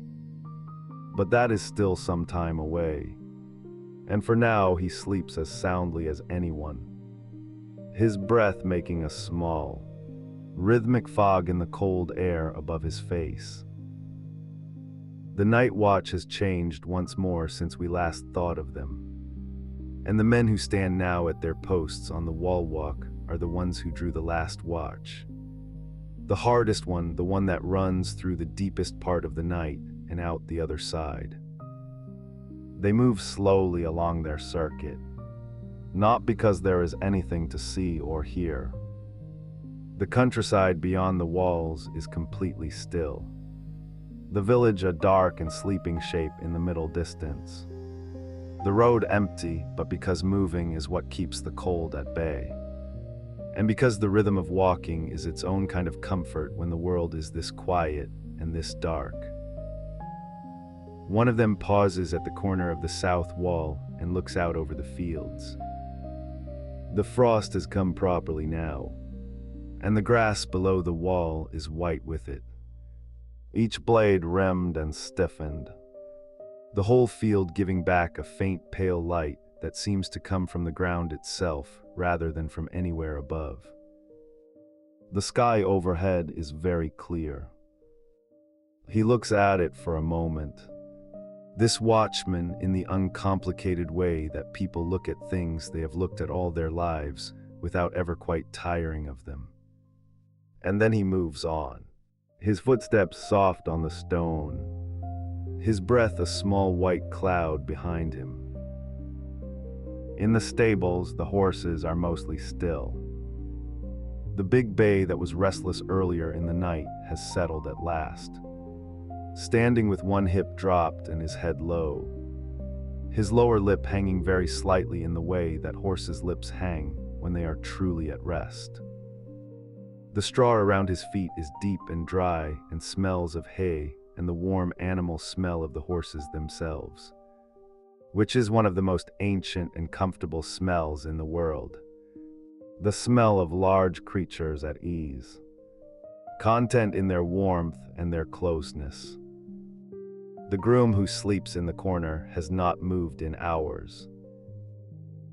But that is still some time away, and for now he sleeps as soundly as anyone, his breath making a small, rhythmic fog in the cold air above his face. The night watch has changed once more since we last thought of them, and the men who stand now at their posts on the wall walk are the ones who drew the last watch. The hardest one, the one that runs through the deepest part of the night and out the other side. They move slowly along their circuit, not because there is anything to see or hear. The countryside beyond the walls is completely still. The village a dark and sleeping shape in the middle distance. The road empty, but because moving is what keeps the cold at bay. And because the rhythm of walking is its own kind of comfort when the world is this quiet and this dark. One of them pauses at the corner of the south wall and looks out over the fields. The frost has come properly now, and the grass below the wall is white with it, each blade rimmed and stiffened, the whole field giving back a faint pale light that seems to come from the ground itself rather than from anywhere above. The sky overhead is very clear. He looks at it for a moment, this watchman, in the uncomplicated way that people look at things they have looked at all their lives without ever quite tiring of them. And then he moves on, his footsteps soft on the stone, his breath a small white cloud behind him. In the stables, the horses are mostly still. The big bay that was restless earlier in the night has settled at last, standing with one hip dropped and his head low, his lower lip hanging very slightly in the way that horses' lips hang when they are truly at rest. The straw around his feet is deep and dry and smells of hay and the warm animal smell of the horses themselves, which is one of the most ancient and comfortable smells in the world. The smell of large creatures at ease, content in their warmth and their closeness. The groom who sleeps in the corner has not moved in hours.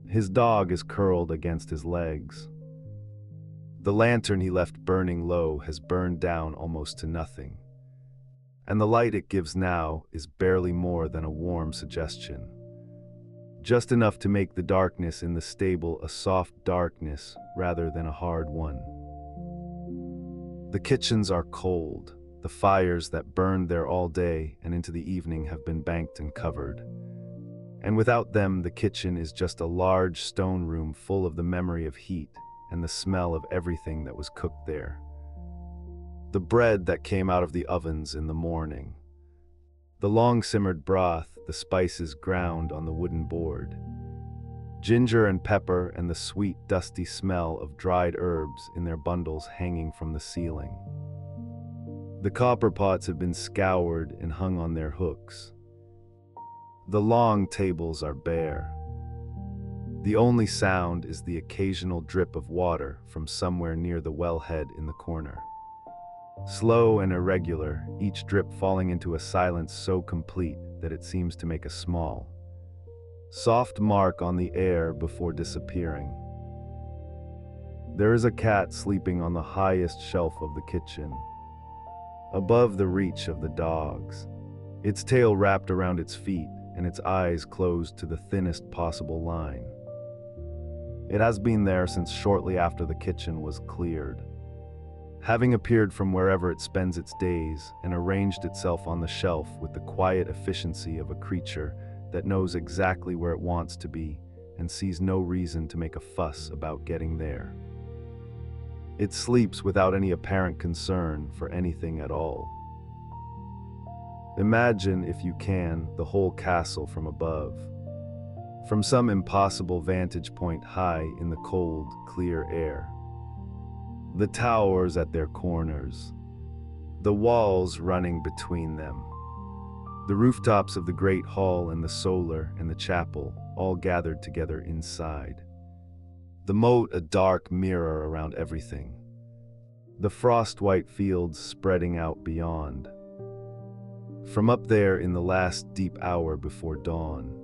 His dog is curled against his legs. The lantern he left burning low has burned down almost to nothing, and the light it gives now is barely more than a warm suggestion, just enough to make the darkness in the stable a soft darkness rather than a hard one. The kitchens are cold. The fires that burned there all day and into the evening have been banked and covered. And without them, the kitchen is just a large stone room full of the memory of heat and the smell of everything that was cooked there. The bread that came out of the ovens in the morning, the long-simmered broth, the spices ground on the wooden board, ginger and pepper and the sweet, dusty smell of dried herbs in their bundles hanging from the ceiling. The copper pots have been scoured and hung on their hooks. The long tables are bare. The only sound is the occasional drip of water from somewhere near the wellhead in the corner. Slow and irregular, each drip falling into a silence so complete that it seems to make a small, soft mark on the air before disappearing. There is a cat sleeping on the highest shelf of the kitchen, above the reach of the dogs, its tail wrapped around its feet and its eyes closed to the thinnest possible line. It has been there since shortly after the kitchen was cleared, having appeared from wherever it spends its days and arranged itself on the shelf with the quiet efficiency of a creature that knows exactly where it wants to be and sees no reason to make a fuss about getting there. It sleeps without any apparent concern for anything at all. Imagine, if you can, the whole castle from above, from some impossible vantage point high in the cold, clear air. The towers at their corners, the walls running between them, the rooftops of the great hall and the solar and the chapel, all gathered together inside. The moat a dark mirror around everything. The frost-white fields spreading out beyond. From up there in the last deep hour before dawn,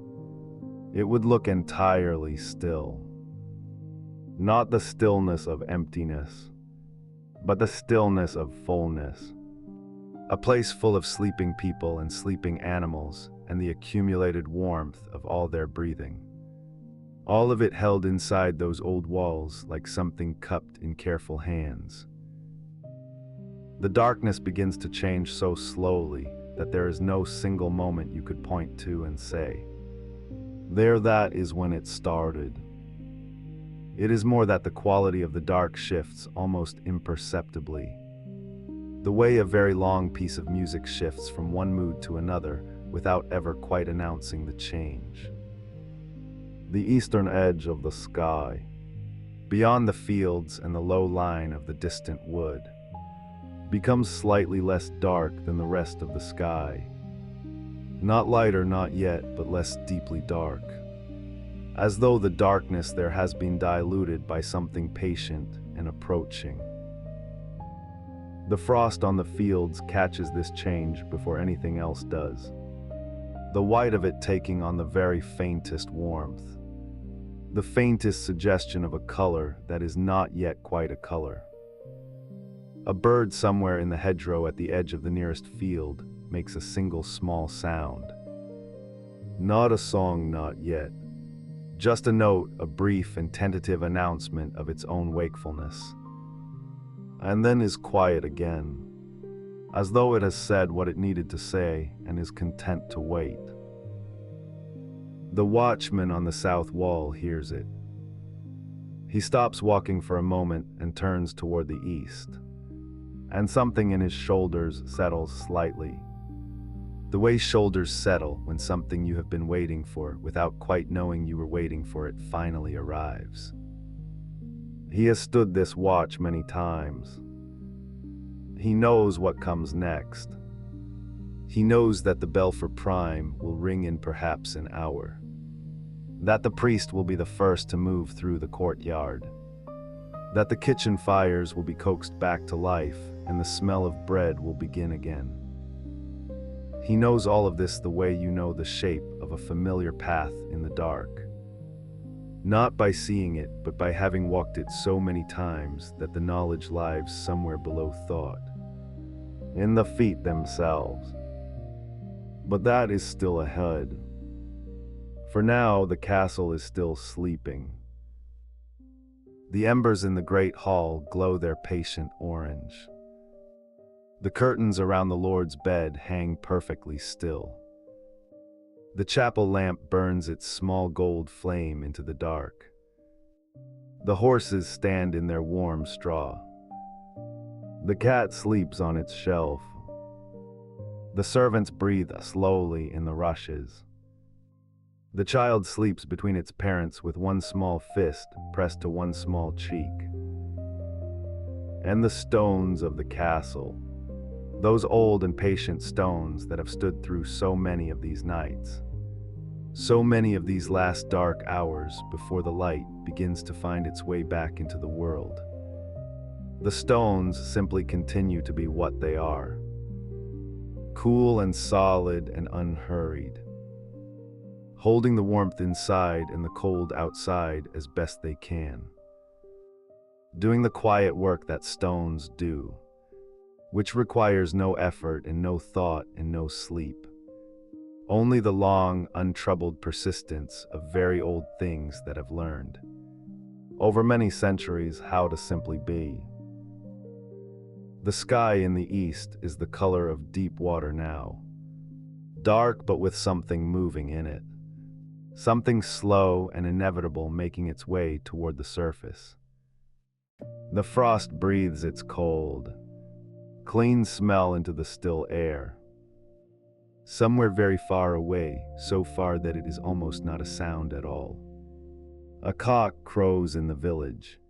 it would look entirely still. Not the stillness of emptiness, but the stillness of fullness. A place full of sleeping people and sleeping animals and the accumulated warmth of all their breathing. All of it held inside those old walls like something cupped in careful hands. The darkness begins to change so slowly that there is no single moment you could point to and say, "There, that is when it started." It is more that the quality of the dark shifts almost imperceptibly. The way a very long piece of music shifts from one mood to another without ever quite announcing the change. The eastern edge of the sky, beyond the fields and the low line of the distant wood, becomes slightly less dark than the rest of the sky. Not lighter, not yet, but less deeply dark. As though the darkness there has been diluted by something patient and approaching. The frost on the fields catches this change before anything else does. The white of it taking on the very faintest warmth. The faintest suggestion of a color that is not yet quite a color. A bird somewhere in the hedgerow at the edge of the nearest field makes a single small sound. Not a song, not yet. Just a note, a brief and tentative announcement of its own wakefulness. And then is quiet again, as though it has said what it needed to say and is content to wait. The watchman on the south wall hears it. He stops walking for a moment and turns toward the east, and something in his shoulders settles slightly. The way shoulders settle when something you have been waiting for without quite knowing you were waiting for it finally arrives. He has stood this watch many times. He knows what comes next. He knows that the bell for prime will ring in perhaps an hour. That the priest will be the first to move through the courtyard. That the kitchen fires will be coaxed back to life and the smell of bread will begin again. He knows all of this the way you know the shape of a familiar path in the dark. Not by seeing it, but by having walked it so many times that the knowledge lies somewhere below thought, in the feet themselves. But that is still ahead. For now, the castle is still sleeping. The embers in the great hall glow their patient orange. The curtains around the Lord's bed hang perfectly still. The chapel lamp burns its small gold flame into the dark. The horses stand in their warm straw. The cat sleeps on its shelf. The servants breathe slowly in the rushes. The child sleeps between its parents with one small fist pressed to one small cheek. And the stones of the castle, those old and patient stones that have stood through so many of these nights, so many of these last dark hours before the light begins to find its way back into the world. The stones simply continue to be what they are, cool and solid and unhurried, holding the warmth inside and the cold outside as best they can, doing the quiet work that stones do, which requires no effort and no thought and no sleep. Only the long, untroubled persistence of very old things that have learned, over many centuries, how to simply be. The sky in the east is the color of deep water now, dark but with something moving in it, something slow and inevitable making its way toward the surface. The frost breathes its cold, clean smell into the still air. Somewhere very far away, so far that it is almost not a sound at all. A cock crows in the village,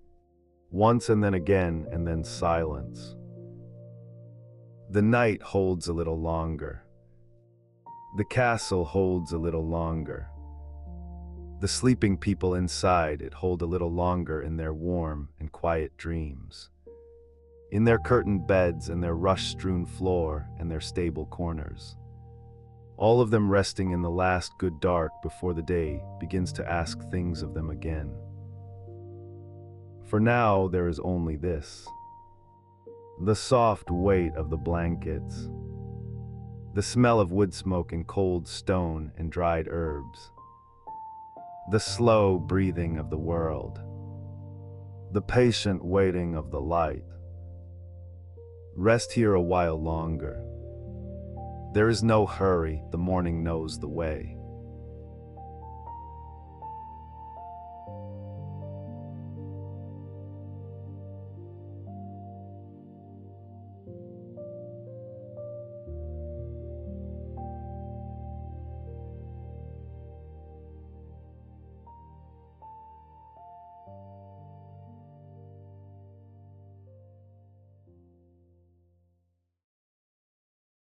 once and then again, and then silence. The night holds a little longer. The castle holds a little longer. The sleeping people inside it hold a little longer in their warm and quiet dreams. In their curtained beds and their rush-strewn floor and their stable corners. All of them resting in the last good dark before the day begins to ask things of them again. For now there is only this. The soft weight of the blankets. The smell of wood smoke and cold stone and dried herbs. The slow breathing of the world. The patient waiting of the light. Rest here a while longer. There is no hurry, the morning knows the way.